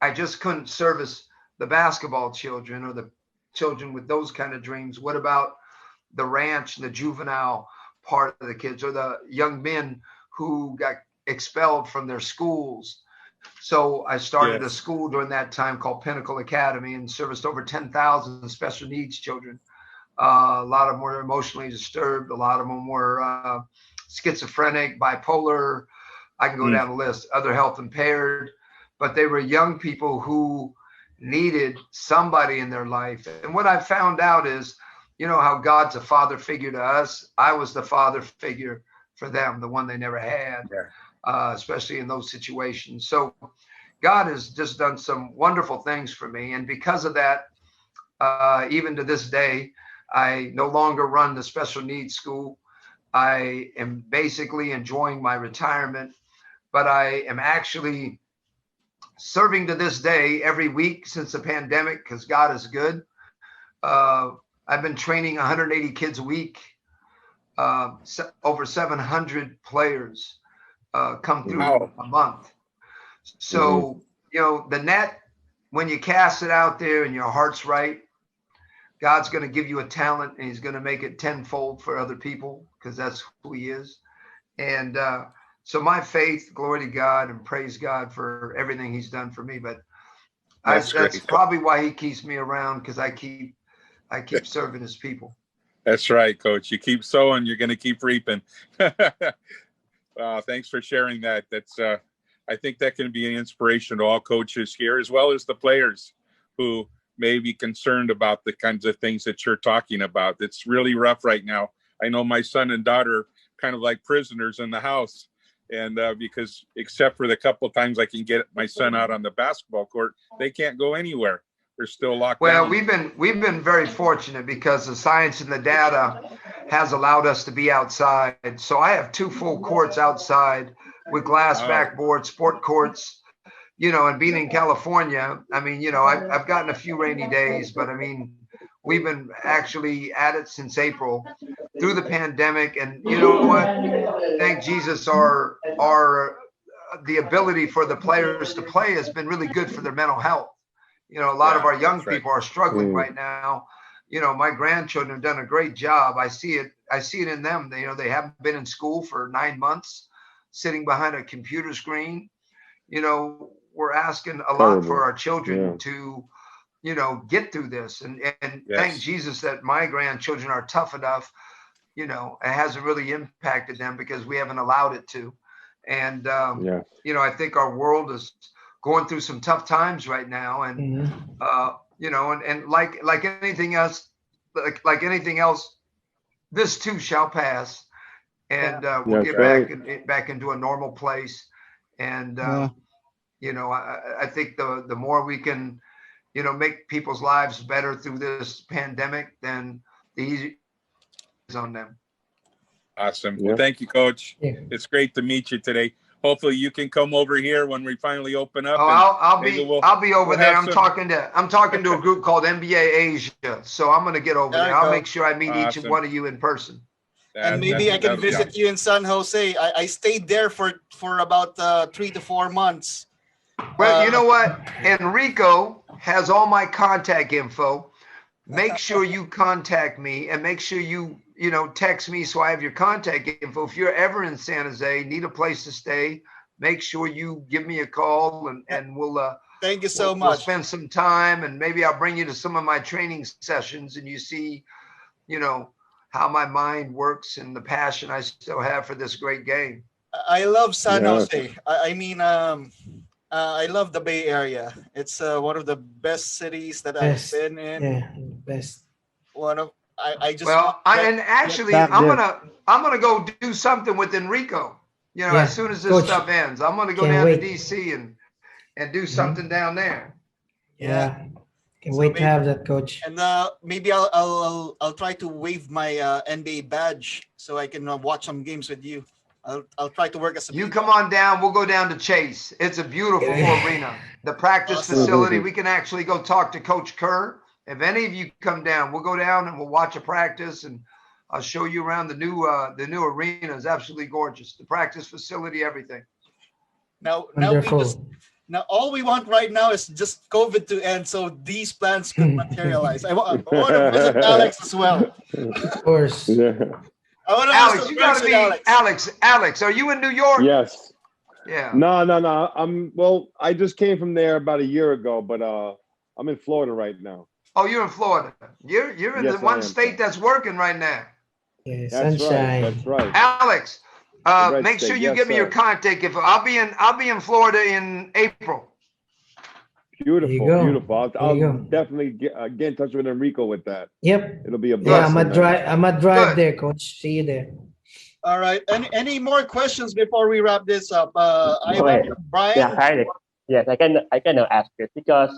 I just couldn't service the basketball children or the children with those kind of dreams. What about the ranch, the juvenile part of the kids, or the young men who got expelled from their schools? So I started a school during that time called Pinnacle Academy and serviced over 10,000 special needs children. A lot of them were emotionally disturbed. A lot of them were schizophrenic, bipolar. I can go down the list, other health impaired. But they were young people who needed somebody in their life. And what I found out is, how God's a father figure to us. I was the father figure for them, the one they never had. Especially in those situations. So God has just done some wonderful things for me. And because of that, even to this day, I no longer run the special needs school. I am basically enjoying my retirement, but I am actually serving to this day every week since the pandemic because God is good. I've been training 180 kids a week, over 700 players. Come through a month. So, the net, when you cast it out there and your heart's right, God's going to give you a talent and he's going to make it tenfold for other people because that's who he is. And so my faith, glory to God and praise God for everything he's done for me. But that's probably why he keeps me around because I keep serving his people. That's right, Coach. You keep sowing, you're going to keep reaping. Thanks for sharing that. That's I think that can be an inspiration to all coaches here, as well as the players who may be concerned about the kinds of things that you're talking about. It's really rough right now. I know my son and daughter are kind of like prisoners in the house. And because except for the couple of times I can get my son out on the basketball court, they can't go anywhere. They're still locked down. Well, we've been very fortunate because the science and the data has allowed us to be outside. So I have 2 full courts outside with glass backboard, sport courts, and being in California, I mean, I've gotten a few rainy days, but I mean, we've been actually at it since April through the pandemic. And you know what? Thank Jesus, the ability for the players to play has been really good for their mental health. A lot of our young people are struggling right now. My grandchildren have done a great job. I see it in them. They haven't been in school for 9 months, sitting behind a computer screen. We're asking a lot for our children to, get through this. And thank Jesus that my grandchildren are tough enough. It hasn't really impacted them because we haven't allowed it to. And, I think our world is going through some tough times right now. And, and like anything else, this too shall pass, and we'll get back into a normal place. And I think the more we can, make people's lives better through this pandemic, then the easier is on them. Awesome. Well, thank you, Coach. Yeah. It's great to meet you today. Hopefully, you can come over here when we finally open up. Oh, I'll be over there. I'm talking to a group called NBA Asia, so I'm going to get over there. I'll make sure I meet each one of you in person. And maybe I can visit you in San Jose. I stayed there for about 3 to 4 months. Well, you know what? Enrico has all my contact info. Make sure you contact me, and make sure you text me so I have your contact info. If you're ever in San Jose, need a place to stay, make sure you give me a call, and we'll thank you so much. We'll spend some time, and maybe I'll bring you to some of my training sessions, and you see, how my mind works and the passion I still have for this great game. I love San Jose. I love the Bay Area. It's one of the best cities that I've been in. Yeah, best. One of actually I'm gonna go do something with Enrico. As soon as this stuff ends, I'm gonna go down to DC and do something down there. Yeah. Can't wait to have that, Coach. And maybe I'll try to wave my NBA badge so I can watch some games with you. I'll try to work as a. You come on down. We'll go down to Chase. It's a beautiful arena. The practice facility. We can actually go talk to Coach Kerr. If any of you come down, we'll go down and we'll watch a practice, and I'll show you around the new arena. Is absolutely gorgeous. The practice facility, everything. Now all we want right now is just COVID to end, so these plans could materialize. I want to visit Alex as well. Of course. Alex, you gotta be Alex. Are you in New York? Yes. Yeah. No. I just came from there about a year ago, but I'm in Florida right now. Oh, you're in Florida. You're in the one state that's working right now. Yeah, sunshine. That's right. Alex, make sure you give me your contact info. I'll be in Florida in April. Beautiful. I'll definitely get in touch with Enrico with that. Yep. It'll be a blessing. Yeah, I'm a drive there, Coach. See you there. All right. Any more questions before we wrap this up? Brian? Yeah, hi. Yes, I can ask this because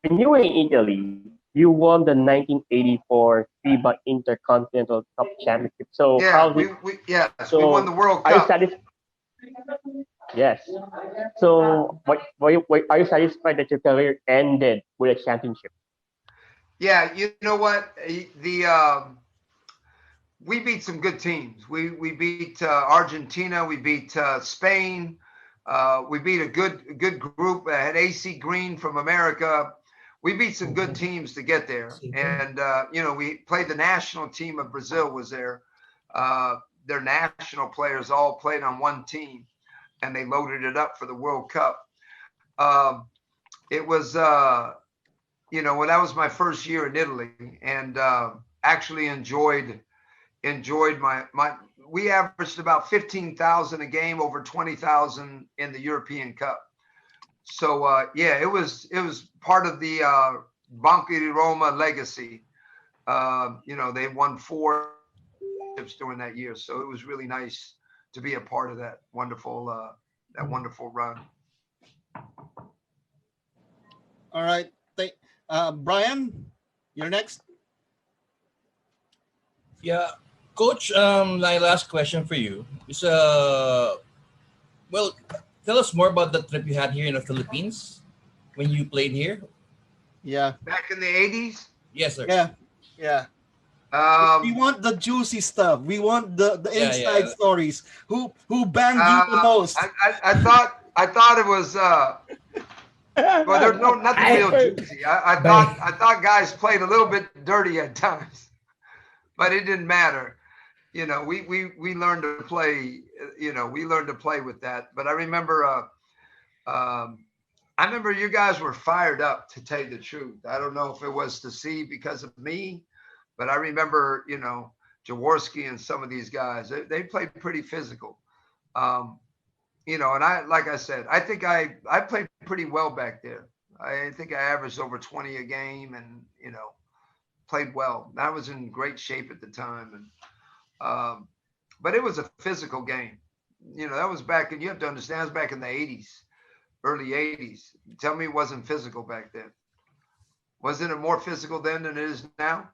when you were in Italy, you won the 1984 FIBA Intercontinental Cup Championship. So we won the World Cup. Yes. So, are you satisfied that your career ended with a championship? Yeah, you know what? We beat some good teams. We beat Argentina. We beat Spain. We beat a good group. Had AC Green from America. We beat some good teams to get there. And we played the national team of Brazil was there. Their national players all played on one team, and they loaded it up for the World Cup. It was, that was my first year in Italy, and actually enjoyed my. We averaged about 15,000 a game, over 20,000 in the European Cup. So it was part of the Banco di Roma legacy. They won 4 during that year, so it was really nice to be a part of that wonderful run. All right, Brian, you're next. Yeah, Coach. My last question for you is tell us more about the trip you had here in the Philippines when you played here. Yeah, back in the 80s. Yes, sir. Yeah. We want the juicy stuff. We want the inside stories. Who banged you the most? I thought it was. Well, there's nothing real juicy. I thought guys played a little bit dirty at times, but it didn't matter. We learned to play. We learned to play with that. But I remember you guys were fired up, to tell you the truth. I don't know if it was to see because of me. But I remember, Jaworski and some of these guys, they played pretty physical. And like I said, I think I played pretty well back there. I think I averaged over 20 a game and, played well. I was in great shape at the time. And But it was a physical game. That was back, and you have to understand, it was back in the 80s, early 80s. Tell me it wasn't physical back then. Wasn't it more physical then than it is now?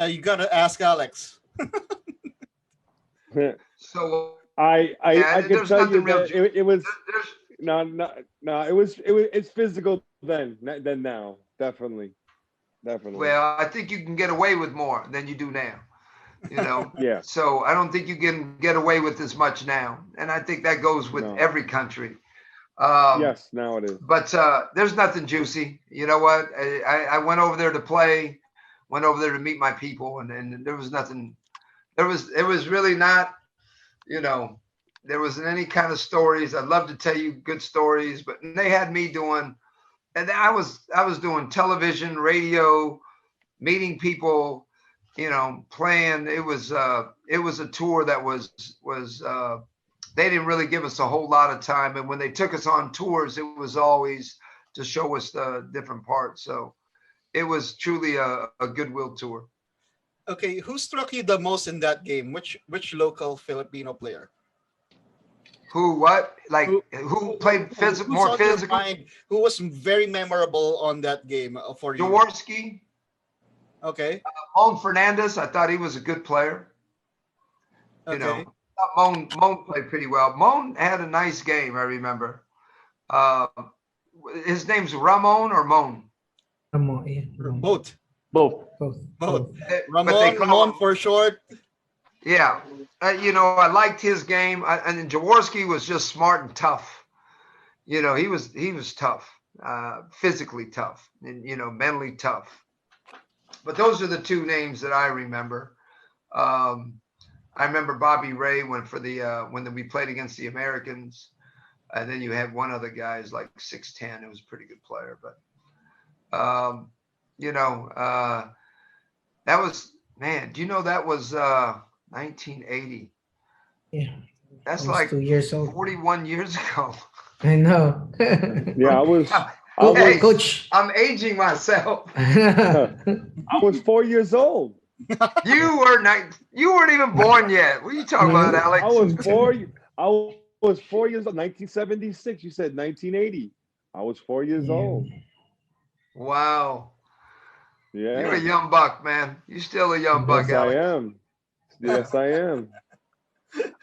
You got to ask Alex. So I can tell you that it was it's physical then than now, definitely. Well, I think you can get away with more than you do now. Yeah. So I don't think you can get away with as much now, and I think that goes with every country. Yes, now it is. But there's nothing juicy. You know what? I went over there to play, went over there to meet my people, and there was nothing. It was really not. There wasn't any kind of stories. I'd love to tell you good stories, but they had me doing, and I was doing television, radio, meeting people, playing. It was a tour that was they didn't really give us a whole lot of time, and when they took us on tours, it was always to show us the different parts. So it was truly a goodwill tour. Okay, who struck you the most in that game? Which local Filipino player? Who? What? Like who played more physical? Who was very memorable on that game for you? Jaworski. Okay. Moan Fernandez. I thought he was a good player. Okay. Moan played pretty well. Moan had a nice game. I remember. His name's Ramon or Moan? Ramon, yeah. Both. Ramon for short. Yeah. I liked his game. And Jaworski was just smart and tough. He was tough, physically tough, and mentally tough. But those are the two names that I remember. I remember Bobby Ray when we played against the Americans, and then you had one other guy who's like 6'10", who was a pretty good player. But that was, man. Do you know that was 1980? Yeah. That's like 2 years old. 41 years ago. I know. Yeah, I was. Coach. I'm aging myself. I was 4 years old. You weren't even born yet. What are you talking about, Alex? I was 4 years old. 1976. You said 1980. I was 4 years old. Wow. Yeah. You're a young buck, man. You're still a young buck, Alex. Yes, I am.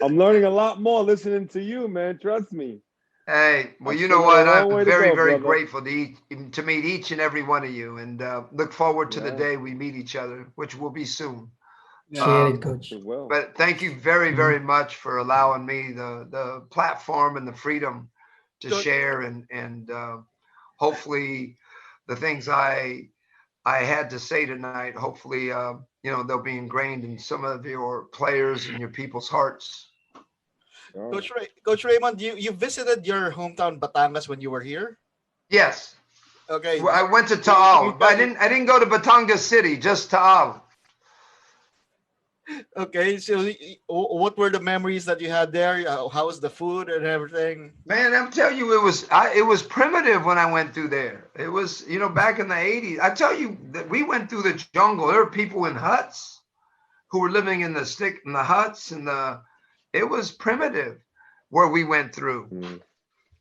I'm learning a lot more listening to you, man. Trust me. Hey, well, you know what? I'm very, very grateful to meet each and every one of you, and look forward to the day we meet each other, which will be soon. Coach. But thank you very, very much for allowing me the platform and the freedom to share, and hopefully the things I had to say tonight, hopefully they'll be ingrained in some of your players and your people's hearts. Coach Raymond, you visited your hometown Batangas when you were here? Yes. Okay. Well, I went to Taal. I didn't go to Batangas City, just Taal. Okay, so what were the memories that you had there? How was the food and everything? Man, I'm telling you, it was primitive when I went through there. It was, back in the 80s. I tell you that we went through the jungle. There were people in huts who were living in the huts, and it was primitive where we went through. Mm.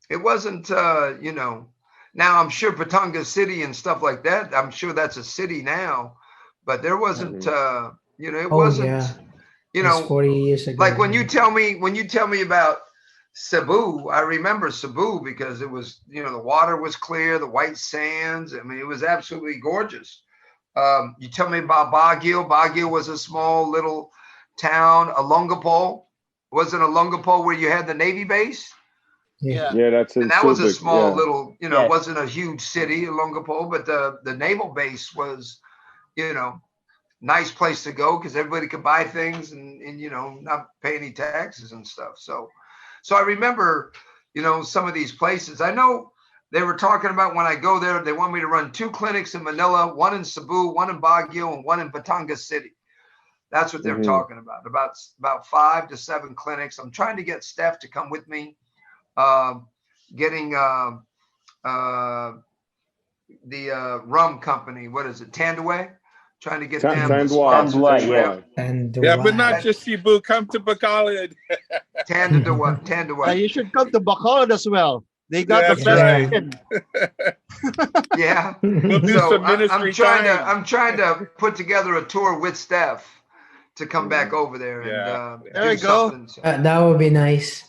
It wasn't, now I'm sure Batangas City and stuff like that, I'm sure that's a city now, but there wasn't, it wasn't, 40 years ago. Like when you tell me about Cebu, I remember Cebu because it was, the water was clear, the white sands. I mean, it was absolutely gorgeous. You tell me about Baguio. Baguio was a small little town. Olongapo. Wasn't Olongapo where you had the Navy base? Yeah, that's in and that Subic, was a small little, it wasn't a huge city, Olongapo, but the naval base was, nice place to go because everybody could buy things and not pay any taxes and stuff. So I remember, some of these places. I know they were talking about when I go there, they want me to run 2 clinics in Manila, one in Cebu, one in Baguio, and one in Batangas City. That's what they're talking about 5 to 7 clinics. I'm trying to get Steph to come with me, getting the rum company. What is it? Tandaway. trying to get them to Tan sponsor Dua, the yeah. trip. And Yeah, but not just Cebu. Come to Bacolod. Tandua. You should come to Bacolod as well. They got the That's best right. chicken. Yeah. We'll do So some ministry time. I'm trying to put together a tour with Steph to come back over there and There you do go. something. So. that would be nice.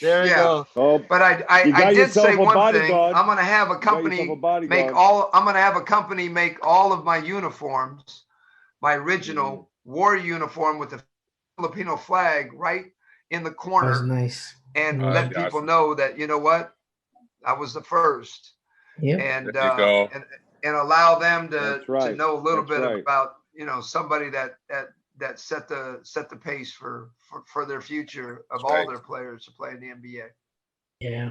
There you go. Oh, But I got did say yourself a one thing. bodyguard. I'm going to have a You got company yourself a bodyguard. make all of my uniforms, my original war uniform with the Filipino flag right in the That was corner, nice. and let people know that, you know what, I was the first. Yep. And There you go. and allow them to right. know a little That's bit right. about, somebody that set the pace for their future of all their players to play in the NBA. Yeah.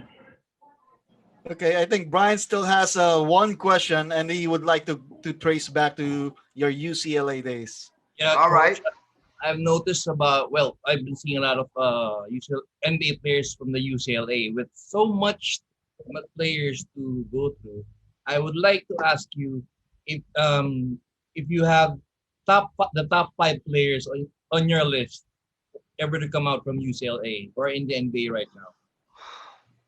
Okay, I think Brian still has one question, and he would like to trace back to your UCLA days. Yeah, All right. I've noticed I've been seeing a lot of NBA players from the UCLA with so much players to go through. I would like to ask you if you have the top 5 players on your list ever to come out from UCLA or in the NBA right now.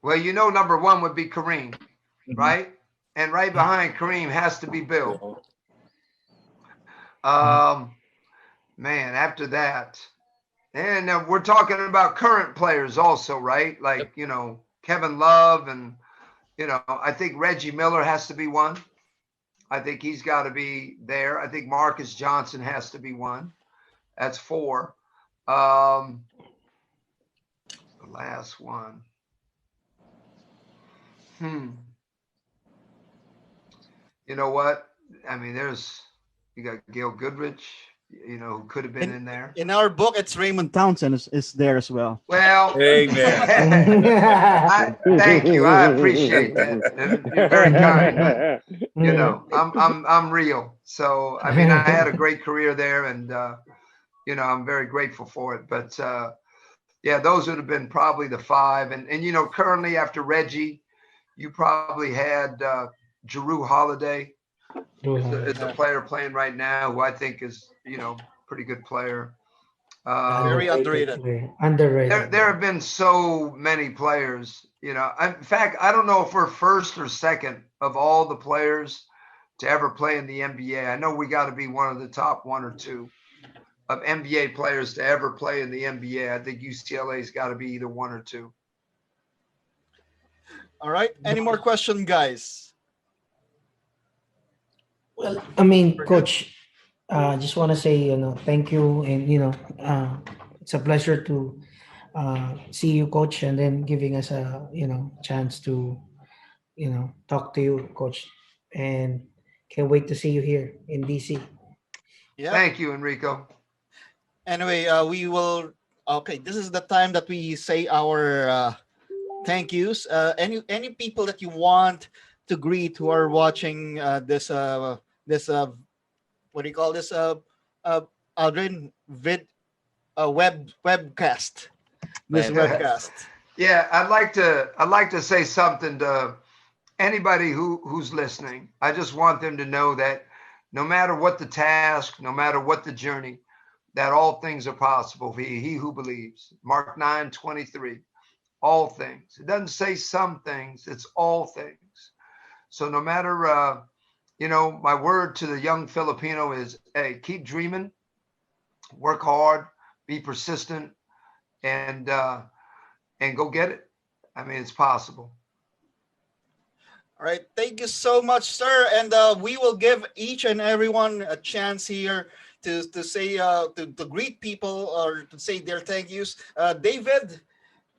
Well, number one would be Kareem, right? And right behind Kareem has to be Bill. Man, after that, and we're talking about current players also, right? Like, Kevin Love and, I think Reggie Miller has to be one. I think he's got to be there. I think Marcus Johnson has to be one. That's 4. The last one. You know what? I mean, you got Gail Goodrich, who could have been in there. In our book, it's Raymond Townsend is there as well. Well, Amen. thank you. I appreciate that. You're very kind. But, I'm real. So, I mean, I had a great career there, and I'm very grateful for it. But those would have been probably the 5. And currently after Reggie, you probably had Jrue Holiday. Is a player playing right now who I think is, pretty good player. Very underrated. Underrated. There have been so many players, In fact, I don't know if we're first or second of all the players to ever play in the NBA. I know we got to be one of the top 1 or 2 of NBA players to ever play in the NBA. I think UCLA's got to be either 1 or 2. All right. Any more questions, guys? Well, I mean, Coach, just want to say, thank you. And, it's a pleasure to see you, Coach, and then giving us a, chance to, talk to you, Coach. And can't wait to see you here in DC. Yeah. Thank you, Enrico. Anyway, we will. Okay, this is the time that we say our thank yous. Any people that you want to greet who are watching this what do you call this Aldrin webcast. This webcast. Yeah, I'd like to say something to anybody who's listening. I just want them to know that no matter what the task, no matter what the journey, that all things are possible for he who believes. Mark 9:23. All things. It doesn't say some things, it's all things. So no matter my word to the young Filipino is, hey, keep dreaming, work hard, be persistent, and go get it. I mean, it's possible. All right. Thank you so much, sir. And we will give each and everyone a chance here to say to greet people or to say their thank yous. David,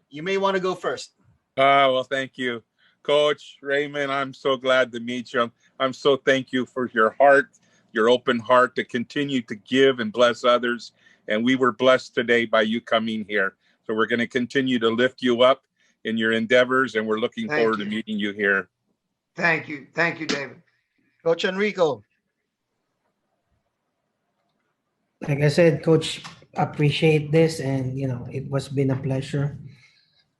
you may want to go first. Well, thank you, Coach Raymond. I'm so glad to meet you. I'm so thank you for your heart, your open heart to continue to give and bless others. And we were blessed today by you coming here. So we're going to continue to lift you up in your endeavors, and we're looking forward to meeting you here. Thank you. Thank you, David. Coach Enrico. Like I said, Coach, appreciate this, and it was been a pleasure.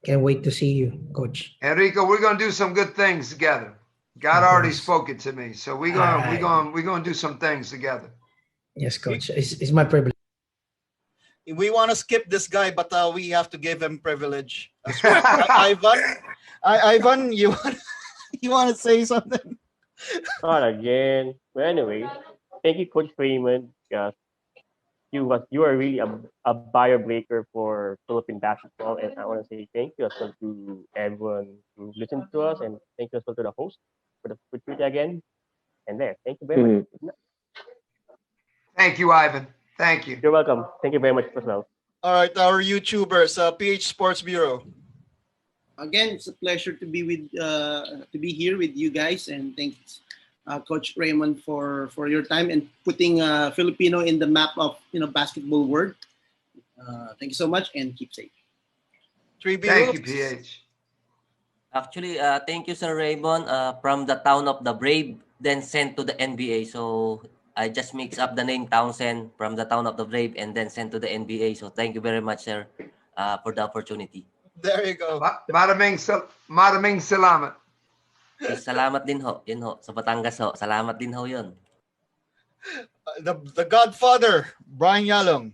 Can't wait to see you, Coach. Enrico, we're gonna do some good things together. God already spoke it to me, so we're gonna do some things together. Yes, coach. It's my privilege. We want to skip this guy, but we have to give him privilege as well. Ivan, you want to say something? Not again. But anyway, thank you, Coach Raymond. Yes, you are really a buyer breaker for Philippine basketball, and I want to say thank you as well to everyone who listened to us, and thank you as well to the host for the opportunity again. And there, thank you very much. Thank you, Ivan. Thank you. You're welcome. Thank you very much as well. All right, our YouTubers, PH Sports Bureau. Again, it's a pleasure to be here with you guys, and thanks, Coach Raymond, for your time and putting Filipino in the map of basketball world. Thank you so much, and keep safe. Thank you, PH. Actually, thank you, Sir Raymond, from the town of the Brave, then sent to the NBA. So I just mix up the name Townsend from the town of the Brave and then sent to the NBA. So thank you very much, sir, for the opportunity. There you go. Maraming salamat. Salamat din ho. Yun ho. Sa Batangas ho. Salamat din ho yun. The Godfather, Brian Yalong.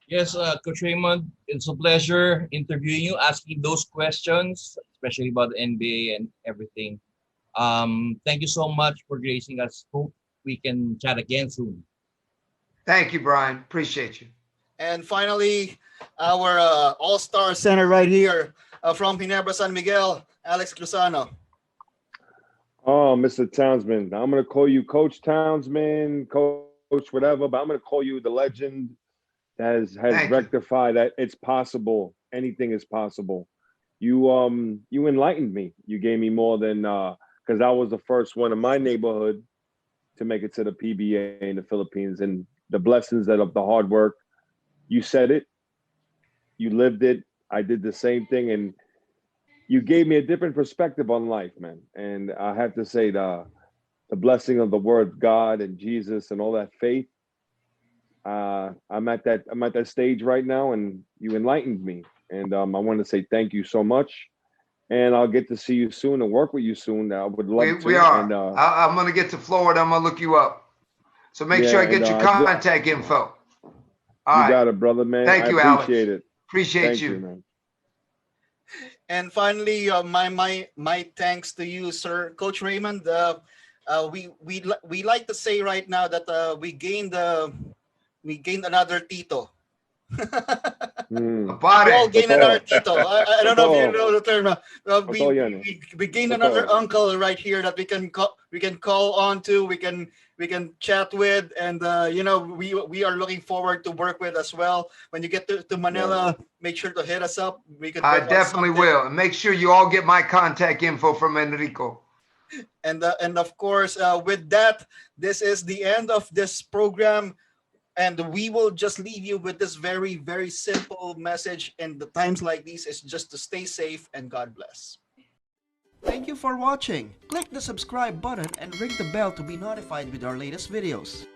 Yes, Coach Raymond, it's a pleasure interviewing you, asking those questions, especially about the NBA and everything. Thank you so much for gracing us. Hope we can chat again soon. Thank you, Brian. Appreciate you. And finally, our all-star center right here from Ginebra, San Miguel, Alex Cruzano. Oh, Mr. Townsend, I'm going to call you Coach Townsend, Coach whatever, but I'm going to call you the legend that has rectified that it's possible. Anything is possible. You enlightened me. You gave me more than because I was the first one in my neighborhood to make it to the PBA in the Philippines, and the blessings of the hard work. You said it. You lived it. I did the same thing, and you gave me a different perspective on life, man. And I have to say the blessing of the word God and Jesus and all that faith. I'm at that stage right now, and you enlightened me. And I want to say thank you so much. And I'll get to see you soon and work with you soon. I would love to. We are. And, I'm going to get to Florida. I'm going to look you up. So make sure I get your contact info. All right. Got it, brother, man. Thank you, Alex. Appreciate it. Appreciate you, man. And finally, my thanks to you, sir, Coach Raymond. We like to say right now that we gained another Tito. We all gained another Tito. I don't know if you know the term. We gained another uncle right here that we can call on to. We can chat with, and we are looking forward to work with as well. When you get to Manila, make sure to hit us up. I definitely will, and make sure you all get my contact info from Enrico. And of course, with that, this is the end of this program. And we will just leave you with this very, very simple message in the times like these is just to stay safe and God bless. Thank you for watching. Click the subscribe button and ring the bell to be notified with our latest videos.